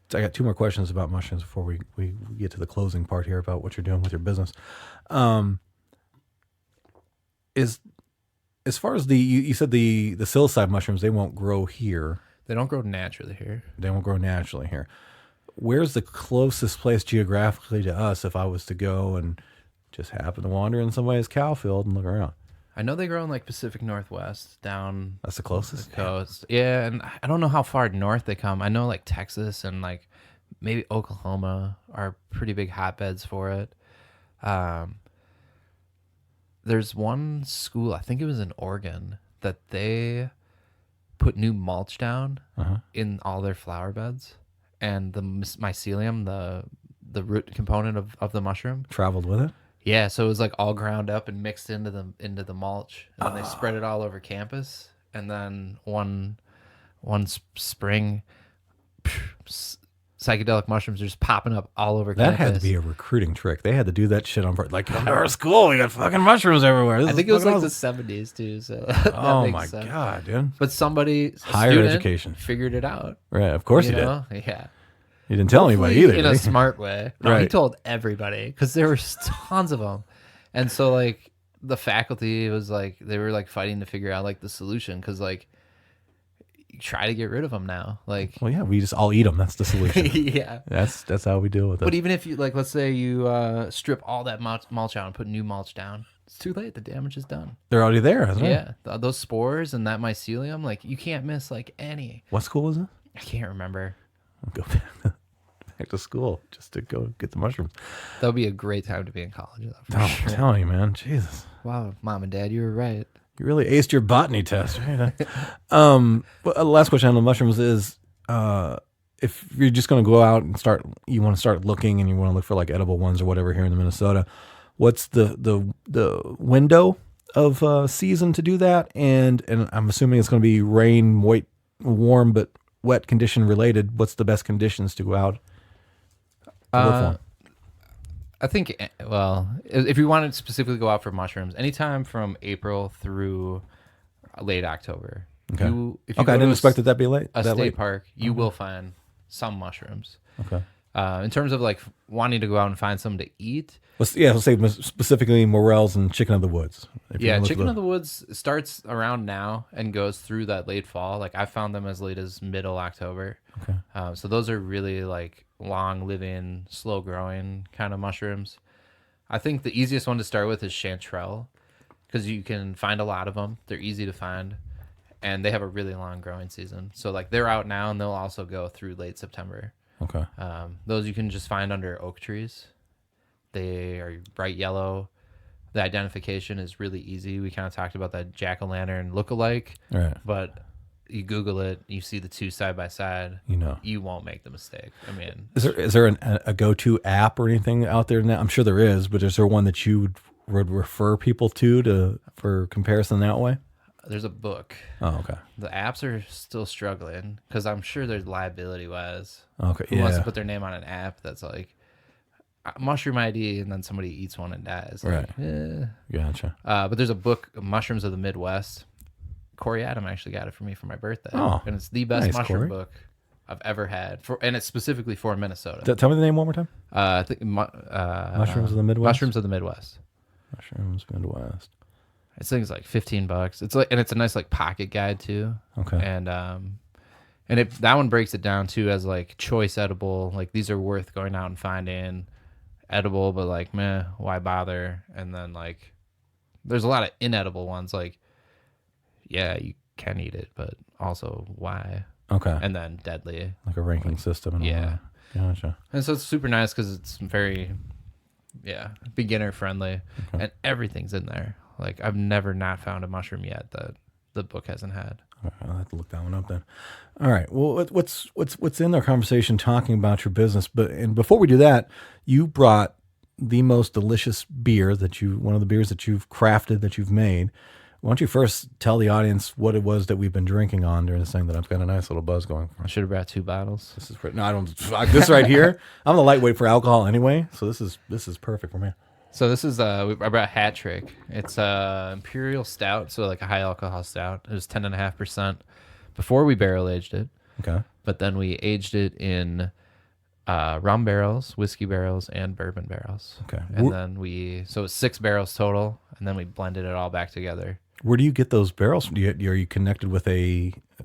So I got two more questions about mushrooms before we get to the closing part here about what you're doing with your business. Is as far as you said the psilocybe mushrooms, they won't grow here. They don't grow naturally here. They won't grow naturally here. Where's the closest place geographically to us if I was to go and just happen to wander in somebody's cow field and look around? I know they grow in like Pacific Northwest down. That's the closest the coast. Yeah, and I don't know how far north they come. I know like Texas and like maybe Oklahoma are pretty big hotbeds for it. There's one school, I think it was in Oregon, that they put new mulch down in all their flower beds, and the mycelium, the root component of the mushroom, traveled with it. Yeah, so it was like all ground up and mixed into the mulch, and then they spread it all over campus. And then one spring, psychedelic mushrooms are just popping up all over campus. That had to be a recruiting trick. They had to do that shit on like, come to our school. We got fucking mushrooms everywhere. I think it was like the 70s too. So oh my god, dude! But somebody higher education figured it out. Right, of course he did. Yeah. He didn't tell anybody either. In a smart way. No, right. He told everybody because there were tons of them. And so like the faculty was like, they were like fighting to figure out like the solution because like you try to get rid of them now. Like, well, yeah, we just all eat them. That's the solution. Yeah. That's how we deal with it. But even if you like, let's say you strip all that mulch out and put new mulch down, it's too late. The damage is done. They're already there, isn't it? Yeah. Those spores and that mycelium, like you can't miss like any. What school was it? I can't remember. I'll go back to school just to go get the mushrooms. That would be a great time to be in college. Though, I'm telling you, man. Jesus. Wow, Mom and Dad, you were right. You really aced your botany test, right? But last question on the mushrooms is, if you're just going to go out and you want to start looking and you want to look for like edible ones or whatever here in Minnesota, what's the window of season to do that? And I'm assuming it's going to be rain, warm, but wet condition related, what's the best conditions to go out to look for? I think, well, if you wanted to specifically go out for mushrooms, anytime from April through late October. Okay. If you go I didn't to expect it that be late. a that state late. park, you will find some mushrooms. Okay. In terms of like wanting to go out and find something to eat, Let's say specifically morels and chicken of the woods. If you yeah, look chicken at of the woods starts around now and goes through that late fall. Like I found them as late as middle October. Okay. So those are really like long living, slow growing kind of mushrooms. I think the easiest one to start with is chanterelle because you can find a lot of them. They're easy to find and they have a really long growing season. So like they're out now and they'll also go through late September. Okay. Those you can just find under oak trees. They are bright yellow. The identification is really easy. We kind of talked about that jack-o'-lantern look-alike, Right. but you Google it, you see the two side by side, you won't make the mistake. I mean, is there a go-to app or anything out there now? I'm sure there is, but is there one that you would refer people to for comparison that way? there's a book. Oh, okay. The apps are still struggling because I'm sure there's liability-wise. Okay. Who wants Yeah. to put their name on an app that's like mushroom ID and then somebody eats one and dies? Like, Right. Gotcha. But there's a book, Mushrooms of the Midwest. Corey Adam actually got it for me for my birthday. Oh, and it's the best nice, mushroom Corey. book I've ever had. And it's specifically for Minnesota. Tell me the name one more time. I think Mushrooms of the Midwest. Mushrooms of the Midwest. Mushrooms Midwest. It's things like $15. It's like, and it's a nice like pocket guide too. Okay. And that one breaks it down too as like choice edible. Like these are worth going out and finding. Edible, but like meh, why bother? And then like there's a lot of inedible ones. Like yeah, you can eat it, but also why? Okay. And then deadly. Like a ranking system. And all Yeah. that. Gotcha. And so it's super nice because it's very, beginner friendly, and everything's in there. Like I've never not found a mushroom yet that the book hasn't had. All right, I'll have to look that one up then. All right. Well, what's in our conversation talking about your business? And before we do that, you brought the most delicious beer one of the beers that you've crafted, that you've made. Why don't you first tell the audience what it was that we've been drinking on during this thing that I've got a nice little buzz going for. I should have brought 2 bottles. This is no, I don't. This right here, I'm the lightweight for alcohol anyway, so this is perfect for me. So this is I brought Hat Trick. It's imperial stout, so like a high alcohol stout. It was 10.5% before we barrel aged it. Okay. But then we aged it in rum barrels, whiskey barrels, and bourbon barrels. Okay. And then so it's 6 barrels total, and then we blended it all back together. Where do you get those barrels from? Are you connected with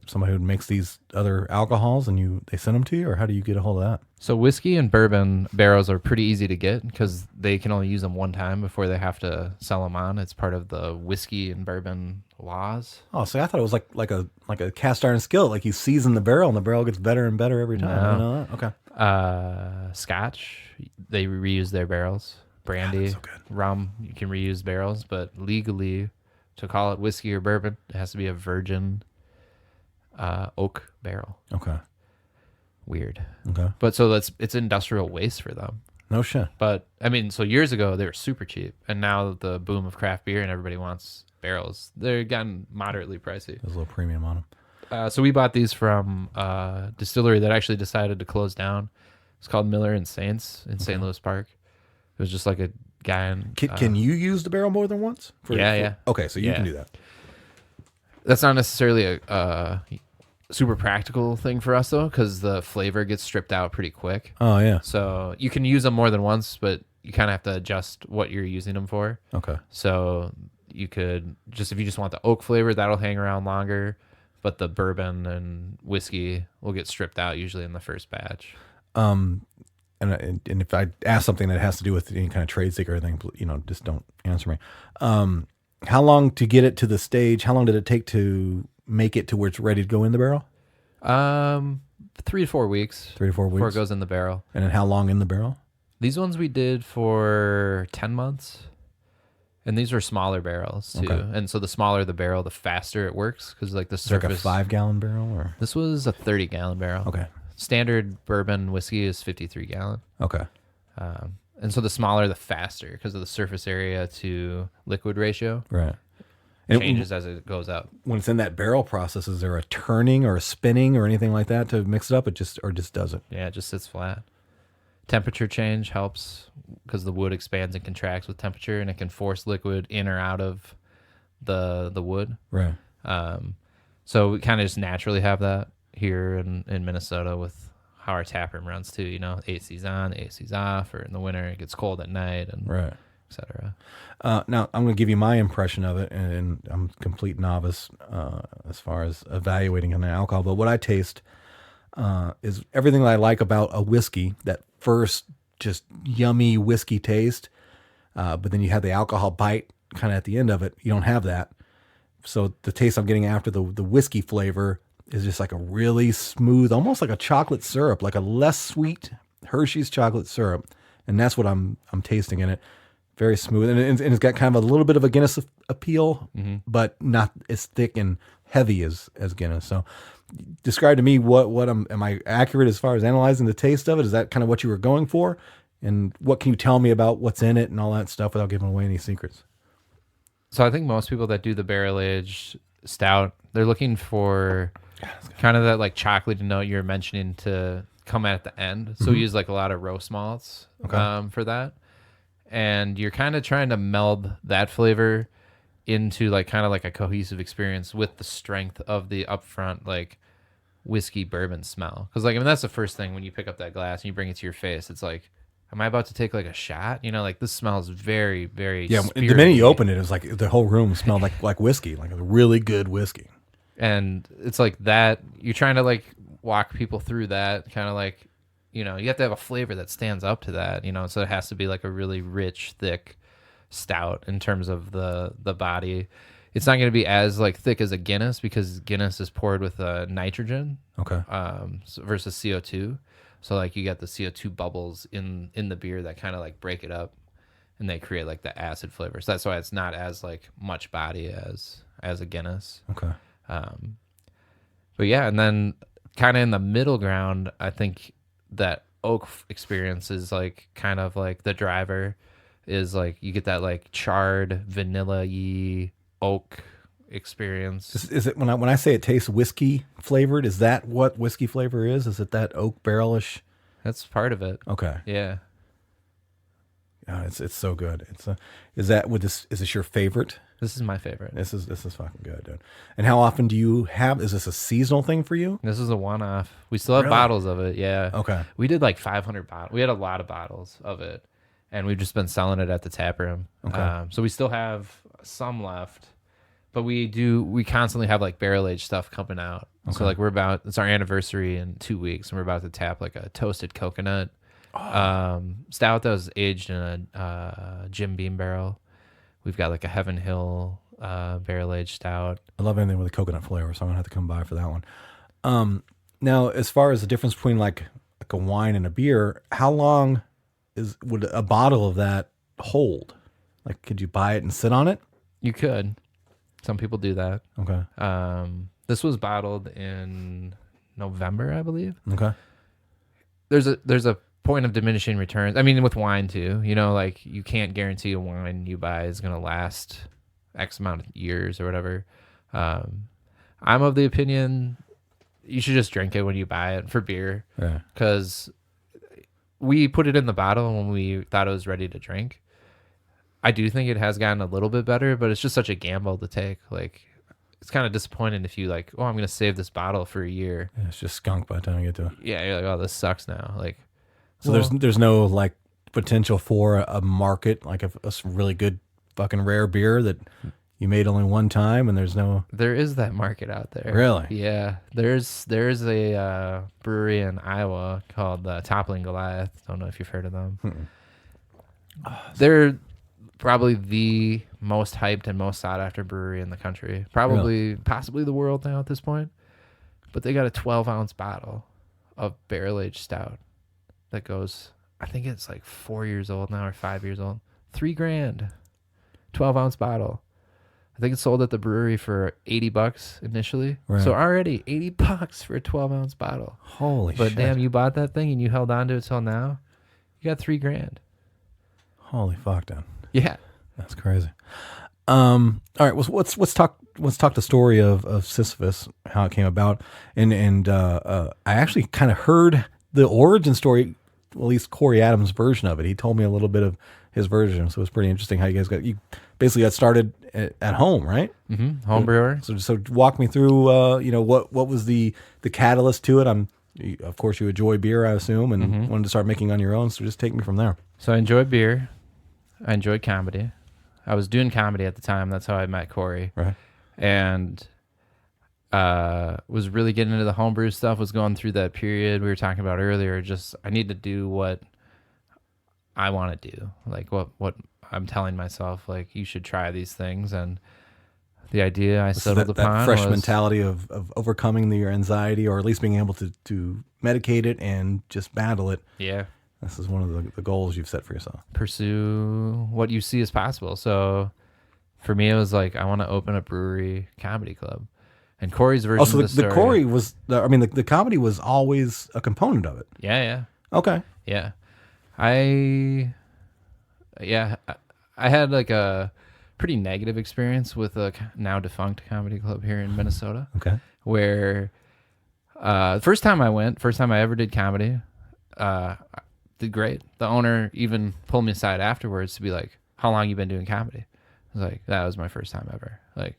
somebody who makes these other alcohols and they send them to you, or how do you get a hold of that? So whiskey and bourbon barrels are pretty easy to get because they can only use them one time before they have to sell them on. It's part of the whiskey and bourbon laws. Oh, so I thought it was like a cast iron skillet. Like you season the barrel and the barrel gets better and better every time. No. I didn't know that. Okay. Scotch, they reuse their barrels. Brandy, that's so good. rum, you can reuse barrels, but legally to call it whiskey or bourbon, it has to be a virgin oak barrel. Okay. Weird. Okay. But so it's industrial waste for them. No shit. But I mean, so years ago they were super cheap, and now the boom of craft beer and everybody wants barrels, they're gotten moderately pricey. There's a little premium on them. So we bought these from a distillery that actually decided to close down. It's called Miller and Saints in St. Louis Park. It was just like a guy in... Can you use the barrel more than once? Yeah. Okay, so you can do that. That's not necessarily a super practical thing for us, though, because the flavor gets stripped out pretty quick. Oh, yeah. So you can use them more than once, but you kind of have to adjust what you're using them for. Okay. So you could if you just want the oak flavor, that'll hang around longer. But the bourbon and whiskey will get stripped out usually in the first batch. And if I ask something that has to do with any kind of trade secret or anything, just don't answer me. How long to get it to the stage? How long did it take to make it to where it's ready to go in the barrel? 3 to 4 weeks. 3 to 4 weeks before it goes in the barrel. And then how long in the barrel? These ones we did for 10 months. And these were smaller barrels too. Okay. And so the smaller the barrel, the faster it works because like the Is it surface. like a 5-gallon barrel or? This was a 30-gallon barrel. Okay. Standard bourbon whiskey is 53-gallon. Okay. And so the smaller, the faster because of the surface area to liquid ratio. Right. changes as it goes up. When it's in that barrel process, is there a turning or a spinning or anything like that to mix it up? It just does it. Yeah, it just sits flat. Temperature change helps because the wood expands and contracts with temperature, and it can force liquid in or out of the wood. Right. So we kind of just naturally have that here in Minnesota with how our tap room runs too. AC's on, AC's off, or in the winter it gets cold at night, and right, etc. Now I'm going to give you my impression of it, and I'm a complete novice as far as evaluating an alcohol. But what I taste is everything that I like about a whiskey. That first just yummy whiskey taste, but then you have the alcohol bite kind of at the end of it. You don't have that. So the taste I'm getting after the whiskey flavor is just like a really smooth, almost like a chocolate syrup, like a less sweet Hershey's chocolate syrup. And that's what I'm tasting in it. Very smooth. And it's got kind of a little bit of a Guinness appeal, but not as thick and heavy as Guinness. So describe to me what am I accurate as far as analyzing the taste of it? Is that kind of what you were going for? And what can you tell me about what's in it and all that stuff without giving away any secrets? So I think most people that do the barrel-aged stout, they're looking for kind of that like chocolatey note you're mentioning to come at the end. So we use like a lot of roast malts for that. And you're kind of trying to meld that flavor into like kind of like a cohesive experience with the strength of the upfront like whiskey bourbon smell. Because like, I mean, that's the first thing when you pick up that glass and you bring it to your face. It's like, am I about to take like a shot? Like this smells very, very the spirity. minute you open it, it was like the whole room smelled like whiskey, like a really good whiskey. And it's like that, you're trying to like walk people through that kind of like, you have to have a flavor that stands up to that, so it has to be like a really rich, thick stout in terms of the body. It's not going to be as like thick as a Guinness because Guinness is poured with nitrogen versus CO2. So like you got the CO2 bubbles in the beer that kind of like break it up and they create like the acid flavor. So that's why it's not as like much body as a Guinness. Okay. But yeah, and then kind of in the middle ground, I think that oak experience is like kind of like the driver is like you get that like charred vanilla-y oak experience. Is it when I say it tastes whiskey flavored? Is that what whiskey flavor is? Is it that oak barrelish? That's part of it. Okay. Yeah. Oh, it's so good. Is this your favorite? This is my favorite. This is fucking good, dude. And how often do you have? Is this a seasonal thing for you? This is a one-off. We still have bottles of it. Yeah. Okay. We did like 500 bottles. We had a lot of bottles of it, and we've just been selling it at the tap room. Okay. So we still have some left, but we constantly have like barrel-aged stuff coming out. Okay. So like it's our anniversary in 2 weeks, and we're about to tap like a toasted coconut stout that was aged in a Jim Beam barrel. We've got like a Heaven Hill barrel-aged stout. I love anything with a coconut flavor, so I'm going to have to come by for that one. Now, as far as the difference between like a wine and a beer, how long would a bottle of that hold? Like, could you buy it and sit on it? You could. Some people do that. Okay. This was bottled in November, I believe. Okay. There's a point of diminishing returns. I mean, with wine too, like you can't guarantee a wine you buy is going to last X amount of years or whatever. I'm of the opinion you should just drink it when you buy it for beer. Yeah. Because we put it in the bottle when we thought it was ready to drink. I do think it has gotten a little bit better, but it's just such a gamble to take. Like, it's kind of disappointing if you like, I'm going to save this bottle for a year. Yeah, it's just skunk by the time you get to it. Yeah, you're like, oh, this sucks now. Like, so there's no like potential for a market, like a really good fucking rare beer that you made only one time, and there is that market out there. Really? Yeah. There's a brewery in Iowa called Toppling Goliath. Don't know if you've heard of them. They're probably the most hyped and most sought after brewery in the country. Possibly the world now at this point. But they got a 12-ounce bottle of barrel-aged stout that goes, I think it's like 4 years old now or 5 years old. $3,000. 12-ounce bottle. I think it's sold at the brewery for $80 initially. Right. So already $80 for a 12-ounce bottle. Holy shit. But damn, you bought that thing and you held on to it till now. You got $3,000. Holy fuck, dude. Yeah. That's crazy. All right. Let's talk the story of Sisyphus, how it came about, and I actually kind of heard the origin story, at least Corey Adams' version of it. He told me a little bit of his version, so it was pretty interesting how you basically got started at home, right? Mm-hmm. Home brewer. So walk me through, what was the catalyst to it? Of course, you enjoy beer, I assume, and wanted to start making on your own. So just take me from there. So I enjoy beer. I enjoy comedy. I was doing comedy at the time. That's how I met Corey. Right. And was really getting into the homebrew stuff, was going through that period we were talking about earlier. Just, I need to do what I want to do. Like what I'm telling myself, like, you should try these things. And the idea I settled upon that fresh was mentality of overcoming your anxiety, or at least being able to medicate it and just battle it. Yeah. This is one of the goals you've set for yourself. Pursue what you see as possible. So for me, it was like, I want to open a brewery comedy club. And Corey's version So of the story. the Corey was, the comedy was always a component of it. Yeah. Okay. Yeah. I had like a pretty negative experience with a now defunct comedy club here in Minnesota. Okay. Where first time I ever did comedy, did great. The owner even pulled me aside afterwards to be like, how long you been doing comedy? I was like, that was my first time ever. Like,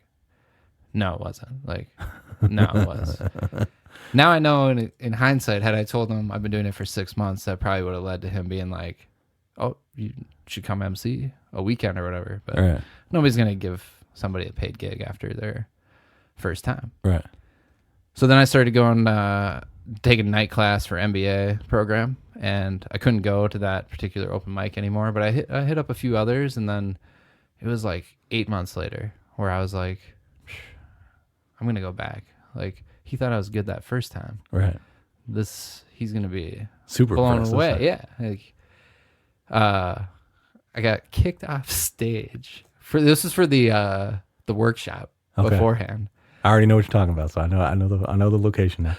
no, it wasn't. Like, no, it was. Now I know in hindsight, had I told him I've been doing it for 6 months, that probably would have led to him being like, oh, you should come MC a weekend or whatever. But Right. Nobody's going to give somebody a paid gig after their first time. Right. So then I started going, taking night class for MBA program, and I couldn't go to that particular open mic anymore, but I hit up a few others, and then it was like 8 months later where I was like, I'm going to go back. Like, he thought I was good that first time. Right. He's going to be Super blown impressed, away. isn't it? Yeah. Like, I got kicked off stage this is for the workshop beforehand. I already know what you're talking about, so I know the location now.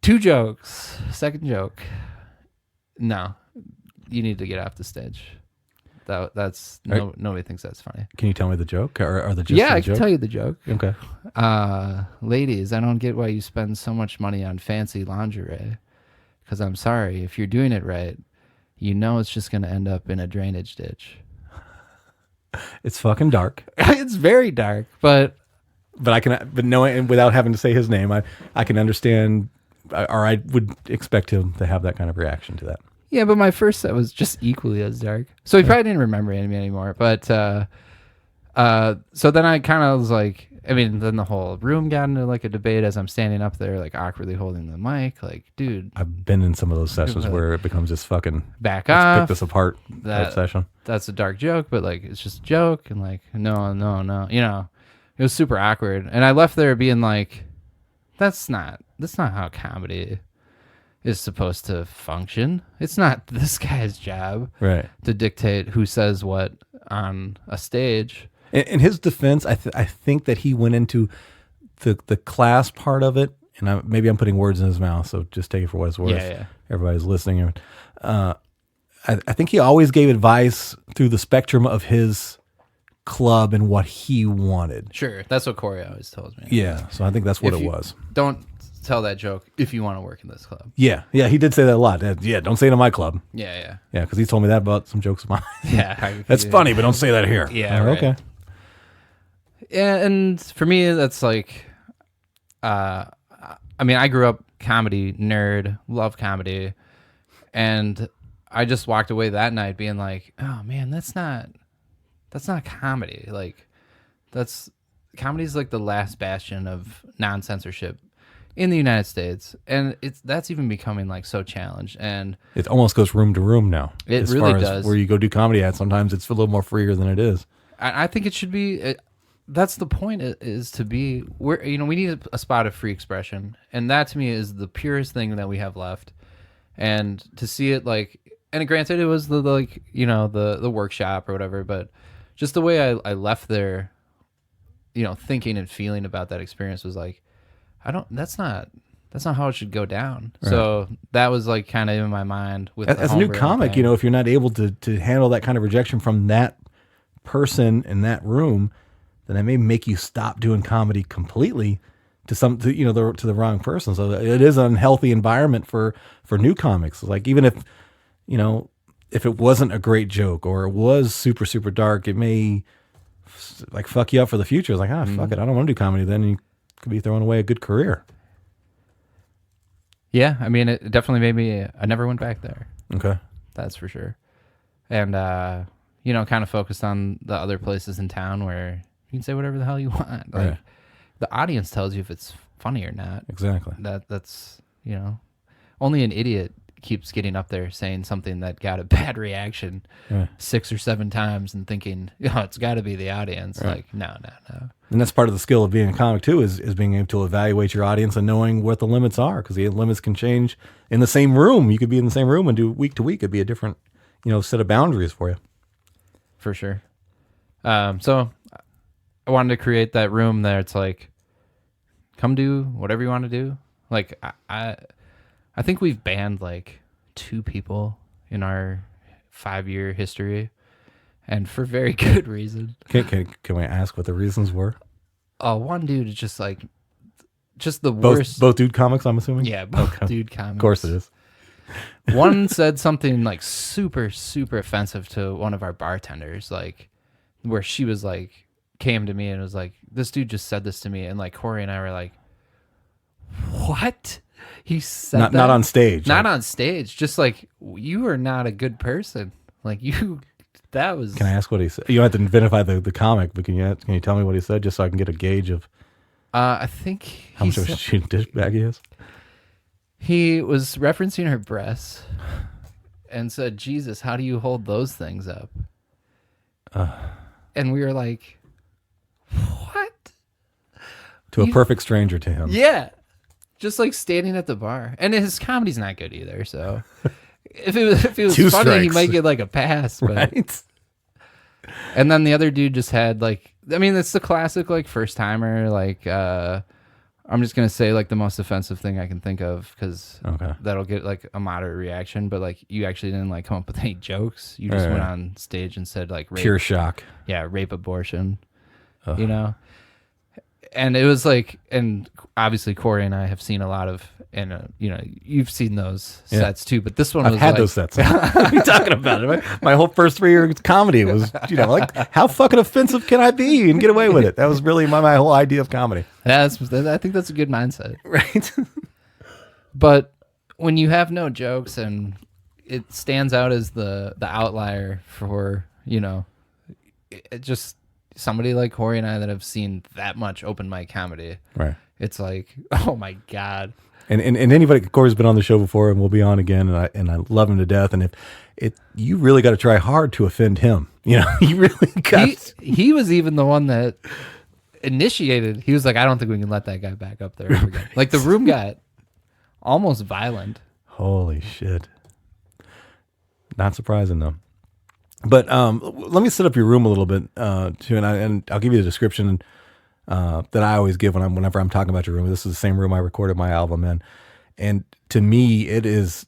2 jokes. Second joke. No, you need to get off the stage. Nobody thinks that's funny. Can you tell me the joke or the gist Yeah, of the I joke? can tell you the joke. Okay. Ladies, I don't get why you spend so much money on fancy lingerie. Because I'm sorry, if you're doing it right, you know it's just going to end up in a drainage ditch. It's fucking dark. It's very dark, but knowing, without having to say his name, I can understand, or I would expect him to have that kind of reaction to that. yeah, but my first set was just equally as dark. So he probably didn't remember me anymore. But so then I kind of was like, then the whole room got into like a debate as I'm standing up there, like awkwardly holding the mic. Like, dude, I've been in some of those sessions where it becomes this fucking back let's off. pick this apart type session. That's a dark joke, but like, it's just a joke. And like, no. It was super awkward. And I left there being like, that's not how comedy is supposed to function. It's not this guy's job to dictate who says what on a stage. In his defense, I think that he went into the class part of it, and maybe I'm putting words in his mouth, so just take it for what it's worth. Yeah. Everybody's listening. I think he always gave advice through the spectrum of his club and what he wanted. Sure, that's what Corey always tells me. Yeah, so I think that's what it was. Don't tell that joke if you want to work in this club. Yeah, he did say that a lot. Yeah, don't say it in my club. Yeah, because he told me that about some jokes of mine. yeah. That's funny, but don't say that here. Yeah, right. Okay. Yeah, and for me, that's like, I grew up comedy nerd, love comedy, and I just walked away that night being like, oh man, that's not comedy. Like, comedy's like the last bastion of non-censorship in the United States, and that's even becoming like so challenged, and it almost goes room to room now. It as really far as does. Where you go do comedy at, sometimes it's a little more freer than it is. I think it should be. That's the point, is to be where we need a spot of free expression, and that to me is the purest thing that we have left. And to see it like, and granted, it was the workshop or whatever, but just the way I left there, thinking and feeling about that experience was like, that's not how it should go down. Right. So that was like kind of in my mind with as a new comic, if you're not able to handle that kind of rejection from that person in that room, then it may make you stop doing comedy completely to the wrong person. So it is an unhealthy environment for new comics. Like, even if, if it wasn't a great joke or it was super, super dark, it may like fuck you up for the future. It's like, fuck it, I don't want to do comedy then. And you could be throwing away a good career. Yeah, I mean, it definitely made me. I never went back there. Okay, that's for sure. And kind of focused on the other places in town where you can say whatever the hell you want. Like, the audience tells you if it's funny or not. Exactly. That's only an idiot keeps getting up there saying something that got a bad reaction 6 or 7 times and thinking, it's got to be the audience. Right. Like, no. And that's part of the skill of being a comic too, is being able to evaluate your audience and knowing what the limits are, because the limits can change in the same room. You could be in the same room and do week to week. It'd be a different, set of boundaries for you. For sure. So I wanted to create that room there. It's like, come do whatever you want to do. Like, I think we've banned like 2 people in our 5-year history, and for very good reason. Can we ask what the reasons were? One dude is just the worst. Both dude comics, I'm assuming? Yeah, both dude comics. Of course it is. One said something like super, super offensive to one of our bartenders, like where she was like, came to me and was like, this dude just said this to me. And like Corey and I were like, what? He said not on stage. Not on stage. Just like, you are not a good person. Like, that was. Can I ask what he said? You don't have to identify the comic, but can you tell me what he said just so I can get a gauge of I think how much of a douchebag he is? He was referencing her breasts and said, Jesus, how do you hold those things up? And we were like, what? To a perfect stranger to him. Yeah. Just like standing at the bar. And his comedy's not good either, so if it was funny, strikes. He might get like a pass. But... Right. And then the other dude just had like, I mean, it's the classic like first timer, like I'm just gonna say like the most offensive thing I can think of, because that'll get like a moderate reaction. But like, you actually didn't like come up with any jokes. You just went on stage and said like rape, pure shock. Yeah, rape, abortion. And it was like, and obviously Corey and I have seen a lot of, and you've seen those sets too. But this one, I've had those sets. What are you talking about? My whole first 3 years comedy was, like, how fucking offensive can I be and get away with it? That was really my whole idea of comedy. Yeah, I think that's a good mindset, right? But when you have no jokes and it stands out as the outlier for it just. Somebody like Corey and I that have seen that much open mic comedy, right? It's like, oh my god! And anybody, Corey's been on the show before and will be on again, and I love him to death. And if you really got to try hard to offend him, you really got. He was even the one that initiated. He was like, I don't think we can let that guy back up there ever again. Like, the room got almost violent. Holy shit! Not surprising though. But let me set up your room a little bit too, and I'll give you the description that I always give whenever I'm talking about your room. This is the same room I recorded my album in, and to me, it is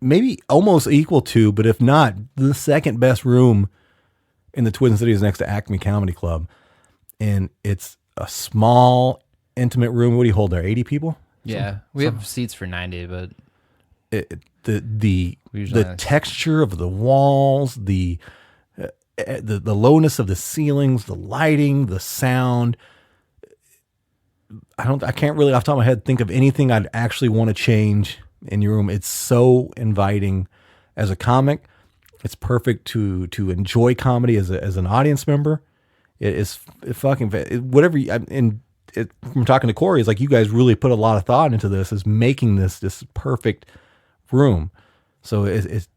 maybe almost equal to, but if not, the second best room in the Twin Cities next to Acme Comedy Club. And it's a small, intimate room. What do you hold there? 80 people? Yeah, we have seats for 90, but the texture of the walls, the lowness of the ceilings, the lighting, the sound. I can't really off the top of my head think of anything I'd actually want to change in your room. It's so inviting as a comic. It's perfect to enjoy comedy as an audience member. I'm talking to Corey, it's like you guys really put a lot of thought into this, is making this perfect room. So it's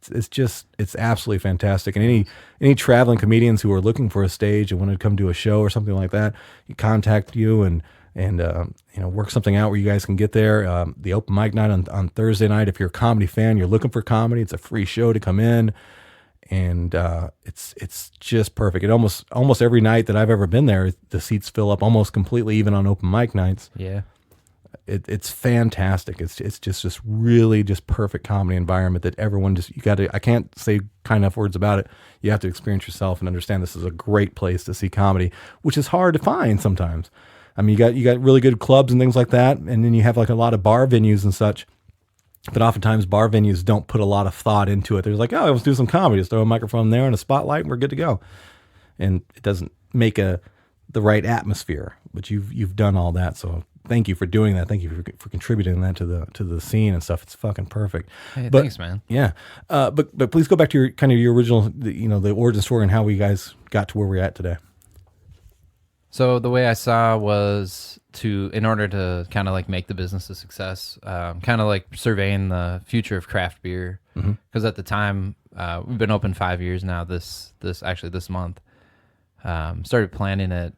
absolutely fantastic. And any traveling comedians who are looking for a stage and want to come do a show or something like that, you contact you and work something out where you guys can get there. The open mic night on Thursday night, if you're a comedy fan, you're looking for comedy, it's a free show to come in. And it's just perfect. It almost every night that I've ever been there, the seats fill up almost completely, even on open mic nights. Yeah. It's fantastic. It's just this really just perfect comedy environment that everyone just, I can't say kind enough words about it. You have to experience yourself and understand this is a great place to see comedy, which is hard to find sometimes. I mean, you got really good clubs and things like that, and then you have like a lot of bar venues and such. But oftentimes bar venues don't put a lot of thought into it. They're like, oh, let's do some comedy. Just throw a microphone there and a spotlight, and we're good to go. And it doesn't make the right atmosphere. But you've done all that, so thank you for doing that. Thank you for contributing that to the scene and stuff. It's fucking perfect. Hey, thanks, man. Yeah, but please go back to your original, the origin story and how we guys got to where we're at today. So the way I saw was in order to kind of like make the business a success, kind of like surveying the future of craft beer. Because at the time, we've been open 5 years now. This month, started planning it,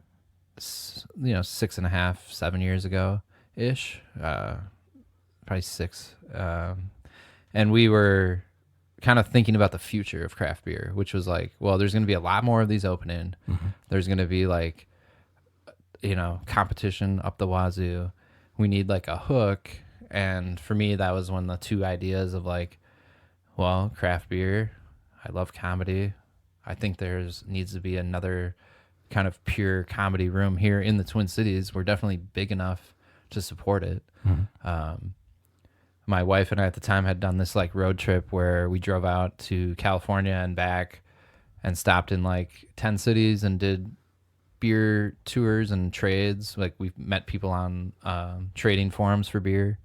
6.5, 7 years ago ish, probably 6. And we were kind of thinking about the future of craft beer, which was like, well, there's going to be a lot more of these opening. There's going to be like, competition up the wazoo. We need like a hook. And for me, that was one of the two ideas of like, well, craft beer, I love comedy. I think needs to be another kind of pure comedy room here in the Twin Cities. We're definitely big enough to support it. My wife and I at the time had done this like road trip where we drove out to California and back and stopped in like 10 cities and did beer tours and trades. Like we met people on trading forums for beer,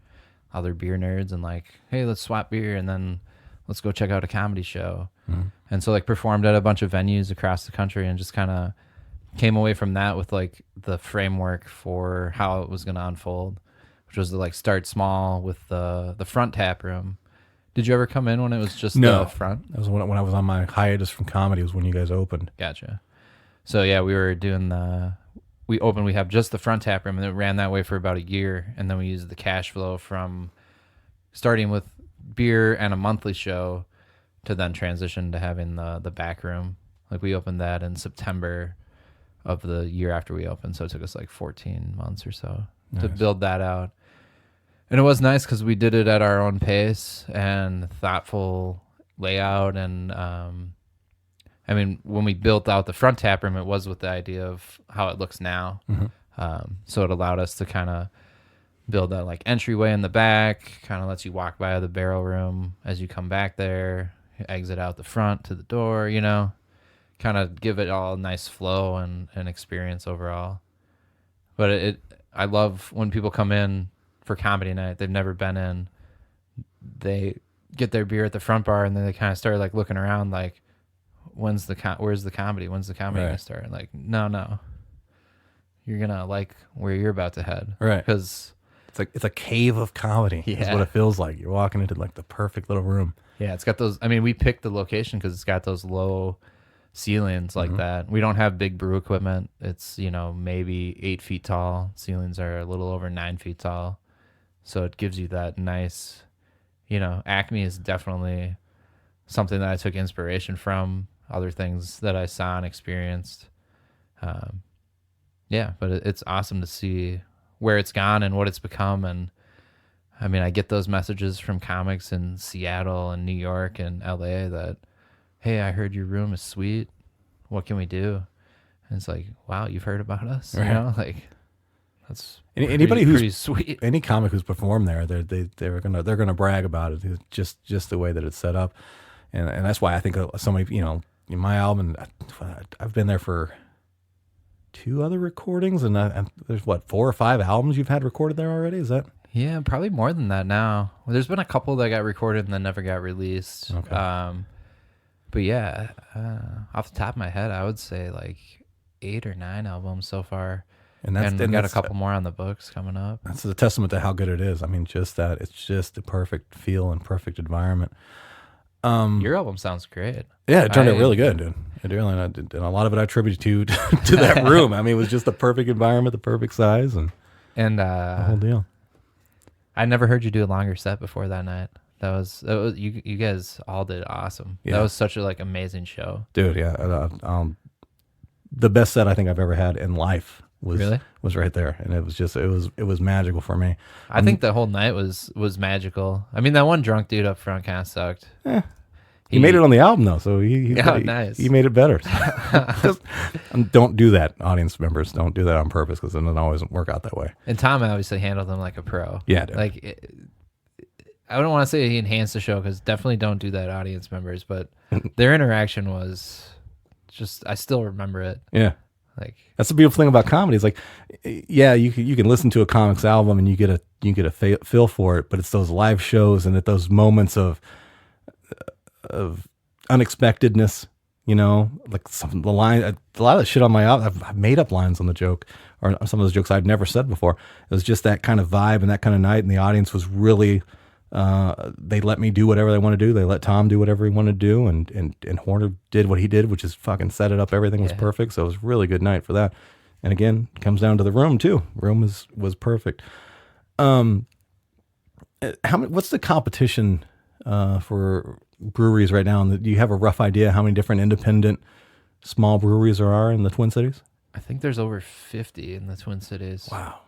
other beer nerds, and like, hey, let's swap beer and then let's go check out a comedy show. And so like performed at a bunch of venues across the country and just kind of came away from that with like the framework for how it was going to unfold, which was to like start small with the front tap room. Did you ever come in when it was just the front? That was when I was on my hiatus from comedy, was when you guys opened. Gotcha. So yeah, we were doing we have just the front tap room, and it ran that way for about a year. And then we used the cash flow from starting with beer and a monthly show to then transition to having the back room. Like we opened that in September of the year after we opened. So it took us like 14 months or so to build that out. And it was nice because we did it at our own pace and thoughtful layout. And I mean, when we built out the front tap room, it was with the idea of how it looks now. So it allowed us to kind of build that like entryway in the back, kind of lets you walk by the barrel room as you come back there, exit out the front to the door, kind of give it all a nice flow and experience overall. But I love when people come in for comedy night, they've never been in, they get their beer at the front bar and then they kind of start like looking around like, where's the comedy? When's the comedy going to start? And like, no, you're going to like where you're about to head. Right. Because it's a cave of comedy. Yeah. That's what it feels like. You're walking into like the perfect little room. Yeah. It's got those, I mean, we picked the location because it's got those low ceilings like that. We don't have big brew equipment. It's, maybe 8 feet tall. Ceilings are a little over 9 feet tall. So it gives you that nice, Acme is definitely something that I took inspiration from, other things that I saw and experienced. But it's awesome to see where it's gone and what it's become. And I mean, I get those messages from comics in Seattle and New York and LA that, hey, I heard your room is sweet. What can we do? And it's like, wow, you've heard about us? Right. Like that's anybody pretty who's sweet. Any comic who's performed there, they're gonna brag about it. It's just the way that it's set up, and that's why I think so many, in my album, I've been there for 2 other recordings, and there's 4 or 5 albums you've had recorded there already. Is that? Yeah, probably more than that now. Well, there's been a couple that got recorded and then never got released. Okay. But yeah, off the top of my head, I would say like 8 or 9 albums so far. And we got a couple more on the books coming up. That's a testament to how good it is. I mean, just that it's just the perfect feel and perfect environment. Your album sounds great. Yeah, it turned out really good, dude. It really, and a lot of it I attribute to that room. I mean, it was just the perfect environment, the perfect size, and the whole deal. I never heard you do a longer set before that night. That was you guys all did awesome. Yeah. That was such a like amazing show, dude. Yeah, the best set I think I've ever had in life. was right there, and it was magical for me. I think the whole night was magical. I mean, that one drunk dude up front kind of sucked. He made it on the album though, so nice. He made it better. Don't do that, audience members. Don't do that on purpose, because it doesn't always work out that way. And Tom obviously handled them like a pro. Yeah, dude. Like I don't want to say he enhanced the show, because definitely don't do that, audience members. But their interaction was just, I still remember it. Yeah. Like, that's the beautiful thing about comedy. It's like, yeah, you can listen to a comics album and you get a feel for it, but it's those live shows and at those moments of unexpectedness, like the line, a lot of the shit on my album, I've made up lines on the joke, or some of those jokes I'd never said before. It was just that kind of vibe and that kind of night, and the audience was really, they let me do whatever they want to do. They let Tom do whatever he wanted to do, and Horner did what he did, which is fucking set it up. Everything was perfect. So it was a really good night for that. And again, it comes down to the room too. Room was perfect. What's the competition for breweries right now? And do you have a rough idea how many different independent small breweries there are in the Twin Cities? I think there's over 50 in the Twin Cities. Wow.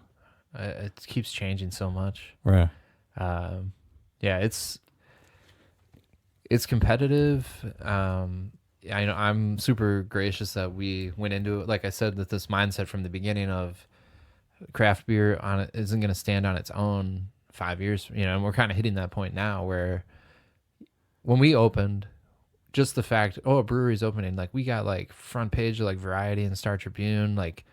It keeps changing so much. Right. Yeah, it's competitive. I know I'm super gracious that we went into it, like I said, with this mindset from the beginning of craft beer isn't going to stand on its own 5 years, and we're kind of hitting that point now where when we opened, just the fact, a brewery's opening, like we got like front page of like Variety and Star Tribune, like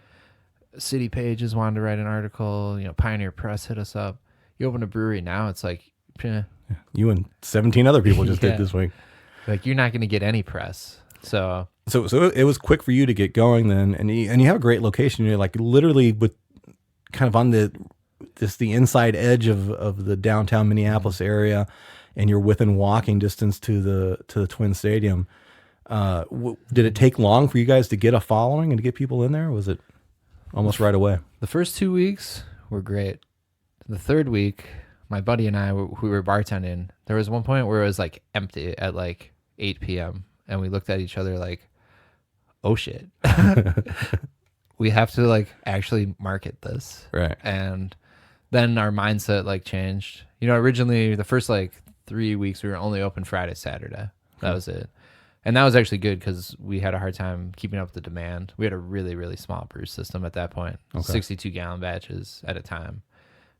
City Pages wanted to write an article, Pioneer Press hit us up. You open a brewery now, it's like, you and 17 other people just did this week. Like, you're not going to get any press. So it was quick for you to get going then, and you have a great location. You're like literally with kind of on the inside edge of the downtown Minneapolis area, and you're within walking distance to the Twin Stadium. Did it take long for you guys to get a following and to get people in there? Or was it almost right away? The first 2 weeks were great. The third week, my buddy and I, we were bartending. There was one point where it was like empty at like 8 p.m. and we looked at each other like, oh shit. We have to like actually market this. Right. And then our mindset like changed. Originally the first like 3 weeks we were only open Friday, Saturday. That was it. And that was actually good because we had a hard time keeping up with the demand. We had a really, really small brew system at that point, 62 gallon batches at a time.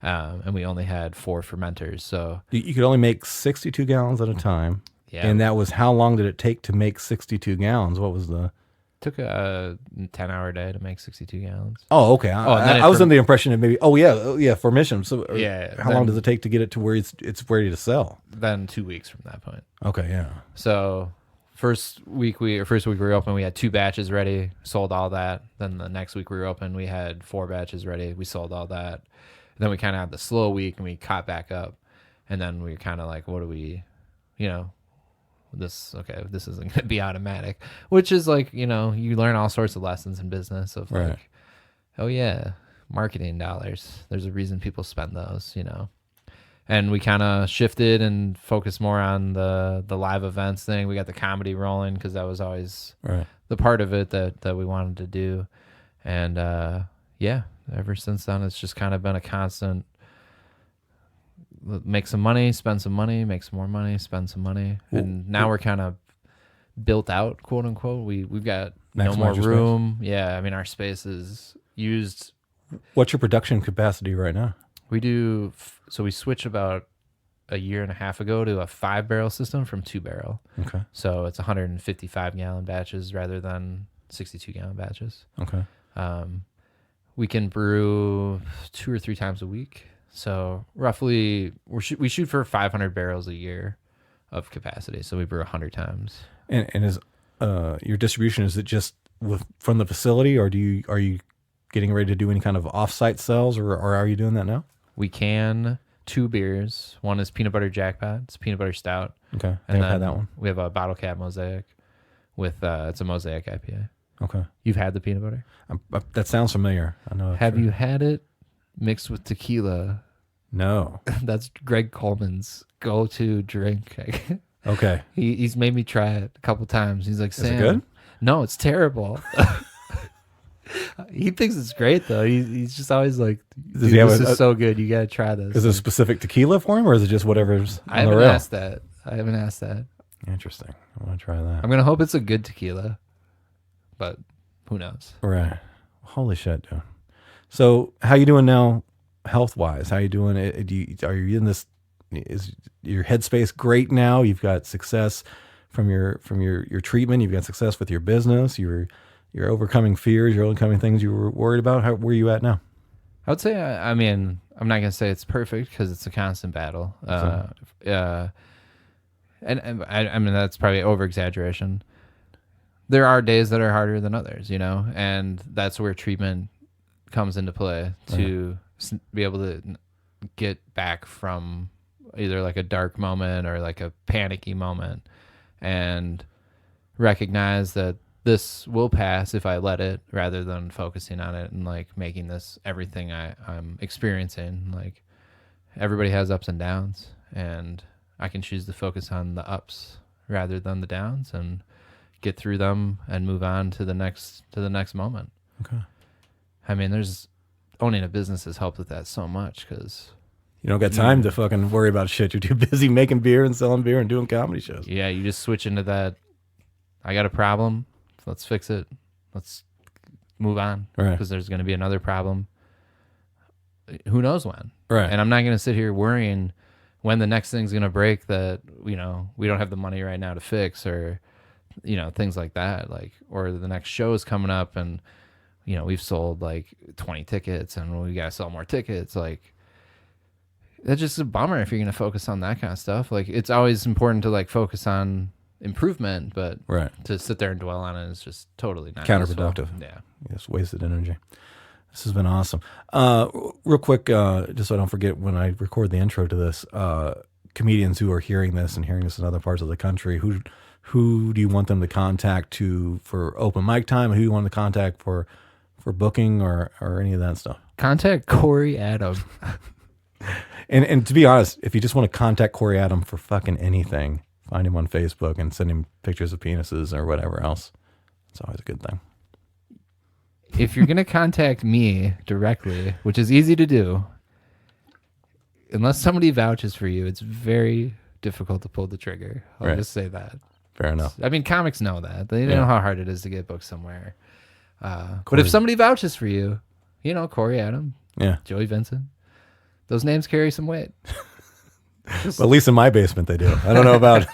And we only had 4 fermenters. So you could only make 62 gallons at a time. Yeah. And that was, how long did it take to make 62 gallons? What was the... Took a 10-hour day to make 62 gallons. Oh, okay. I was under the impression that maybe, fermentation. So how long does it take to get it to where it's ready to sell? Then 2 weeks from that point. Okay, yeah. So first week we were open, we had 2 batches ready, sold all that. Then the next week we were open, we had 4 batches ready, we sold all that. And then we kind of had the slow week and we caught back up. And then we were kind of like, what do we, this isn't going to be automatic, which is like, you learn all sorts of lessons in business of like, right. Oh yeah, marketing dollars. There's a reason people spend those, and we kind of shifted and focused more on the live events thing. We got the comedy rolling because that was always the part of it that we wanted to do. And ever since then, it's just kind of been a constant make some money, spend some money, make some more money, spend some money. And now we're kind of built out, quote unquote. We've got no more room. Space. Yeah, I mean, our space is used. What's your production capacity right now? We do, so we switched about a year and a half ago to a 5-barrel system from 2-barrel. Okay. So it's 155 gallon batches rather than 62 gallon batches. Okay. We can brew 2 or 3 times a week. So roughly we shoot for 500 barrels a year of capacity. So we brew 100 times. And is your distribution, is it just from the facility, or are you getting ready to do any kind of off-site sales, or are you doing that now? We can 2 beers. One is peanut butter jackpot. It's peanut butter stout. Okay. And I've had that one. We have a bottle cap mosaic with it's a mosaic IPA. Okay. You've had the peanut butter? That sounds familiar. I know. Have you had it mixed with tequila? No. That's Greg Coleman's go-to drink. Okay. He's made me try it a couple times. He's like, Sam, is it good? No, it's terrible. He thinks it's great though. He's just always like, Does he have this a- is so good. You got to try this. Is it a specific tequila for him, or is it just whatever's I on the haven't rail? asked that. I haven't asked that. Interesting. I want to try that. I'm going to hope it's a good tequila, but who knows? Right. Holy shit, dude. So how you doing now health-wise? How you doing? Are you in this, is your headspace great now? You've got success from your treatment. You've got success with your business. You're overcoming fears. You're overcoming things you were worried about. Where are you at now? I would say, I mean, I'm not going to say it's perfect because it's a constant battle. And I mean, that's probably over-exaggeration. There are days that are harder than others, and that's where treatment comes into play to be able to get back from either like a dark moment or like a panicky moment and recognize that this will pass if I let it, rather than focusing on it and like making this everything I'm experiencing. Like, everybody has ups and downs, and I can choose to focus on the ups rather than the downs and get through them and move on to the next moment. Okay. I mean, owning a business has helped with that so much because You don't got time to fucking worry about shit. You're too busy making beer and selling beer and doing comedy shows. yeah, you just switch into that. I got a problem. Let's fix it. Let's move on. Right. Because there's going to be another problem. Who knows when? Right. And I'm not going to sit here worrying when the next thing's going to break that, we don't have the money right now to fix, or, things like that. Like, or the next show is coming up and, we've sold like 20 tickets and we got to sell more tickets. Like, that's just a bummer if you're going to focus on that kind of stuff. Like, it's always important to like focus on improvement, but Right. to sit there and dwell on it is just totally not Counterproductive. useful. Yeah. It's wasted energy. This has been awesome. Real quick, just so I don't forget when I record the intro to this, comedians who are hearing this and hearing this in other parts of the country, who do you want them to contact for open mic time? Who do you want to contact for booking or any of that stuff? Contact Corey Adam. And to be honest, if you just want to contact Corey Adam for fucking anything, find him on Facebook and send him pictures of penises or whatever else. It's always a good thing. If you're going to contact me directly, which is easy to do, unless somebody vouches for you, it's very difficult to pull the trigger. I'll Right. just say that. Fair enough. I mean, comics know that. They Yeah. know how hard it is to get booked somewhere. But if somebody vouches for you, Corey Adam, Yeah. Joey Vincent, those names carry some weight. Well, at least in my basement they do. I don't know about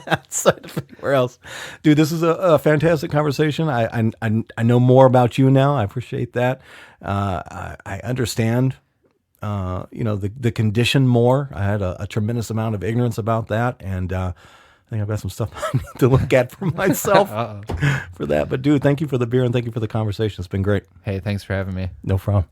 outside of anywhere else. Dude, this is a fantastic conversation. I know more about you now. I appreciate that. I understand, the condition more. I had a tremendous amount of ignorance about that, and I think I've got some stuff I need to look at for myself for that. But dude, thank you for the beer and thank you for the conversation. It's been great. Hey, thanks for having me. No problem.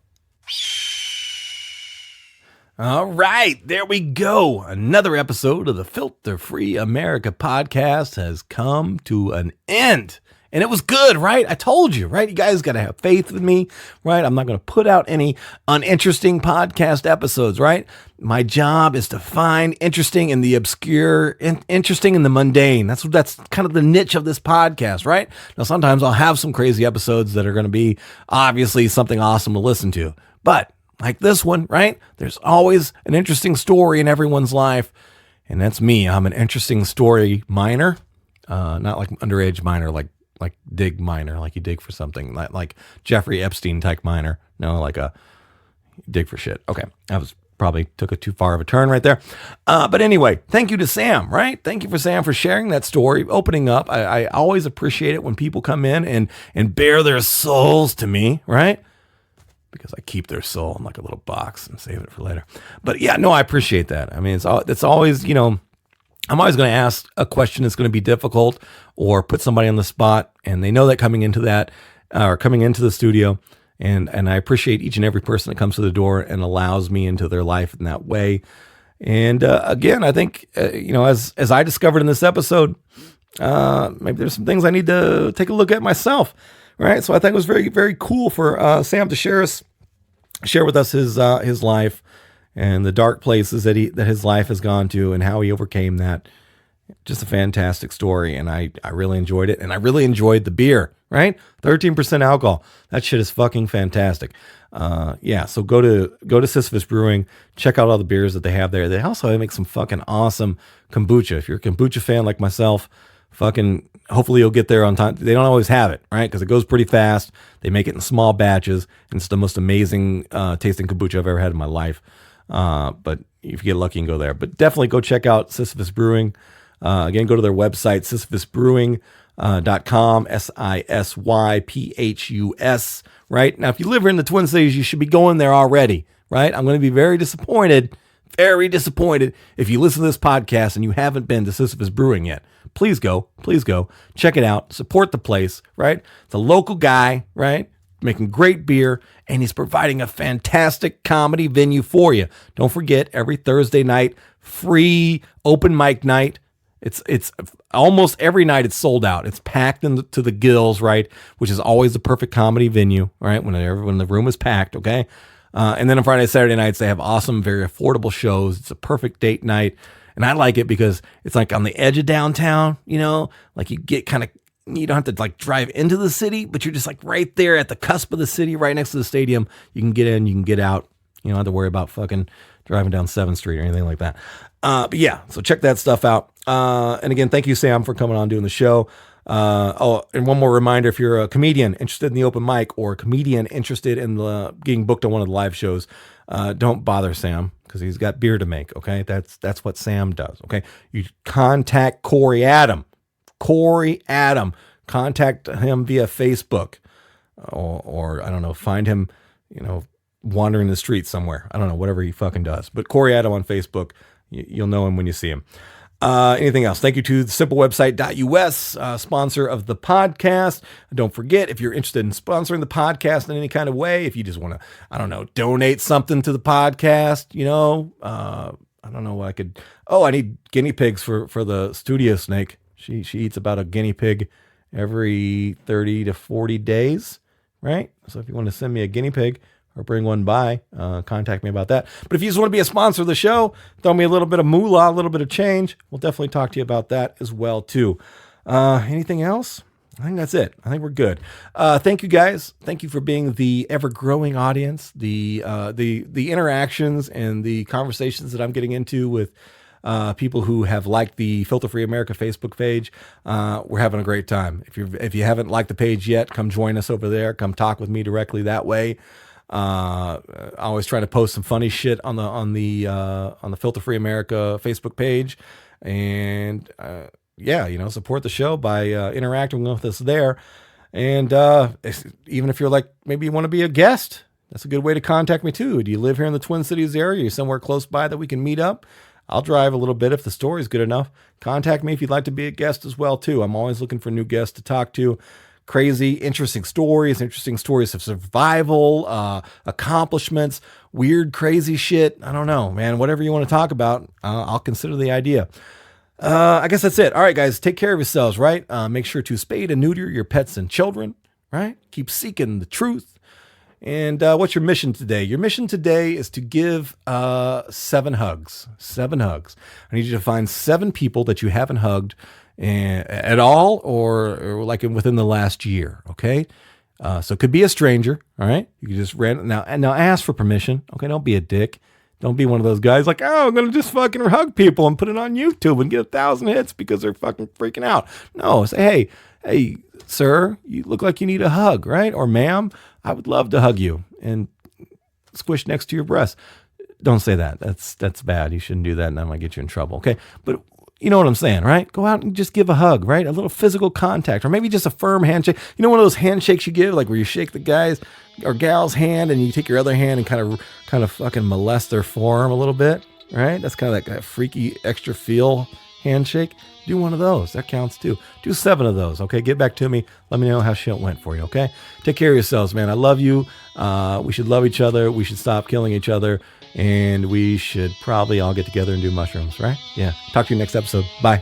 All right, there we go. Another episode of the Filter Free Amerika podcast has come to an end. And it was good, right? I told you, right? You guys got to have faith with me, right? I'm not going to put out any uninteresting podcast episodes, right? My job is to find interesting in the obscure, interesting in the mundane. That's kind of the niche of this podcast, right? Now, sometimes I'll have some crazy episodes that are going to be obviously something awesome to listen to. But like this one, right? There's always an interesting story in everyone's life. And that's me. I'm an interesting story miner. Not like underage miner, like dig miner, like you dig for something, like Jeffrey Epstein type miner. No, like a dig for shit. Okay. I probably took it too far of a turn right there. But anyway, thank you to Sam, right? Thank you for Sam for sharing that story, opening up. I always appreciate it when people come in and bare their souls to me, right? Because I keep their soul in like a little box and save it for later. But yeah, no, I appreciate that. I mean, it's always, I'm always going to ask a question that's going to be difficult or put somebody on the spot. And they know that coming into that or coming into the studio. And I appreciate each and every person that comes to the door and allows me into their life in that way. And again, I think, as I discovered in this episode, maybe there's some things I need to take a look at myself. Right. So I think it was very, very cool for Sam to share with us his life and the dark places that his life has gone to and how he overcame that. Just a fantastic story, and I really enjoyed it, and I really enjoyed the beer, right? 13% alcohol. That shit is fucking fantastic. So go to Sisyphus Brewing, check out all the beers that they have there. They also make some fucking awesome kombucha. If you're a kombucha fan like myself, hopefully you'll get there on time. They don't always have it, right? Because it goes pretty fast. They make it in small batches, and it's the most amazing tasting kombucha I've ever had in my life. But if you get lucky, you can go there. But definitely go check out Sisyphus Brewing. Again, go to their website, sisyphusbrewing.com, SISYPHUS, right? Now, if you live here in the Twin Cities, you should be going there already, right? I'm going to be very disappointed if you listen to this podcast and you haven't been to Sisyphus Brewing yet. Please go, check it out, support the place, right? The local guy, right? Making great beer, and he's providing a fantastic comedy venue for you. Don't forget, every Thursday night, free open mic night. It's almost every night it's sold out. It's packed to the gills, right? Which is always the perfect comedy venue, right? When the room is packed, okay? And then on Friday, Saturday nights, they have awesome, very affordable shows. It's a perfect date night. And I like it because it's like on the edge of downtown, like you get you don't have to like drive into the city, but you're just like right there at the cusp of the city, right next to the stadium. You can get in, you can get out. You don't have to worry about fucking driving down 7th Street or anything like that. But yeah, so check that stuff out. And again, thank you, Sam, for coming on doing the show. And one more reminder, if you're a comedian interested in the open mic or a comedian interested in getting booked on one of the live shows, don't bother Sam because he's got beer to make. Okay. That's what Sam does. Okay. You contact Corey Adam, contact him via Facebook or I don't know, find him, wandering the streets somewhere. I don't know, whatever he fucking does, but Corey Adam on Facebook, you'll know him when you see him. Anything else? Thank you to the simplewebsite.us, sponsor of the podcast. Don't forget, if you're interested in sponsoring the podcast in any kind of way, if you just want to, I don't know, donate something to the podcast, I don't know what I could. Oh, I need guinea pigs for the studio snake. She eats about a guinea pig every 30 to 40 days, right? So if you want to send me a guinea pig or bring one by, contact me about that. But if you just want to be a sponsor of the show, throw me a little bit of moolah, a little bit of change, we'll definitely talk to you about that as well, too. Anything else? I think that's it. I think we're good. Thank you, guys. Thank you for being the ever-growing audience, the interactions and the conversations that I'm getting into with people who have liked the Filter Free Amerika Facebook page. We're having a great time. If you haven't liked the page yet, come join us over there. Come talk with me directly that way. I always try to post some funny shit on the Filter Free Amerika Facebook page, and support the show by interacting with us there. And even if you're like, maybe you want to be a guest, that's a good way to contact me too. Do you live here in the Twin Cities area? You're somewhere close by that we can meet up? I'll drive a little bit if the story's good enough. Contact me if you'd like to be a guest as well too. I'm always looking for new guests to talk to. Crazy, interesting stories of survival, accomplishments, weird, crazy shit. I don't know, man. Whatever you want to talk about, I'll consider the idea. I guess that's it. All right, guys, take care of yourselves, right? Make sure to spay and neuter your pets and children, right? Keep seeking the truth. And what's your mission today? Your mission today is to give 7 hugs. 7 hugs. I need you to find 7 people that you haven't hugged at all or like within the last year, okay? So it could be a stranger, all right? You can just now ask for permission, okay? Don't be a dick. Don't be one of those guys like, oh, I'm going to just fucking hug people and put it on YouTube and get 1,000 hits because they're fucking freaking out. No, say, hey, sir, you look like you need a hug, right? Or ma'am, I would love to hug you and squish next to your breast. Don't say that. That's bad. You shouldn't do that, and that might get you in trouble, okay? But you know what I'm saying, right? Go out and just give a hug, right? A little physical contact, or maybe just a firm handshake. You know, one of those handshakes you give, like where you shake the guy's or gal's hand and you take your other hand and kind of fucking molest their forearm a little bit, right? That's kind of like that freaky extra feel handshake. Do one of those. That counts too. Do 7 of those, okay? Get back to me. Let me know how shit went for you, okay? Take care of yourselves, man. I love you. We should love each other. We should stop killing each other. And we should probably all get together and do mushrooms, right? Yeah. Talk to you next episode. Bye.